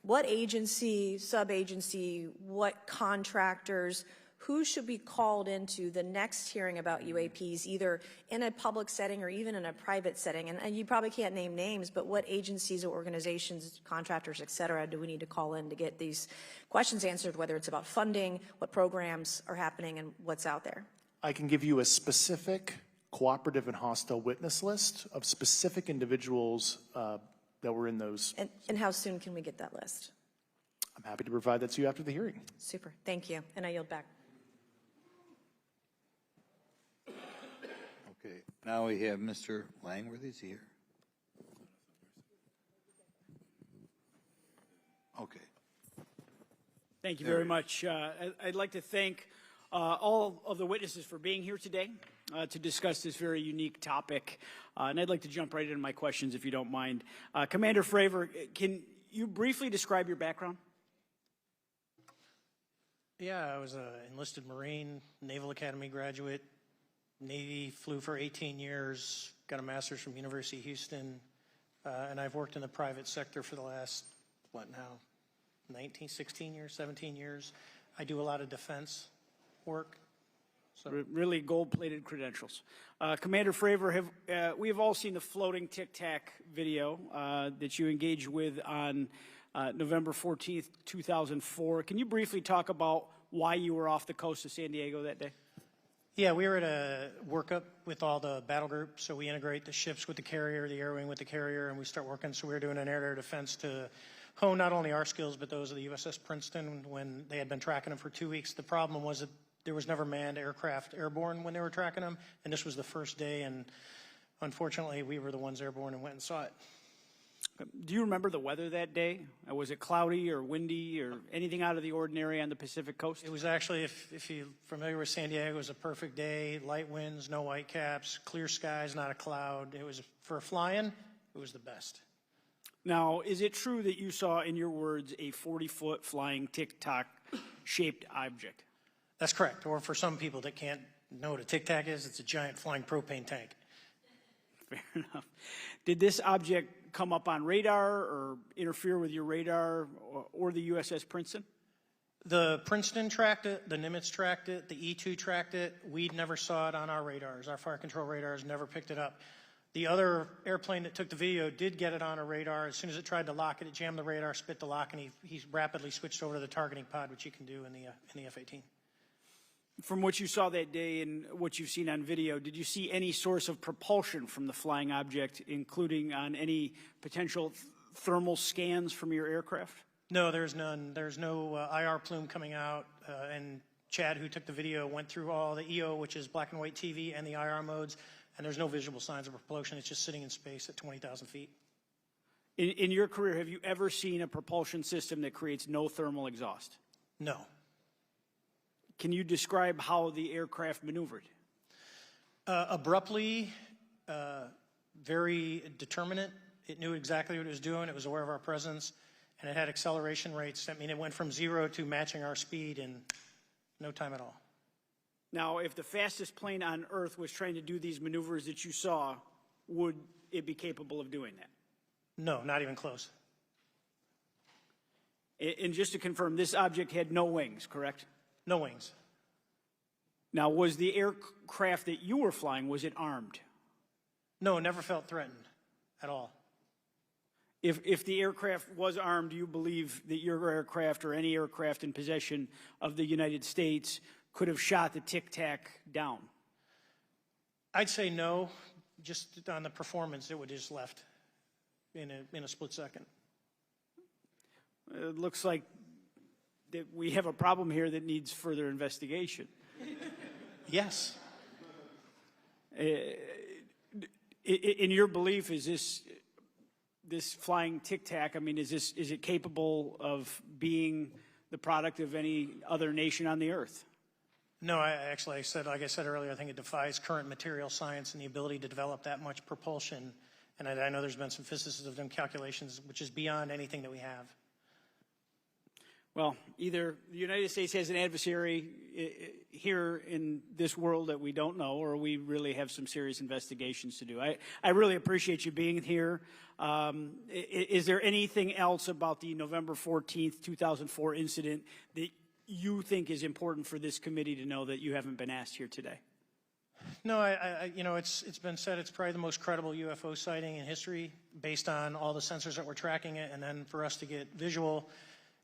Speaker 17: what agency, sub-agency, what contractors, who should be called into the next hearing about UAPs, either in a public setting or even in a private setting? And you probably can't name names, but what agencies or organizations, contractors, et cetera, do we need to call in to get these questions answered, whether it's about funding, what programs are happening, and what's out there?
Speaker 7: I can give you a specific cooperative and hostile witness list of specific individuals that were in those.
Speaker 17: And how soon can we get that list?
Speaker 7: I'm happy to provide that to you after the hearing.
Speaker 17: Super, thank you, and I yield back.
Speaker 1: Okay, now we have Mr. Langworthy. Is he here? Okay.
Speaker 18: Thank you very much. I'd like to thank all of the witnesses for being here today to discuss this very unique topic. And I'd like to jump right into my questions, if you don't mind. Commander Fravor, can you briefly describe your background?
Speaker 8: Yeah, I was an enlisted Marine, Naval Academy graduate, Navy, flew for 18 years, got a master's from University of Houston, and I've worked in the private sector for the last, 16 years, 17 years. I do a lot of defense work. So.
Speaker 18: Really gold-plated credentials. Commander Fravor, we have all seen the floating Tic Tac video that you engaged with on November 14th, 2004. Can you briefly talk about why you were off the coast of San Diego that day?
Speaker 8: Yeah, we were at a workup with all the battle groups, so we integrate the ships with the carrier, the air wing with the carrier, and we start working. So we were doing an air-to-air defense to hone not only our skills, but those of the USS Princeton when they had been tracking them for 2 weeks. The problem was that there was never manned aircraft airborne when they were tracking them, and this was the first day, and unfortunately, we were the ones airborne and went and saw it.
Speaker 18: Do you remember the weather that day? Was it cloudy or windy or anything out of the ordinary on the Pacific coast?
Speaker 8: It was actually, if you're familiar with San Diego, it was a perfect day, light winds, no white caps, clear skies, not a cloud. It was, for flying, it was the best.
Speaker 18: Now, is it true that you saw, in your words, a 40-foot flying Tic Tac shaped object?
Speaker 8: That's correct. Or for some people that can't know what a Tic Tac is, it's a giant flying propane tank.
Speaker 18: Fair enough. Did this object come up on radar or interfere with your radar or the USS Princeton?
Speaker 8: The Princeton tracked it, the Nimitz tracked it, the E-2 tracked it. We never saw it on our radars. Our fire control radars never picked it up. The other airplane that took the video did get it on a radar. As soon as it tried to lock it, it jammed the radar, spit the lock, and he rapidly switched over to the targeting pod, which you can do in the F-18.
Speaker 18: From what you saw that day and what you've seen on video, did you see any source of propulsion from the flying object, including on any potential thermal scans from your aircraft?
Speaker 8: No, there's none. There's no IR plume coming out. And Chad, who took the video, went through all the EO, which is black and white TV, and the IR modes, and there's no visible signs of propulsion. It's just sitting in space at 20,000 feet.
Speaker 18: In your career, have you ever seen a propulsion system that creates no thermal exhaust?
Speaker 8: No.
Speaker 18: Can you describe how the aircraft maneuvered?
Speaker 8: Abruptly, very determinate. It knew exactly what it was doing. It was aware of our presence, and it had acceleration rates. I mean, it went from 0 to matching our speed in no time at all.
Speaker 18: Now, if the fastest plane on Earth was trying to do these maneuvers that you saw, would it be capable of doing that?
Speaker 8: No, not even close.
Speaker 18: And just to confirm, this object had no wings, correct?
Speaker 8: No wings.
Speaker 18: Now, was the aircraft that you were flying, was it armed?
Speaker 8: No, never felt threatened at all.
Speaker 18: If the aircraft was armed, do you believe that your aircraft or any aircraft in possession of the United States could have shot the Tic Tac down?
Speaker 8: I'd say no, just on the performance, it would just left in a split second.
Speaker 18: It looks like that we have a problem here that needs further investigation.
Speaker 8: Yes.
Speaker 18: In your belief, is this flying Tic Tac? I mean, is it capable of being the product of any other nation on the earth?
Speaker 8: No, I said, like I said earlier, I think it defies current material science and the ability to develop that much propulsion. And I know there's been some physicists have done calculations, which is beyond anything that we have.
Speaker 18: Well, either the United States has an adversary here in this world that we don't know, or we really have some serious investigations to do. I really appreciate you being here. Is there anything else about the November 14th, 2004 incident that you think is important for this committee to know that you haven't been asked here today?
Speaker 8: No, it's been said it's probably the most credible UFO sighting in history based on all the sensors that were tracking it, and then for us to get visual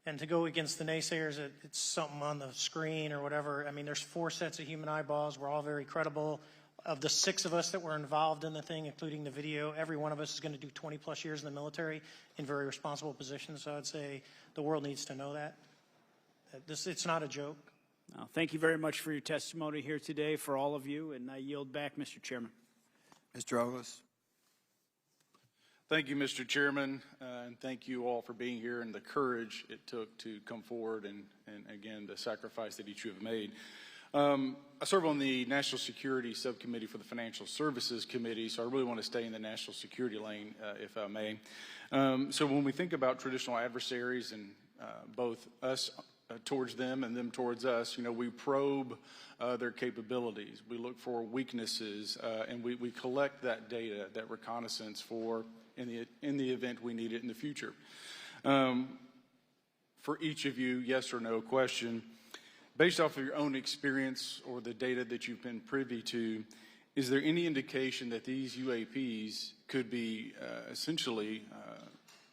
Speaker 8: and to go against the naysayers that it's something on the screen or whatever. I mean, there's 4 sets of human eyeballs. We're all very credible. Of the 6 of us that were involved in the thing, including the video, every one of us is going to do 20 plus years in the military in very responsible positions. So I'd say the world needs to know that. It's not a joke.
Speaker 18: Well, thank you very much for your testimony here today for all of you, and I yield back, Mr. Chairman.
Speaker 1: Mr. Ogles.
Speaker 19: Thank you, Mr. Chairman, and thank you all for being here and the courage it took to come forward and again, the sacrifice that each of you have made. I serve on the National Security Subcommittee for the Financial Services Committee, so I really want to stay in the national security lane, if I may. So when we think about traditional adversaries and both us towards them and them towards us, we probe their capabilities. We look for weaknesses, and we collect that data, that reconnaissance for in the event we need it in the future. For each of you, yes or no question, based off of your own experience or the data that you've been privy to, is there any indication that these UAPs could be essentially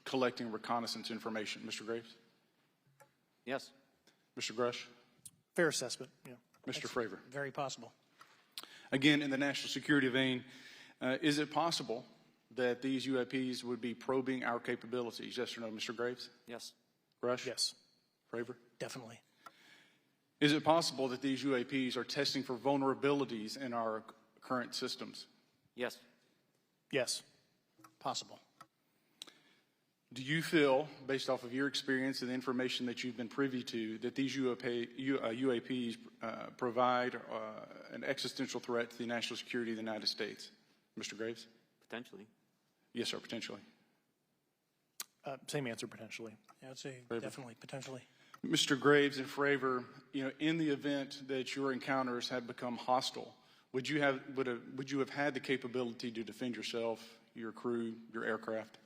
Speaker 19: collecting reconnaissance information? Mr. Graves?
Speaker 6: Yes.
Speaker 19: Mr. Grush?
Speaker 7: Fair assessment, yeah.
Speaker 19: Mr. Fravor?
Speaker 8: Very possible.
Speaker 19: Again, in the national security vein, is it possible that these UAPs would be probing our capabilities? Yes or no, Mr. Graves?
Speaker 6: Yes.
Speaker 19: Grush?
Speaker 7: Yes.
Speaker 19: Fravor?
Speaker 8: Definitely.
Speaker 19: Is it possible that these UAPs are testing for vulnerabilities in our current systems?
Speaker 6: Yes.
Speaker 7: Yes.
Speaker 8: Possible.
Speaker 19: Do you feel, based off of your experience and the information that you've been privy to, that these UAPs provide an existential threat to the national security of the United States? Mr. Graves?
Speaker 6: Potentially.
Speaker 19: Yes, sir, potentially.
Speaker 7: Same answer, potentially.
Speaker 8: Yeah, I'd say
Speaker 19: Fravor?
Speaker 8: definitely, potentially.
Speaker 19: Mr. Graves and Fravor, in the event that your encounters had become hostile, would you have had the capability to defend yourself, your crew, your aircraft?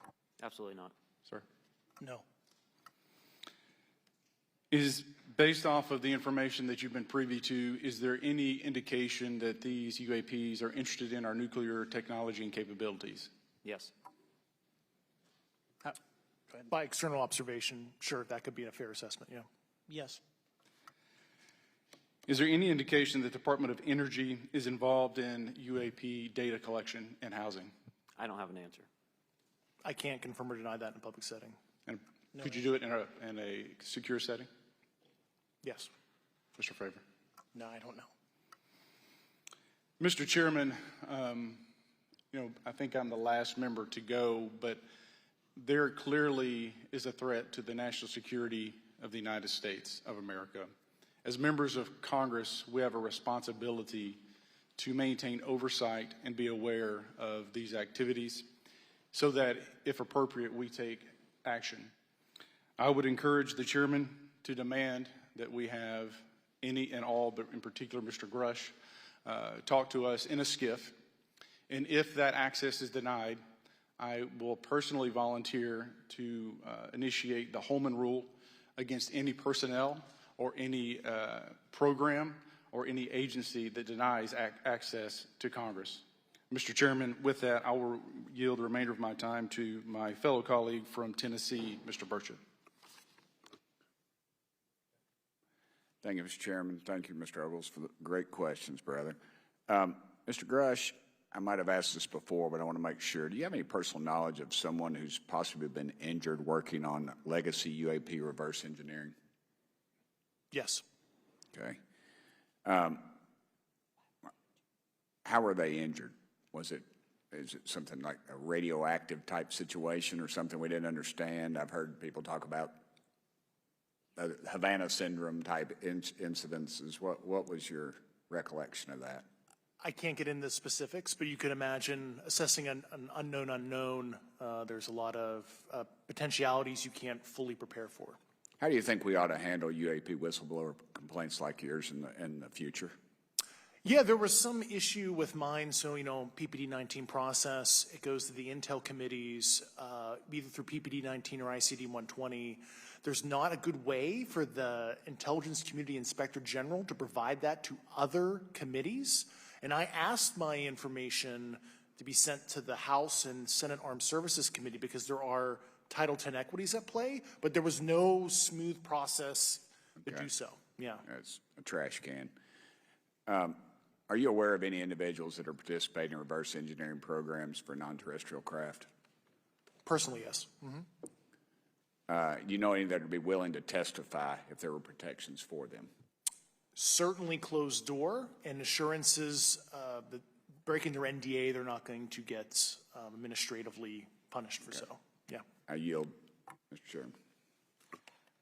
Speaker 6: Absolutely not.
Speaker 19: Sir?
Speaker 8: No.
Speaker 19: Is based off of the information that you've been privy to, is there any indication that these UAPs are interested in our nuclear technology and capabilities?
Speaker 6: Yes.
Speaker 7: By external observation, sure, that could be a fair assessment, yeah.
Speaker 8: Yes.
Speaker 19: Is there any indication that the Department of Energy is involved in UAP data collection and housing?
Speaker 6: I don't have an answer.
Speaker 7: I can't confirm or deny that in a public setting.
Speaker 19: And could you do it in a secure setting?
Speaker 7: Yes.
Speaker 19: Mr. Fravor?
Speaker 8: No, I don't know.
Speaker 19: Mr. Chairman, I think I'm the last member to go, but there clearly is a threat to the national security of the United States of America. As members of Congress, we have a responsibility to maintain oversight and be aware of these activities so that, if appropriate, we take action. I would encourage the chairman to demand that we have any and all, but in particular Mr. Grush, talk to us in a skiff. And if that access is denied, I will personally volunteer to initiate the Holman Rule against any personnel or any program or any agency that denies access to Congress. Mr. Chairman, with that, I will yield the remainder of my time to my fellow colleague from Tennessee, Mr. Burchett.
Speaker 2: Thank you, Mr. Chairman. Thank you, Mr. Ogles, for the great questions, brother. Mr. Grush, I might have asked this before, but I want to make sure. Do you have any personal knowledge of someone who's possibly been injured working on legacy UAP reverse engineering?
Speaker 7: Yes.
Speaker 2: Okay. How were they injured? Is it something like a radioactive type situation or something we didn't understand? I've heard people talk about Havana syndrome type incidences. What was your recollection of that?
Speaker 7: I can't get into specifics, but you can imagine assessing an unknown unknown. There's a lot of potentialities you can't fully prepare for.
Speaker 2: How do you think we ought to handle UAP whistleblower complaints like yours in the future?
Speaker 7: Yeah, there was some issue with mine. So, PPD 19 process, it goes to the Intel committees, either through PPD 19 or ICD 120. There's not a good way for the Intelligence Community Inspector General to provide that to other committees. And I asked my information to be sent to the House and Senate Armed Services Committee because there are Title X equities at play, but there was no smooth process to do so. Yeah.
Speaker 2: That's a trash can. Are you aware of any individuals that are participating in reverse engineering programs for non-terrestrial craft?
Speaker 7: Personally, yes.
Speaker 2: Do you know any that would be willing to testify if there were protections for them?
Speaker 7: Certainly closed door and assurances that breaking their NDA, they're not going to get administratively punished for so. Yeah.
Speaker 2: I yield, Mr. Chairman.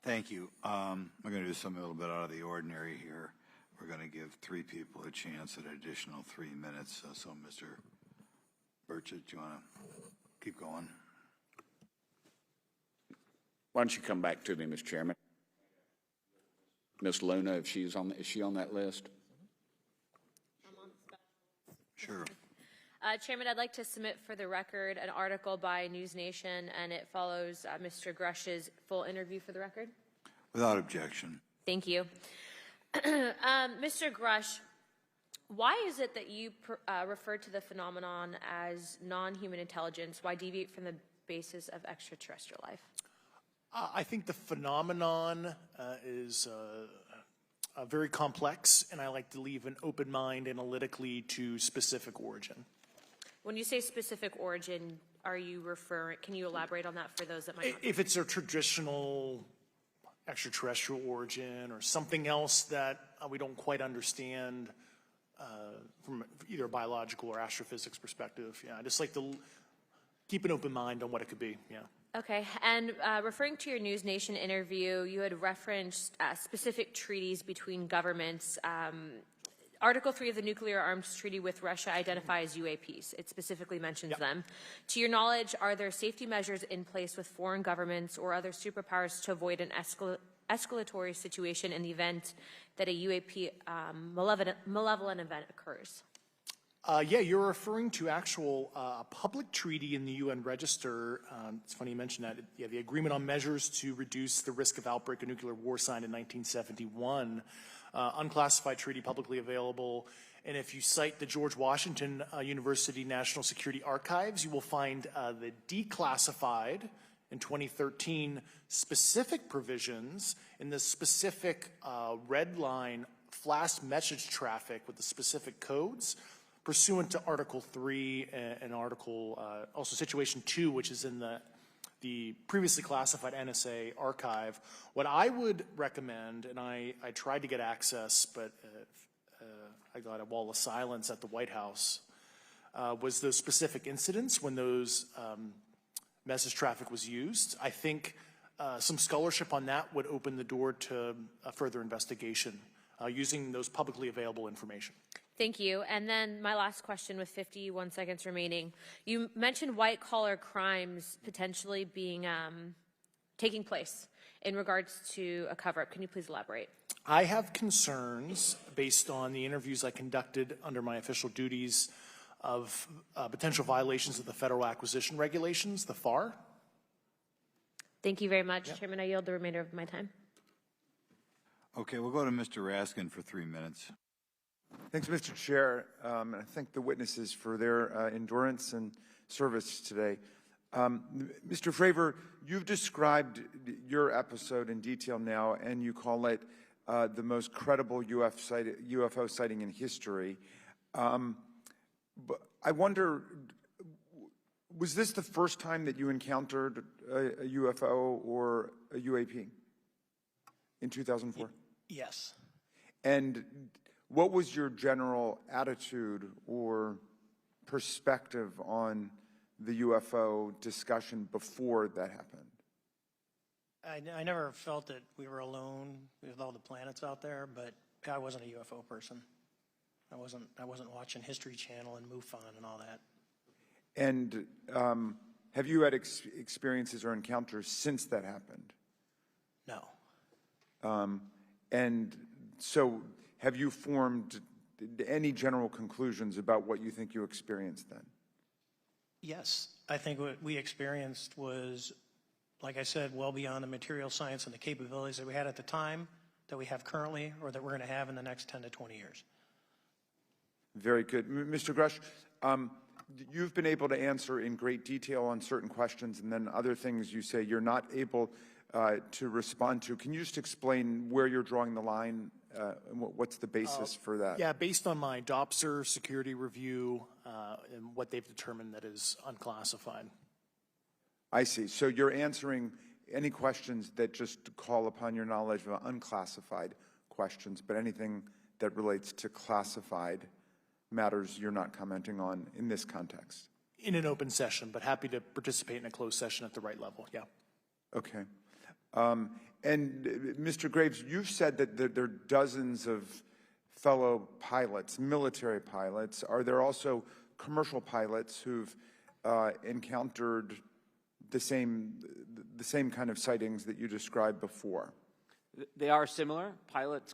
Speaker 1: Thank you. I'm going to do something a little bit out of the ordinary here. We're going to give 3 people a chance at an additional 3 minutes. So, Mr. Burchett, do you want to keep going?
Speaker 2: Why don't you come back to me, Mr. Chairman? Ms. Luna, is she on that list?
Speaker 1: Sure.
Speaker 3: Chairman, I'd like to submit for the record an article by NewsNation, and it follows Mr. Grush's full interview for the record.
Speaker 1: Without objection.
Speaker 3: Thank you. Mr. Grush, why is it that you refer to the phenomenon as non-human intelligence? Why deviate from the basis of extraterrestrial life?
Speaker 7: I think the phenomenon is very complex, and I like to leave an open mind analytically to specific origin.
Speaker 3: When you say specific origin, can you elaborate on that for those that might not?
Speaker 7: If it's a traditional extraterrestrial origin or something else that we don't quite understand from either a biological or astrophysics perspective, I just like to keep an open mind on what it could be,
Speaker 3: Okay, and referring to your NewsNation interview, you had referenced specific treaties between governments. Article 3 of the Nuclear Arms Treaty with Russia identifies UAPs. It specifically mentions them. To your knowledge, are there safety measures in place with foreign governments or other superpowers to avoid an escalatory situation in the event that a UAP malevolent event occurs?
Speaker 7: Yeah, you're referring to actual public treaty in the UN Register. It's funny you mentioned that. Yeah, the Agreement on Measures to Reduce the Risk of Outbreak of Nuclear War signed in 1971. Unclassified treaty publicly available. And if you cite the George Washington University National Security Archives, you will find the declassified in 2013 specific provisions in the specific red line flash message traffic with the specific codes pursuant to Article 3 and Article, also Situation 2, which is in the previously classified NSA archive. What I would recommend, and I tried to get access, but I got a wall of silence at the White House, was those specific incidents when those message traffic was used. I think some scholarship on that would open the door to a further investigation using those publicly available information.
Speaker 3: Thank you. And then my last question with 51 seconds remaining. You mentioned white-collar crimes potentially being taking place in regards to a cover-up. Can you please elaborate?
Speaker 7: I have concerns based on the interviews I conducted under my official duties of potential violations of the Federal Acquisition Regulations, the FAR.
Speaker 3: Thank you very much, Chairman. I yield the remainder of my time.
Speaker 1: Okay, we'll go to Mr. Raskin for 3 minutes.
Speaker 9: Thanks, Mr. Chair. And I thank the witnesses for their endurance and service today. Mr. Fravor, you've described your episode in detail now, and you call it the most credible UFO sighting in history. But I wonder, was this the first time that you encountered a UFO or a UAP in 2004?
Speaker 8: Yes.
Speaker 9: And what was your general attitude or perspective on the UFO discussion before that happened?
Speaker 8: I never felt that we were alone with all the planets out there, but I wasn't a UFO person. I wasn't watching History Channel and MUFON and all that.
Speaker 9: And have you had experiences or encounters since that happened?
Speaker 8: No.
Speaker 9: And so have you formed any general conclusions about what you think you experienced then?
Speaker 8: Yes. I think what we experienced was, like I said, well beyond the material science and the capabilities that we had at the time, that we have currently, or that we're going to have in the next 10 to 20 years.
Speaker 9: Very good. Mr. Grush, you've been able to answer in great detail on certain questions, and then other things you say you're not able to respond to. Can you just explain where you're drawing the line and what's the basis for that?
Speaker 7: Yeah, based on my DOPSR security review and what they've determined that is unclassified.
Speaker 9: I see. So you're answering any questions that just call upon your knowledge of unclassified questions, but anything that relates to classified matters you're not commenting on in this context.
Speaker 7: In an open session, but happy to participate in a closed session at the right level, yeah.
Speaker 9: Okay. And Mr. Graves, you've said that there are dozens of fellow pilots, military pilots. Are there also commercial pilots who've encountered the same kind of sightings that you described before?
Speaker 6: They are similar.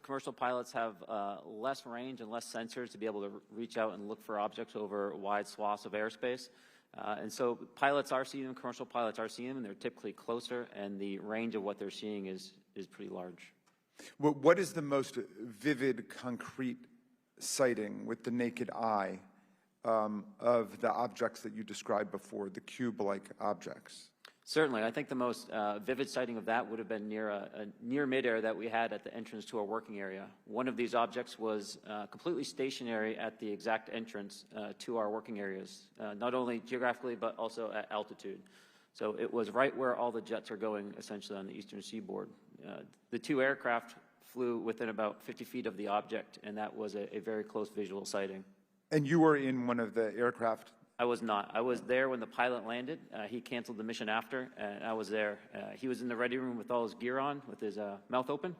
Speaker 6: Commercial pilots have less range and less sensors to be able to reach out and look for objects over wide swaths of airspace. And so pilots are seeing them, commercial pilots are seeing them, and they're typically closer, and the range of what they're seeing is pretty large.
Speaker 9: Well, what is the most vivid, concrete sighting with the naked eye of the objects that you described before, the cube-like objects?
Speaker 6: Certainly. I think the most vivid sighting of that would have been near midair that we had at the entrance to our working area. One of these objects was completely stationary at the exact entrance to our working areas, not only geographically but also at altitude. So it was right where all the jets are going, essentially, on the eastern seaboard. The two aircraft flew within about 50 feet of the object, and that was a very close visual sighting.
Speaker 9: And you were in one of the aircraft?
Speaker 6: I was not. I was there when the pilot landed. He canceled the mission after, and I was there. He was in the ready room with all his gear on, with his mouth open,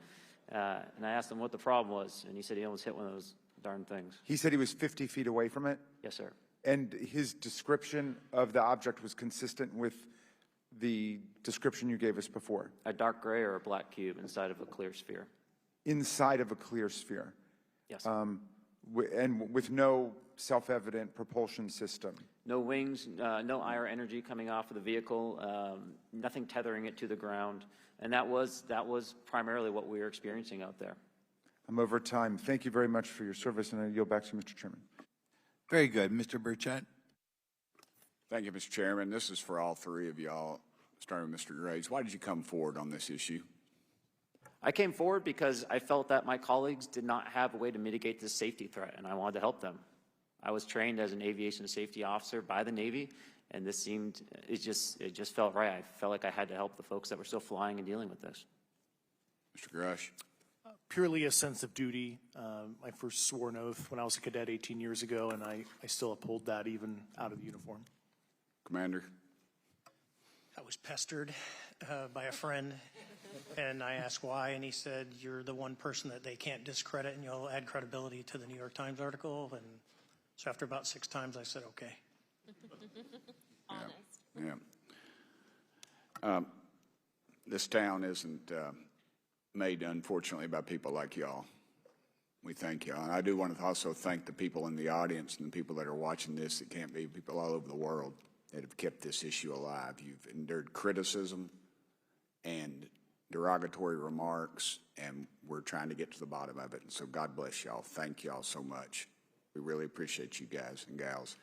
Speaker 6: and I asked him what the problem was, and he said he almost hit one of those darn things.
Speaker 9: He said he was 50 feet away from it?
Speaker 6: Yes, sir.
Speaker 9: And his description of the object was consistent with the description you gave us before?
Speaker 6: A dark gray or a black cube inside of a clear sphere.
Speaker 9: Inside of a clear sphere?
Speaker 6: Yes.
Speaker 9: And with no self-evident propulsion system?
Speaker 6: No wings, no IR energy coming off of the vehicle, nothing tethering it to the ground. And that was primarily what we were experiencing out there.
Speaker 9: I'm over time. Thank you very much for your service, and I yield back to you, Mr. Chairman.
Speaker 1: Very good. Mr. Burchett?
Speaker 2: Thank you, Mr. Chairman. This is for all three of y'all, starting with Mr. Graves. Why did you come forward on this issue?
Speaker 6: I came forward because I felt that my colleagues did not have a way to mitigate this safety threat, and I wanted to help them. I was trained as an aviation safety officer by the Navy, and this it just felt right. I felt like I had to help the folks that were still flying and dealing with this.
Speaker 2: Mr. Grush?
Speaker 7: Purely a sense of duty. My first sworn oath when I was a cadet 18 years ago, and I still uphold that even out of uniform.
Speaker 2: Commander?
Speaker 8: I was pestered by a friend, and I asked why, and he said, "You're the one person that they can't discredit, and you'll add credibility to the New York Times article." And so after about 6 times, I said, "Okay."
Speaker 3: Honest.
Speaker 2: Yeah. This town isn't made, unfortunately, by people like y'all. We thank y'all. And I do want to also thank the people in the audience and the people that are watching this that can't be, people all over the world that have kept this issue alive. You've endured criticism and derogatory remarks, and we're trying to get to the bottom of it. And so God bless y'all. Thank y'all so much. We really appreciate you guys and gals.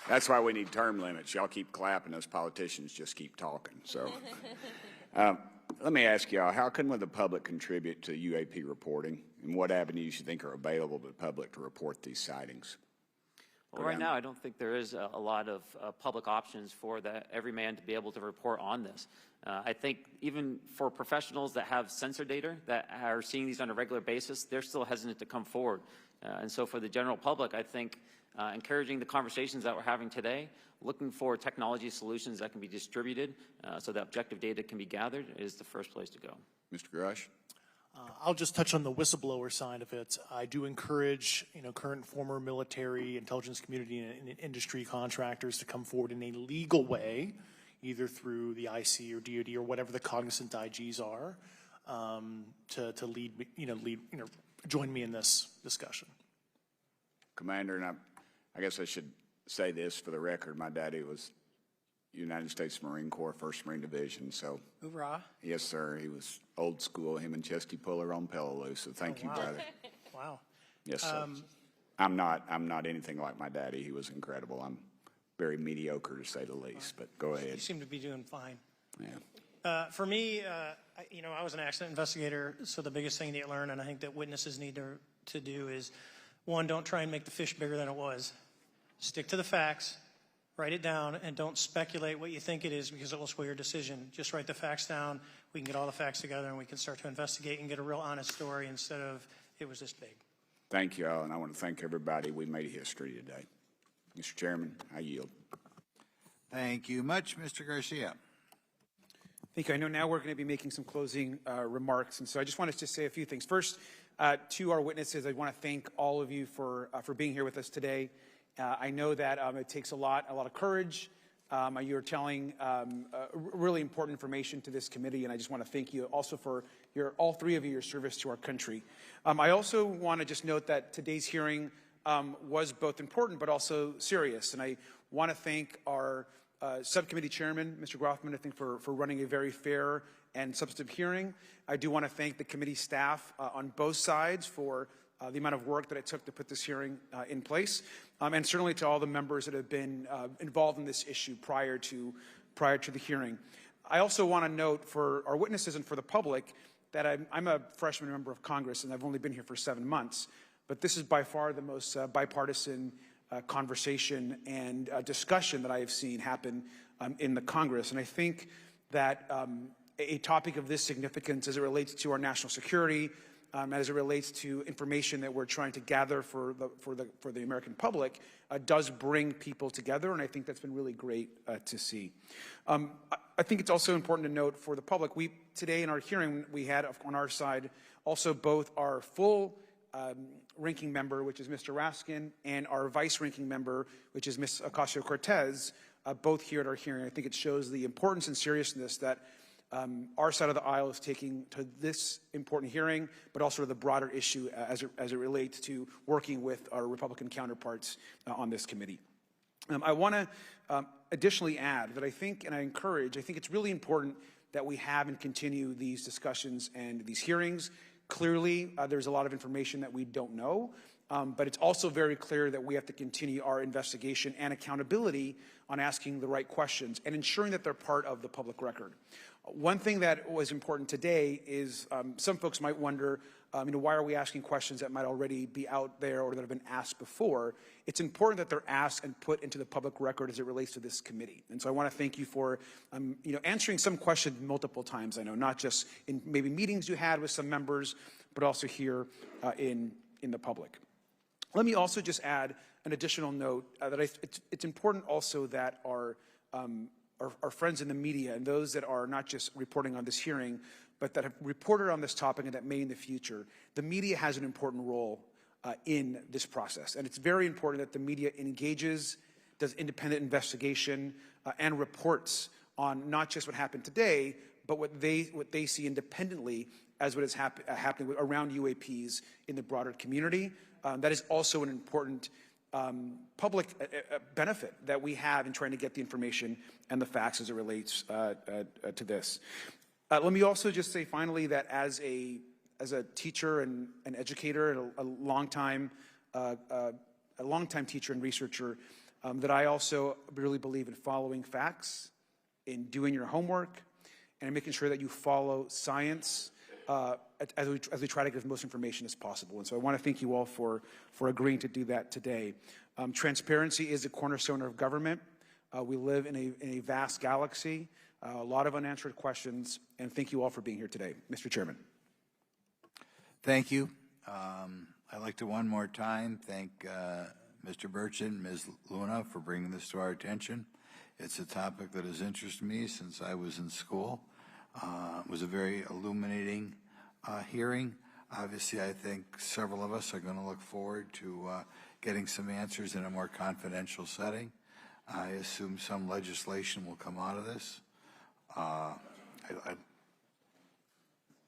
Speaker 2: That's why we need term limits. Y'all keep clapping. Those politicians just keep talking. So Let me ask y'all, how can the public contribute to UAP reporting, and what avenues you think are available to the public to report these sightings?
Speaker 6: Well, right now, I don't think there is a lot of public options for every man to be able to report on this. I think even for professionals that have sensor data that are seeing these on a regular basis, they're still hesitant to come forward. And so for the general public, I think encouraging the conversations that we're having today, looking for technology solutions that can be distributed so that objective data can be gathered is the first place to go.
Speaker 2: Mr. Grush?
Speaker 7: I'll just touch on the whistleblower side of it. I do encourage, current and former military, intelligence community, and industry contractors to come forward in a legal way, either through the IC or DoD or whatever the cognizant IGs are, to lead, join me in this discussion.
Speaker 2: Commander, and I guess I should say this for the record. My daddy was United States Marine Corps, 1st Marine Division, so.
Speaker 8: Hoorah.
Speaker 2: Yes, sir. He was old school, him and Chesty Puller on Peleliu, so thank you,
Speaker 8: wow.
Speaker 2: brother.
Speaker 8: Wow.
Speaker 2: Yes, sir. I'm not anything like my daddy. He was incredible. I'm very mediocre, to say the least, but go ahead.
Speaker 8: You seem to be doing fine.
Speaker 2: Yeah.
Speaker 8: For me, I was an accident investigator, so the biggest thing that you learn, and I think that witnesses need to do is, one, don't try and make the fish bigger than it was. Stick to the facts, write it down, and don't speculate what you think it is because it will sway your decision. Just write the facts down. We can get all the facts together, and we can start to investigate and get a real honest story instead of it was this big.
Speaker 2: Thank you all, and I want to thank everybody. We made history today. Mr. Chairman, I yield.
Speaker 1: Thank you much, Mr. Garcia.
Speaker 4: Thank you. I know now we're going to be making some closing remarks, and so I just wanted to say a few things. First, to our witnesses, I want to thank all of you for being here with us today. I know that it takes a lot of courage. You're telling really important information to this committee, and I just want to thank you also for all three of you, your service to our country. I also want to just note that today's hearing was both important but also serious, and I want to thank our subcommittee chairman, Mr. Grothman, I think for running a very fair and substantive hearing. I do want to thank the committee staff on both sides for the amount of work that it took to put this hearing in place, and certainly to all the members that have been involved in this issue prior to the hearing. I also want to note for our witnesses and for the public that I'm a freshman member of Congress, and I've only been here for 7 months, but this is by far the most bipartisan conversation and discussion that I have seen happen in the Congress. And I think that a topic of this significance as it relates to our national security, as it relates to information that we're trying to gather for the American public, does bring people together, and I think that's been really great to see. I think it's also important to note for the public, today in our hearing, we had on our side also both our full ranking member, which is Mr. Raskin, and our vice ranking member, which is Ms. Ocasio-Cortez, both here at our hearing. I think it shows the importance and seriousness that our side of the aisle is taking to this important hearing, but also to the broader issue as it relates to working with our Republican counterparts on this committee. I want to additionally add that I think it's really important that we have and continue these discussions and these hearings. Clearly, there's a lot of information that we don't know, but it's also very clear that we have to continue our investigation and accountability on asking the right questions and ensuring that they're part of the public record. One thing that was important today is some folks might wonder, why are we asking questions that might already be out there or that have been asked before? It's important that they're asked and put into the public record as it relates to this committee. And so I want to thank you for, answering some questions multiple times. I know, not just in maybe meetings you had with some members, but also here in the public. Let me also just add an additional note that it's important also that our friends in the media and those that are not just reporting on this hearing, but that have reported on this topic and that may in the future, the media has an important role in this process. And it's very important that the media engages, does independent investigation, and reports on not just what happened today, but what they see independently as what is happening around UAPs in the broader community. That is also an important public benefit that we have in trying to get the information and the facts as it relates to this. Let me also just say finally that as a teacher and an educator and a longtime teacher and researcher, that I also really believe in following facts, in doing your homework, and making sure that you follow science as we try to give as most information as possible. And so I want to thank you all for agreeing to do that today. Transparency is a cornerstone of government. We live in a vast galaxy, a lot of unanswered questions, and thank you all for being here today. Mr. Chairman.
Speaker 1: Thank you. I'd like to one more time thank Mr. Burchett and Ms. Luna for bringing this to our attention. It's a topic that has interested me since I was in school. It was a very illuminating hearing. Obviously, I think several of us are going to look forward to getting some answers in a more confidential setting. I assume some legislation will come out of this.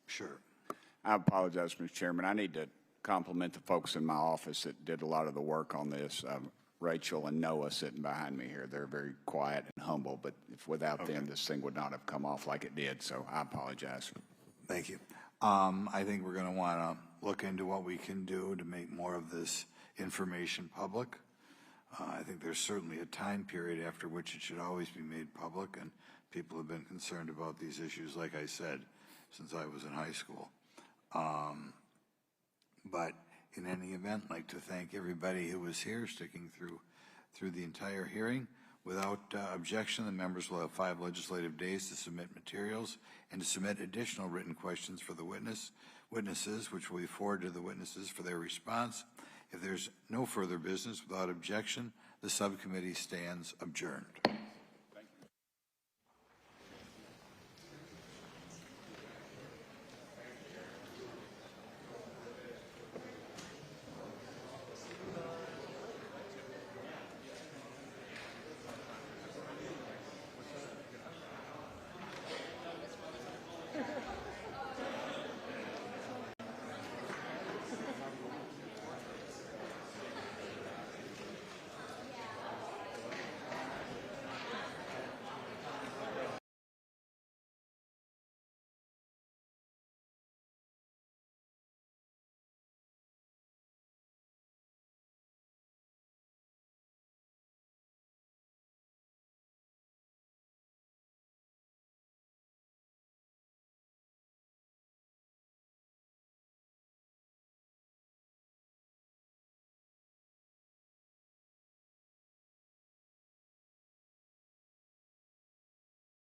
Speaker 1: Sure.
Speaker 2: I apologize, Mr. Chairman. I need to compliment the folks in my office that did a lot of the work on this. Rachel and Noah sitting behind me here. They're very quiet and humble, but if without them, this thing would not have come off like it did, so I apologize.
Speaker 1: Thank you. I think we're going to want to look into what we can do to make more of this information public. I think there's certainly a time period after which it should always be made public, and people have been concerned about these issues, like I said, since I was in high school. But in any event, I'd like to thank everybody who was here, sticking through the entire hearing. Without objection, the members will have 5 legislative days to submit materials and to submit additional written questions for the witnesses, which will be forwarded to the witnesses for their response. If there's no further business, without objection, the subcommittee stands adjourned.